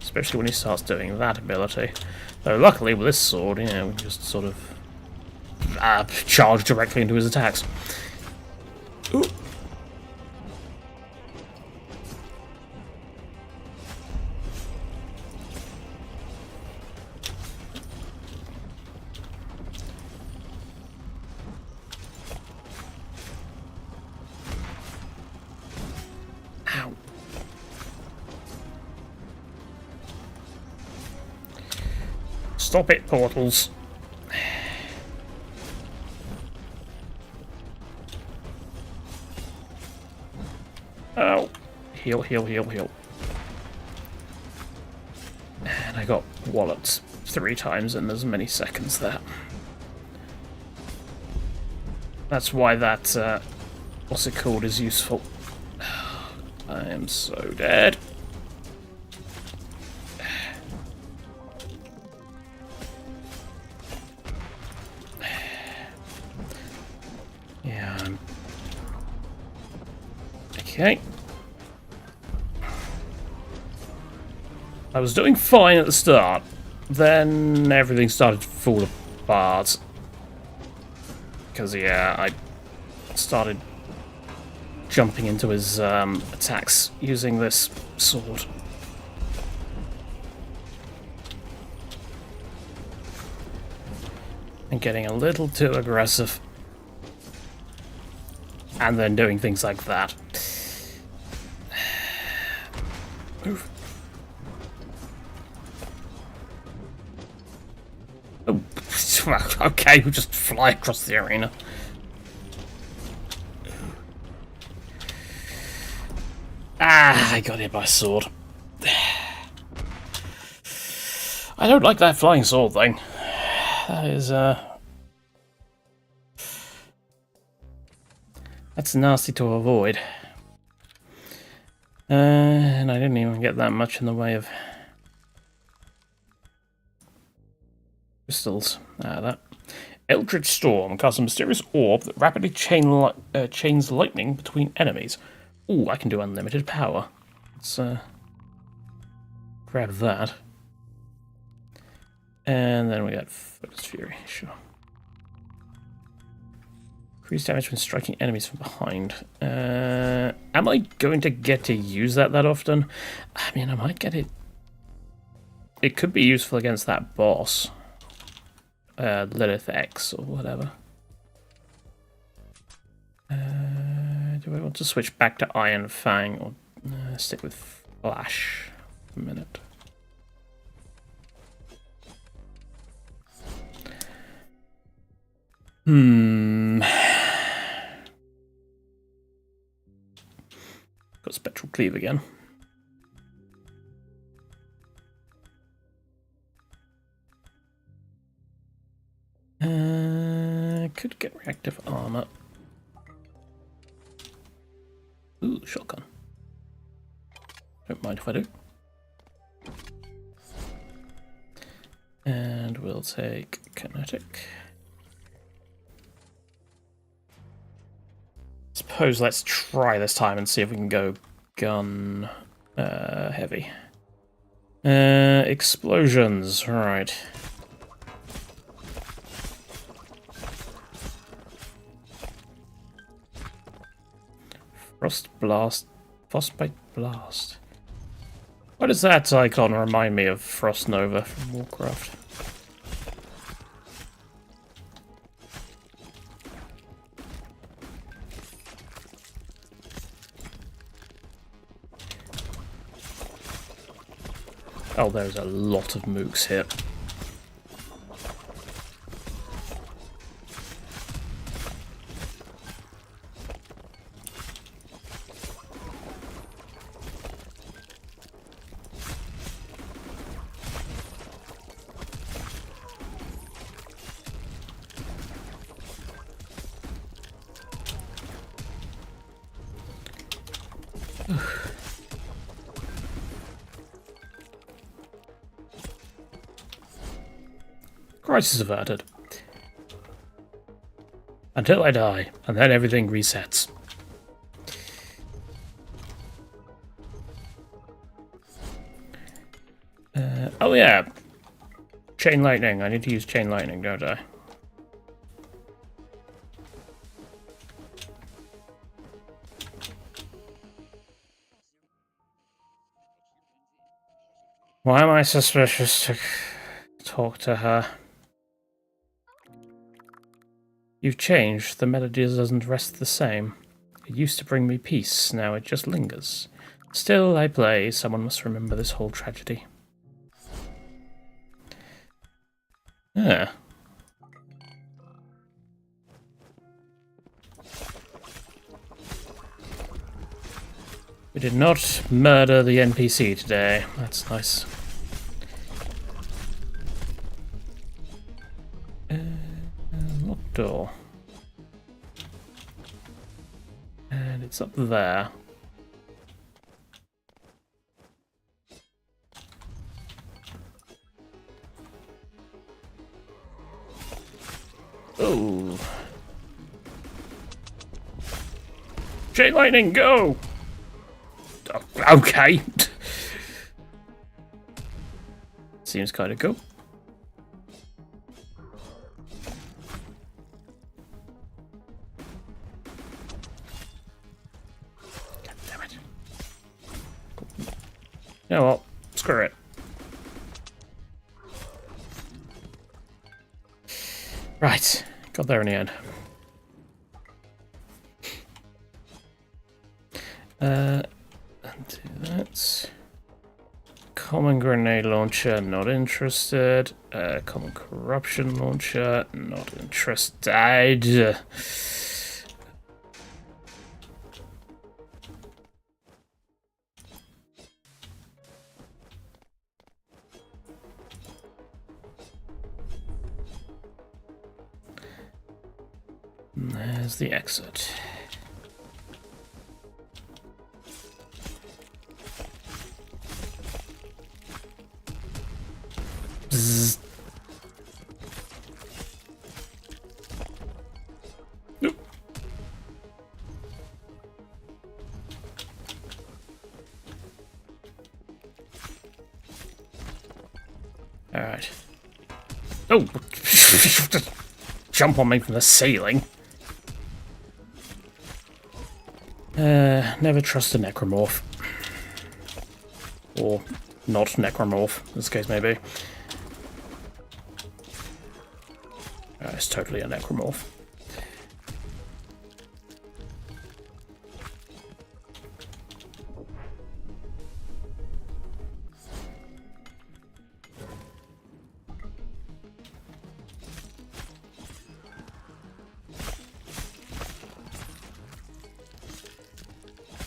Especially when he starts doing that ability. Though luckily with this sword, you know, we can just sort of charge directly into his attacks. Ooh. Ow. Stop it, portals. Oh. Heal, heal, heal, heal. And I got walloped 3 times in as many seconds there. That's why that, what's it called, is useful. I am so dead. Yeah. Okay. I was doing fine at the start. Then everything started to fall apart. Because, yeah, I started jumping into his attacks using this sword. And getting a little too aggressive. And then doing things like that. Move. Oh, okay, we'll just fly across the arena. Ah, I got hit by a sword. I don't like that flying sword thing. That is, that's nasty to avoid. And I didn't even get that much in the way of crystals out of that. Eldritch Storm casts a mysterious orb that rapidly chains lightning between enemies. Ooh, I can do unlimited power. Let's grab that. And then we got Focus Fury, sure. Increase damage when striking enemies from behind. Am I going to get to use that often? I mean, I might get it. It could be useful against that boss. Lilith X or whatever. Do I want to switch back to Iron Fang or stick with Flash for a minute? Got Spectral Cleave again. Could get reactive armor. Ooh, shotgun. Don't mind if I do. And we'll take kinetic. suppose let's try this time and see if we can go gun heavy. Explosions, right. Frost blast, frostbite blast. Why does that icon remind me of Frost Nova from Warcraft? Oh, there's a lot of mooks here. Crisis averted. Until I die, and then everything resets. Oh yeah, chain lightning. I need to use chain lightning, don't I? Why am I suspicious to talk to her? You've changed. The melody doesn't rest the same. It used to bring me peace, now it just lingers. Still, I play. Someone must remember this whole tragedy. Yeah. We did not murder the NPC today. That's nice. Locked door. And it's up there. Oh. Chain lightning, go! Okay. Seems kind of cool. God damn it. Yeah, well, screw it. Right, got there in the end. Do that. Common grenade launcher, not interested. Common corruption launcher, not interested. And there's the exit. Bzzz. Nope. All right. Oh, jump on me from the ceiling. Never trust a necromorph. Or not necromorph, as the case may be. It's totally a necromorph.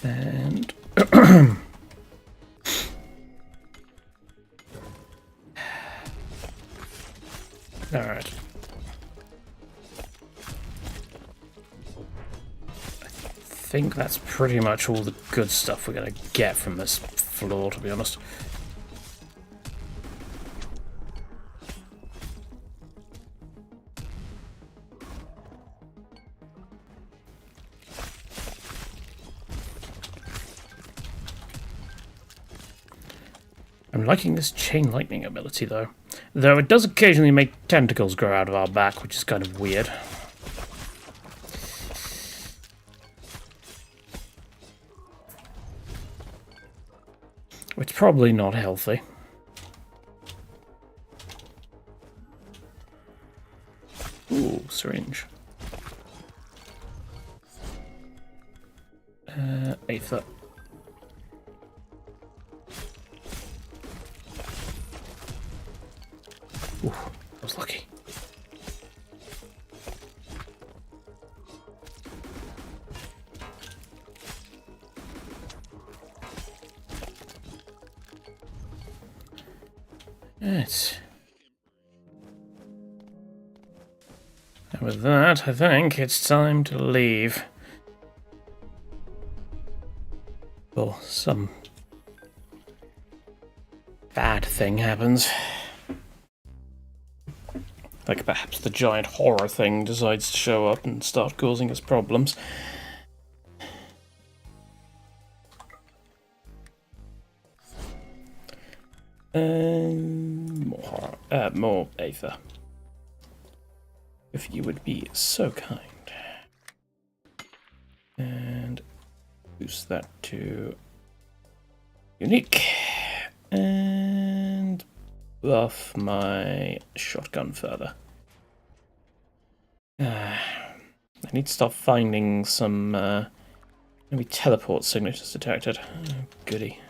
And all right. I think that's pretty much all the good stuff we're going to get from this floor, to be honest. I'm liking this chain lightning ability, though. Though it does occasionally make tentacles grow out of our back, which is kind of weird. It's probably not healthy. Ooh, syringe. Aether. Ooh, I was lucky. Right. And with that, I think it's time to leave. Or some bad thing happens. Like perhaps the giant horror thing decides to show up and start causing us problems. More Aether. If you would be so kind. And boost that to unique. And buff my shotgun further. I need to start finding some maybe teleport signatures detected. Oh, goody.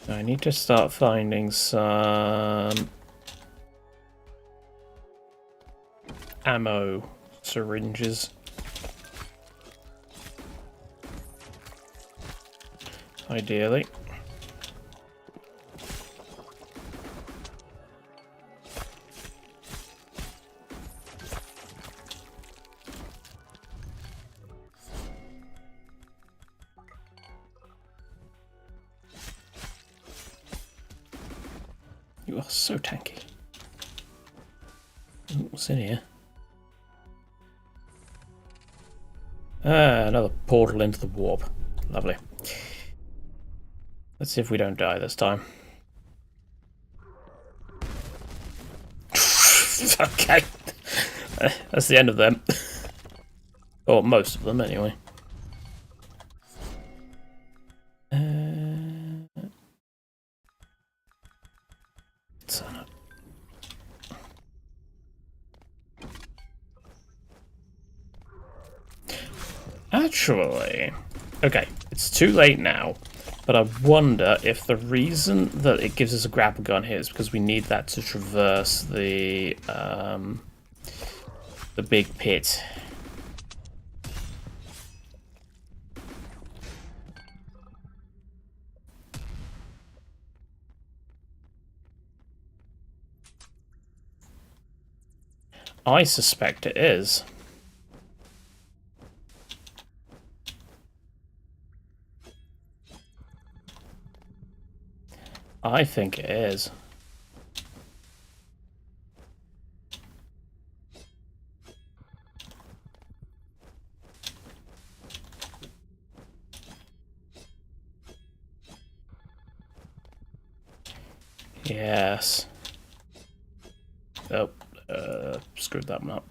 I need to start finding some ammo syringes. Ideally. You are so tanky. Ooh, what's in here? Another portal into the warp. Lovely. Let's see if we don't die this time. Okay. That's the end of them. Or most of them, anyway. Actually, okay, it's too late now, but I wonder if the reason that it gives us a grapple gun here is because we need that to traverse the big pit. I suspect it is. I think it is. Yes. Oh, screwed that one up.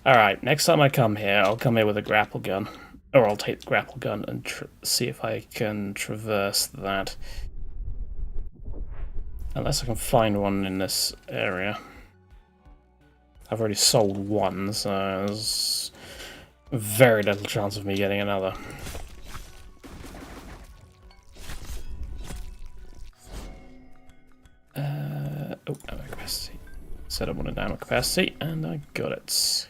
Alright, next time I come here, I'll come here with a grapple gun. Or I'll take the grapple gun and see if I can traverse that. Unless I can find one in this area. I've already sold one, so there's very little chance of me getting another. Oh, ammo capacity. Said I wanted ammo capacity, and I got it.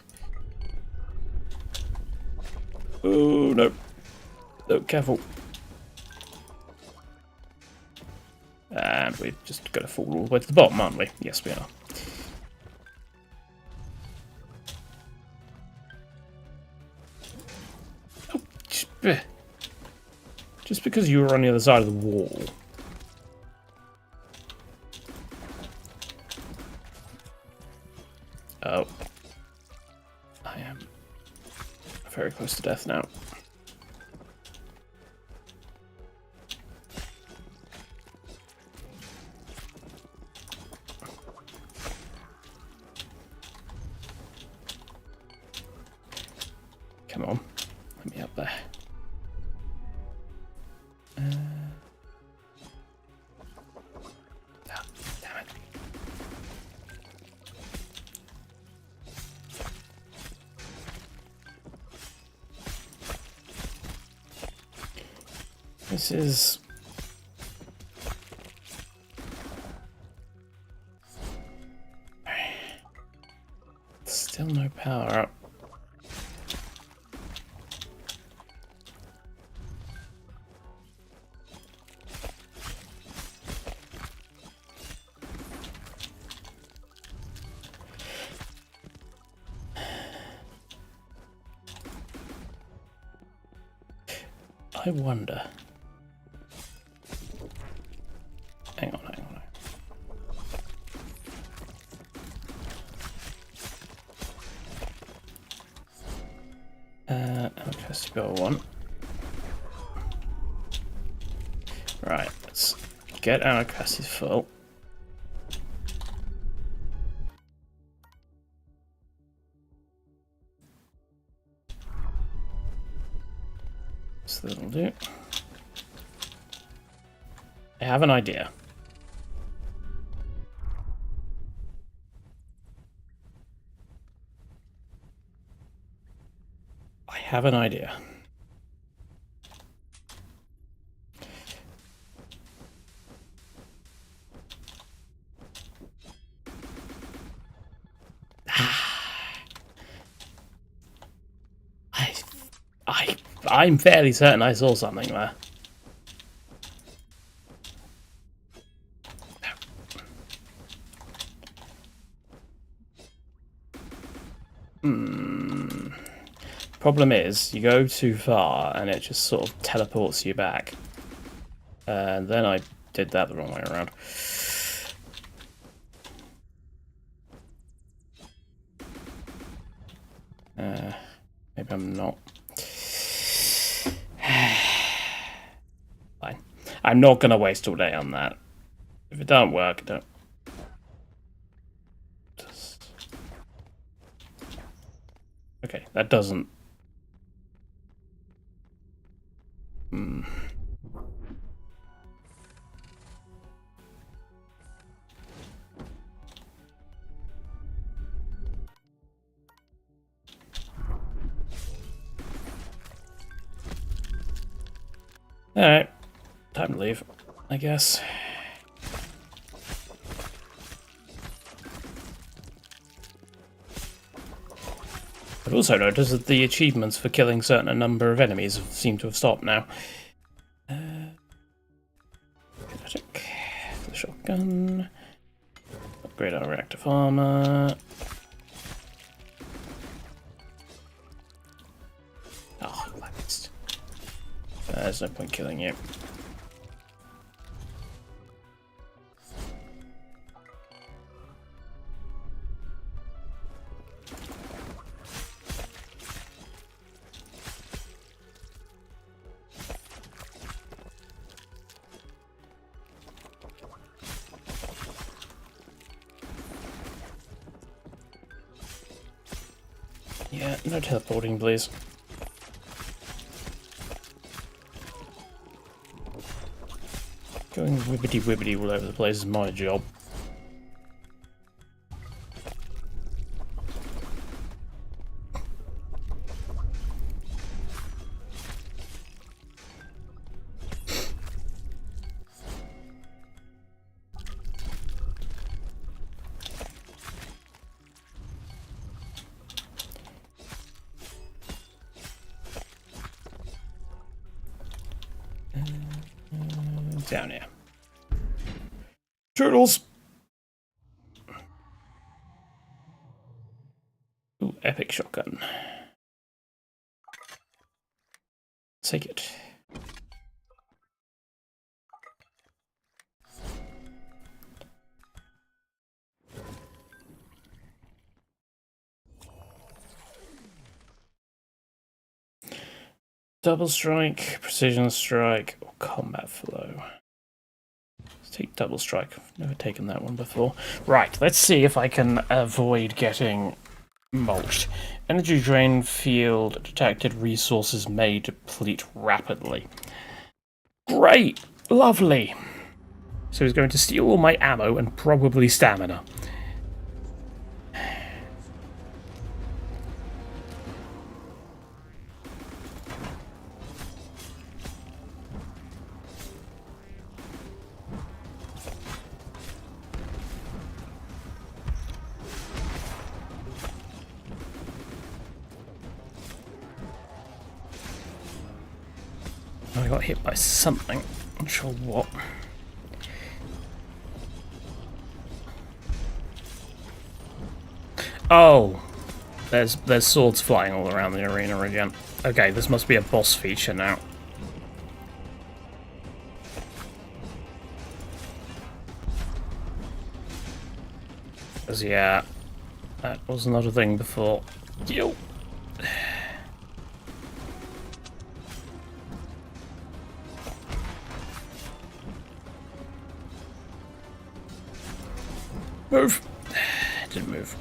Oh, no. No, careful. And we've just got to fall all the way to the bottom, aren't we? Yes, we are. Oh, Just because you were on the other side of the wall. Oh. I am very close to death now. Come on. Let me up there. Damn it. This is... Still no power up. I wonder. Hang on. Just go one. Right, let's get our capacity full. So that'll do. I have an idea. I have an idea. I'm fairly certain I saw something there. Problem is, you go too far and it just sort of teleports you back. And then I did that the wrong way around. Maybe I'm not. Fine. I'm not going to waste all day on that. If it don't work, it don't. Okay, that doesn't. Alright, time to leave, I guess. I've also noticed that the achievements for killing certain number of enemies seem to have stopped now. Kinetic, the shotgun, upgrade our reactive armor. Oh, there's no point killing you. Yeah, no teleporting, please. Going wibbity-wibbity all over the place is my job. Down here. Turtles! Ooh, epic shotgun. Take it. Double strike, precision strike, or combat flow. Let's take double strike. I've never taken that one before. Right, let's see if I can avoid getting mulched. Energy drain field detected, resources may deplete rapidly. Great! Lovely! So he's going to steal all my ammo and probably stamina. I got hit by something. Not sure what. Oh, there's swords flying all around the arena again. Okay, this must be a boss feature now. Because yeah, that was not a thing before. Yo. Move. Didn't move.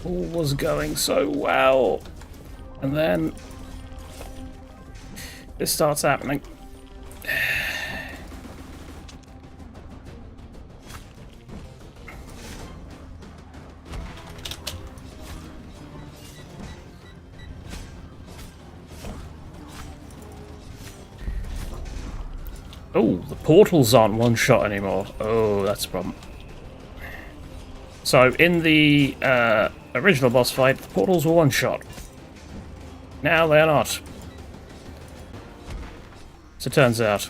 All was going so well, and then this starts happening. Oh, the portals aren't one shot anymore. Oh, that's a problem. So in the original boss fight, the portals were one shot. Now they're not. So it turns out.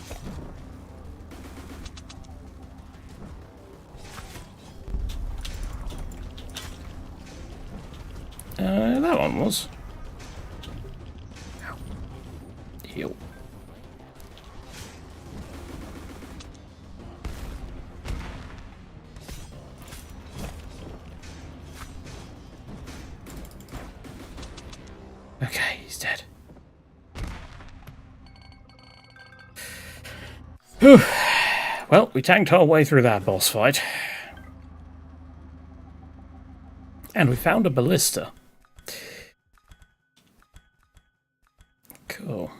That one was. Heal. Okay, he's dead. Whew. Well, we tanked our way through that boss fight. And we found a ballista. Cool.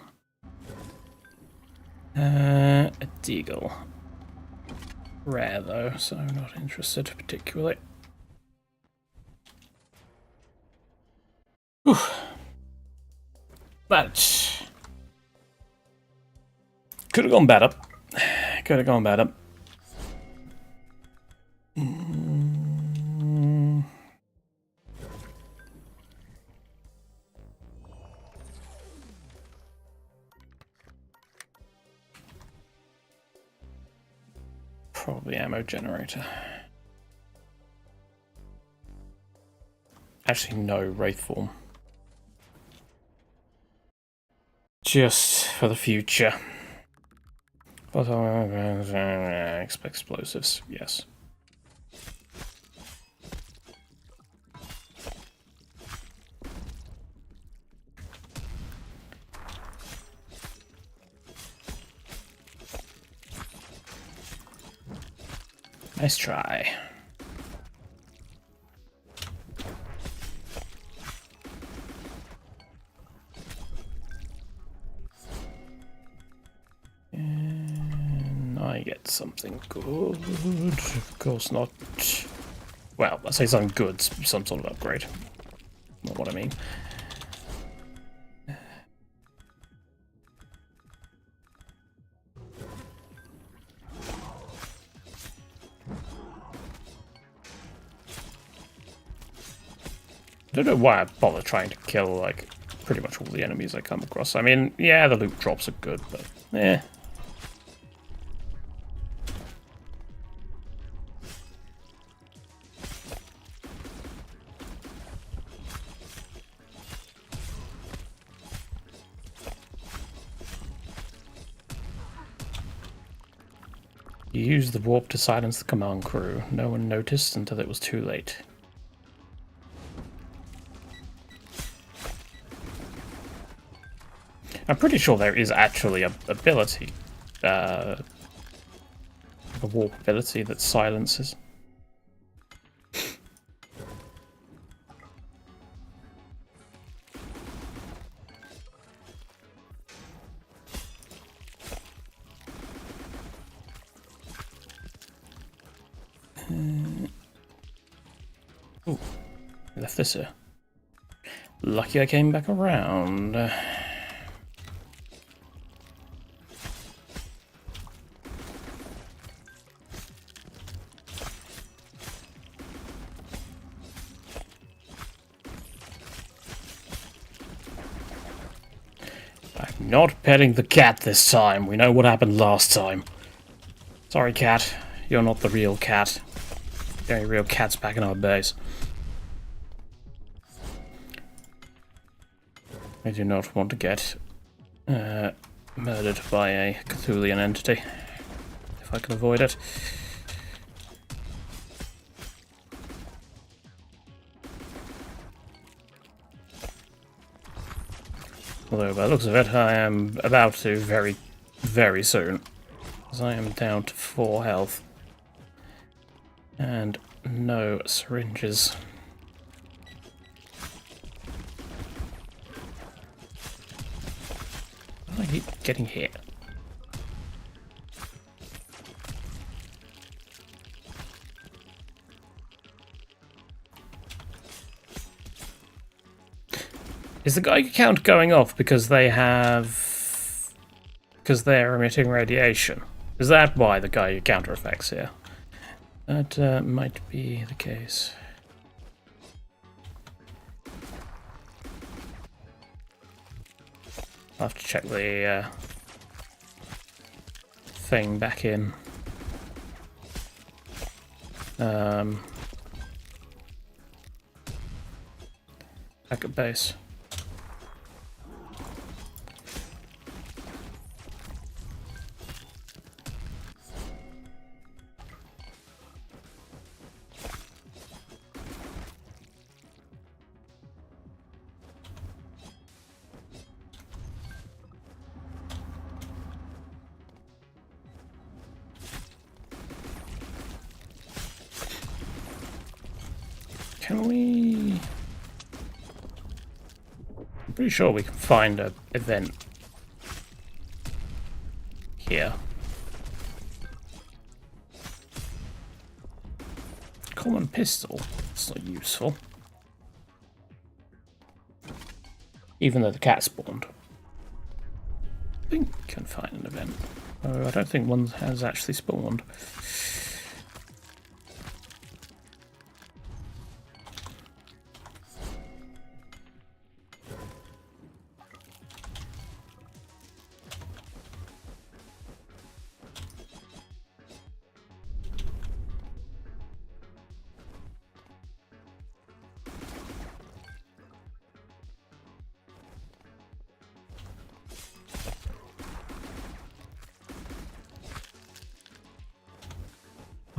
A deagle. Rare though, so not interested particularly. Whew. That could have gone better. Could have gone better. Probably ammo generator. Actually, no, wraith form. Just for the future. Explosives, yes. Nice try. And I get something good. Of course not. Well, I say something good, some sort of upgrade. Not what I mean. I don't know why I bother trying to kill, like, pretty much all the enemies I come across. I mean, yeah, the loot drops are good, but, eh. You used the warp to silence the command crew. No one noticed until it was too late. I'm pretty sure there is actually a ability, a warp ability that silences. Ooh, I left this here. Lucky I came back around. I'm not petting the cat this time. We know what happened last time. Sorry, cat. You're not the real cat. The only real cat's back in our base. I do not want to get murdered by a Cthulian entity, if I can avoid it. Although, by the looks of it, I am about to very, very soon, as I am down to 4 health. And no syringes. I keep getting hit. Is the Geiger count going off because they're emitting radiation? Is that why the Geiger counter effects here? That might be the case. I'll have to check the thing back in. Back at base. Can we... I'm pretty sure we can find an event here. Common pistol. It's not useful. Even though the cat spawned. I think we can find an event. Oh, I don't think one has actually spawned.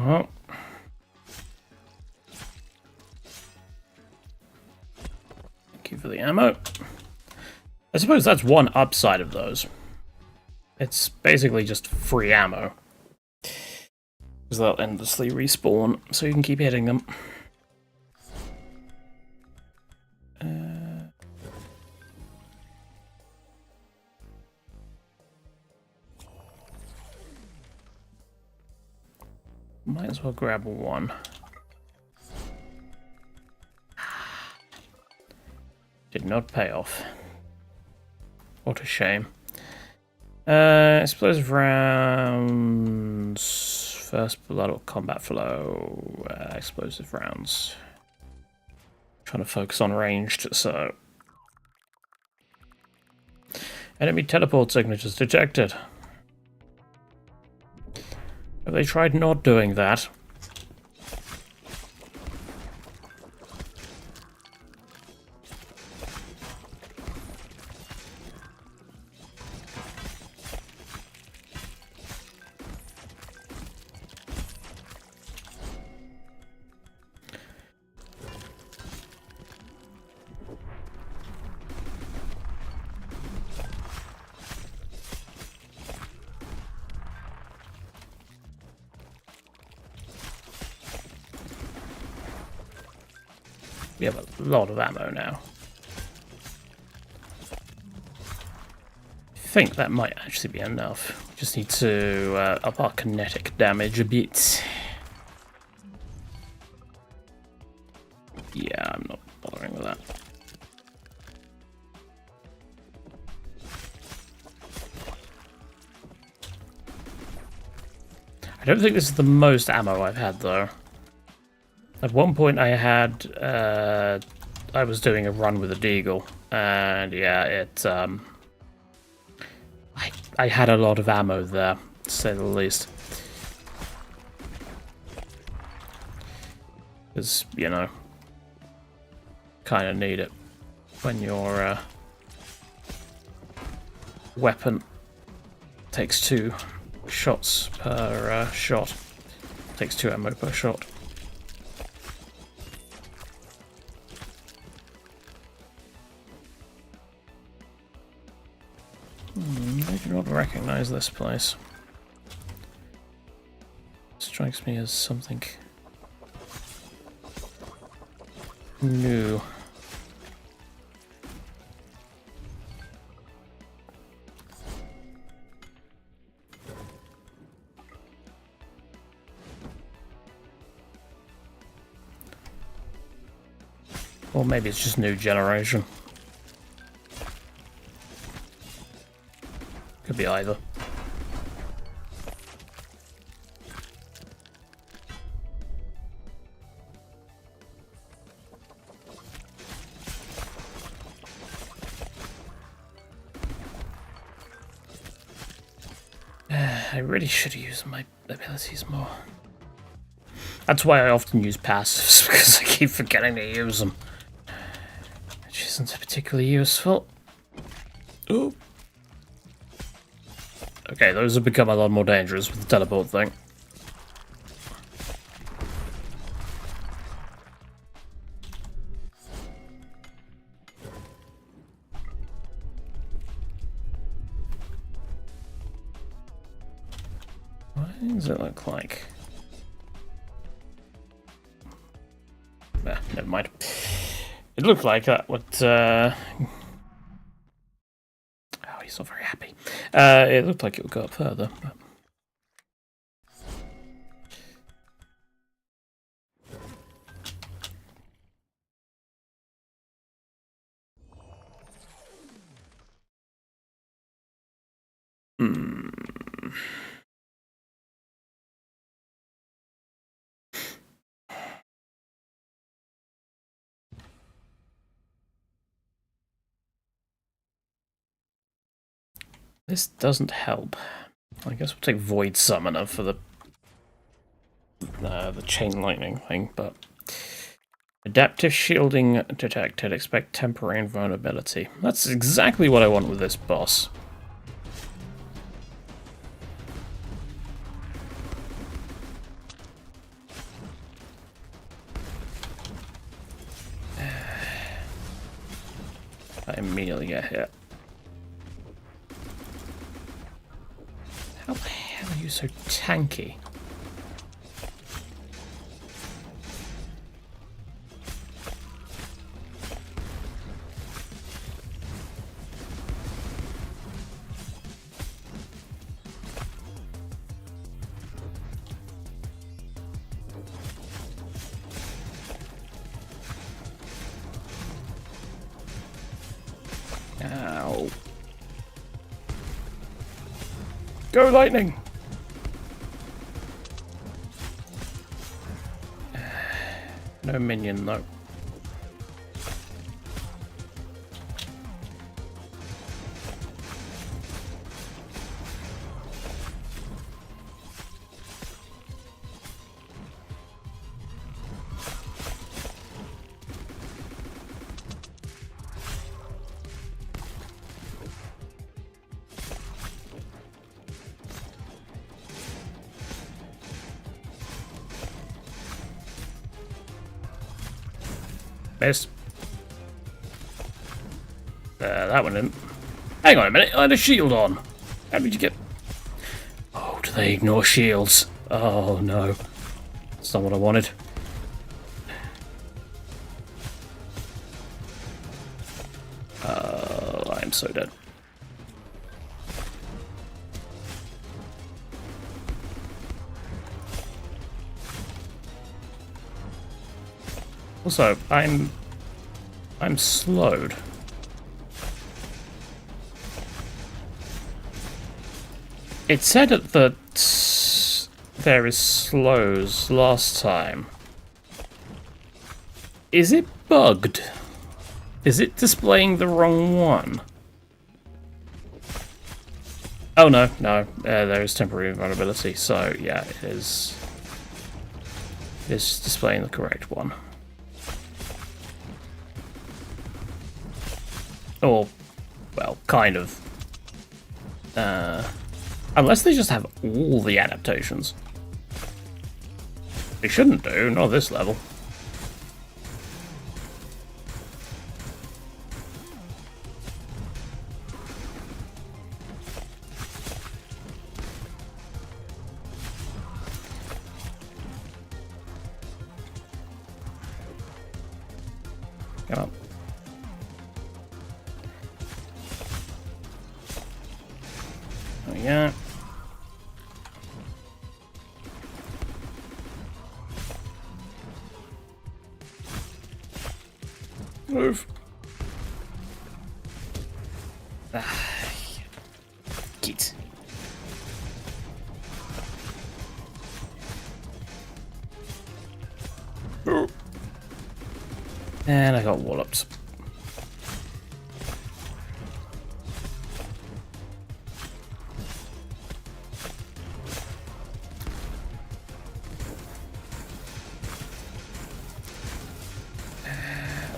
Well, thank you for the ammo. I suppose that's one upside of those. It's basically just free ammo. Because they'll endlessly respawn, so you can keep hitting them. Might as well grab one. Did not pay off. What a shame. Explosive rounds. First blood or combat flow. Explosive rounds. Trying to focus on ranged, so. Enemy teleport signatures detected. Have they tried not doing that? We have a lot of ammo now. I think that might actually be enough. Just need to up our kinetic damage a bit. Yeah, I'm not bothering with that. I don't think this is the most ammo I've had, though. At one point I had, I was doing a run with a deagle, and yeah, it, I had a lot of ammo there, to say the least. Because, you know, kind of need it when your weapon takes 2 shots per shot. Takes 2 ammo per shot. I do not recognize this place. Strikes me as something new. Or maybe it's just new generation. Could be either. I really should use my abilities more. That's why I often use passives, because I keep forgetting to use them. Which isn't particularly useful. Ooh. Okay, those have become a lot more dangerous with the teleport thing. What does it look like? Never mind. It looked like that would, oh, he's not very happy. It looked like it would go up further, but... This doesn't help. I guess we'll take Void Summoner for the chain lightning thing, but adaptive shielding detected. Expect temporary invulnerability. That's exactly what I want with this boss. I immediately get hit. How the hell are you so tanky? Ow. Go lightning! No minion though. Miss. That one didn't. Hang on a minute, I had a shield on. How did you get... Oh, do they ignore shields? Oh no. That's not what I wanted. I'm so dead. Also, I'm slowed. It said that there is slows last time. Is it bugged? Is it displaying the wrong one? Oh no, there is temporary vulnerability, so yeah, it is. It's displaying the correct one. Or, well, kind of. Unless they just have all the adaptations. They shouldn't do, not this level. Come on. There we go. Move. Get. Oh. And I got walloped.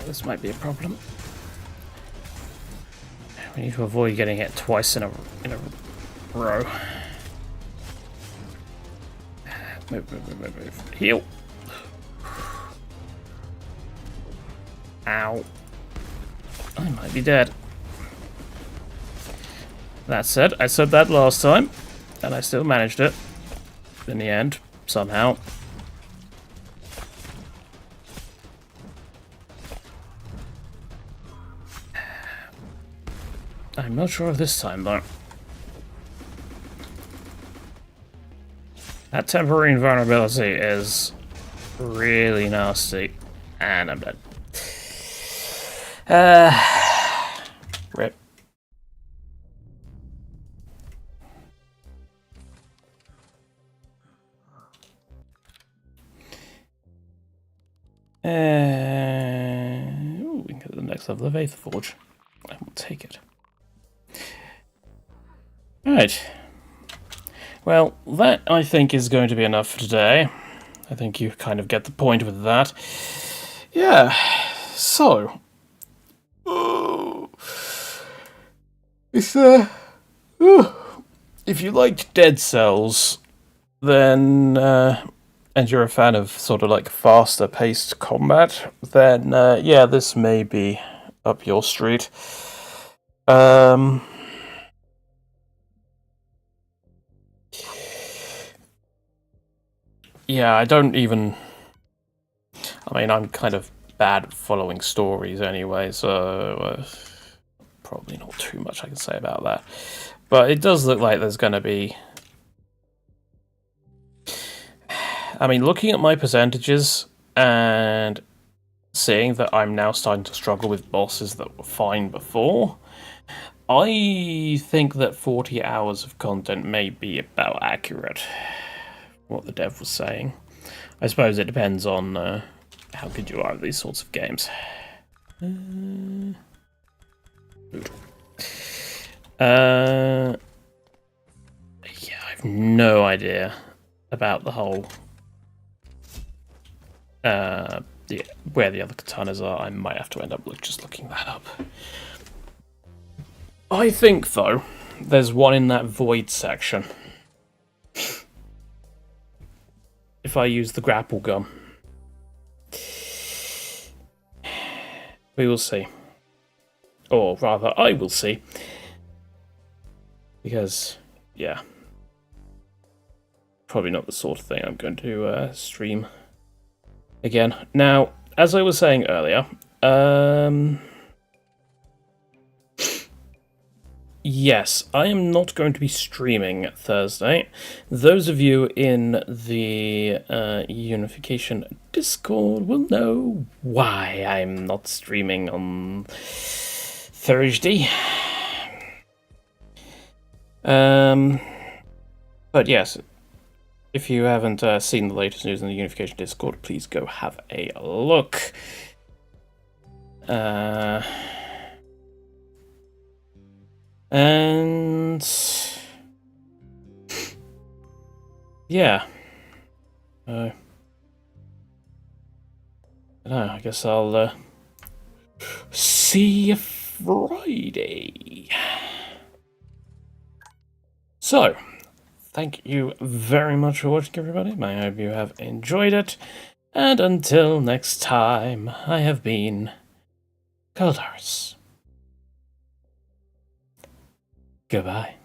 This might be a problem. We need to avoid getting hit twice in a row. Move. Heal. Ow. I might be dead. That said, I said that last time, and I still managed it. In the end, somehow. I'm not sure of this time, though. That temporary invulnerability is really nasty. And I'm dead. Rip. Ooh, we can get to the next level of Aether Forge. I will take it. Right. Well, that, I think, is going to be enough for today. I think you kind of get the point with that. Yeah, so... It's, if you liked Dead Cells, then, and you're a fan of sort of like faster-paced combat, then, yeah, this may be up your street. Yeah, I don't even... I mean, I'm kind of bad at following stories anyway, so probably not too much I can say about that. But it does look like there's going to be... I mean, looking at my percentages and seeing that I'm now starting to struggle with bosses that were fine before, I think that 40 hours of content may be about accurate. What the dev was saying. I suppose it depends on how good you are at these sorts of games. Yeah, I have no idea about the whole where the other katanas are. I might have to end up just looking that up. I think, though, there's one in that void section. If I use the grapple gun. We will see. Or rather, I will see. Because, yeah. Probably not the sort of thing I'm going to stream again. Now, as I was saying earlier, Yes, I am not going to be streaming Thursday. Those of you in the Unification Discord will know why I'm not streaming on Thursday. But yes, if you haven't seen the latest news in the Unification Discord, please go have a look. And yeah, I don't know. I guess I'll see you Friday. So, thank you very much for watching, everybody. I hope you have enjoyed it. And until next time, I have been Caldaris. Goodbye.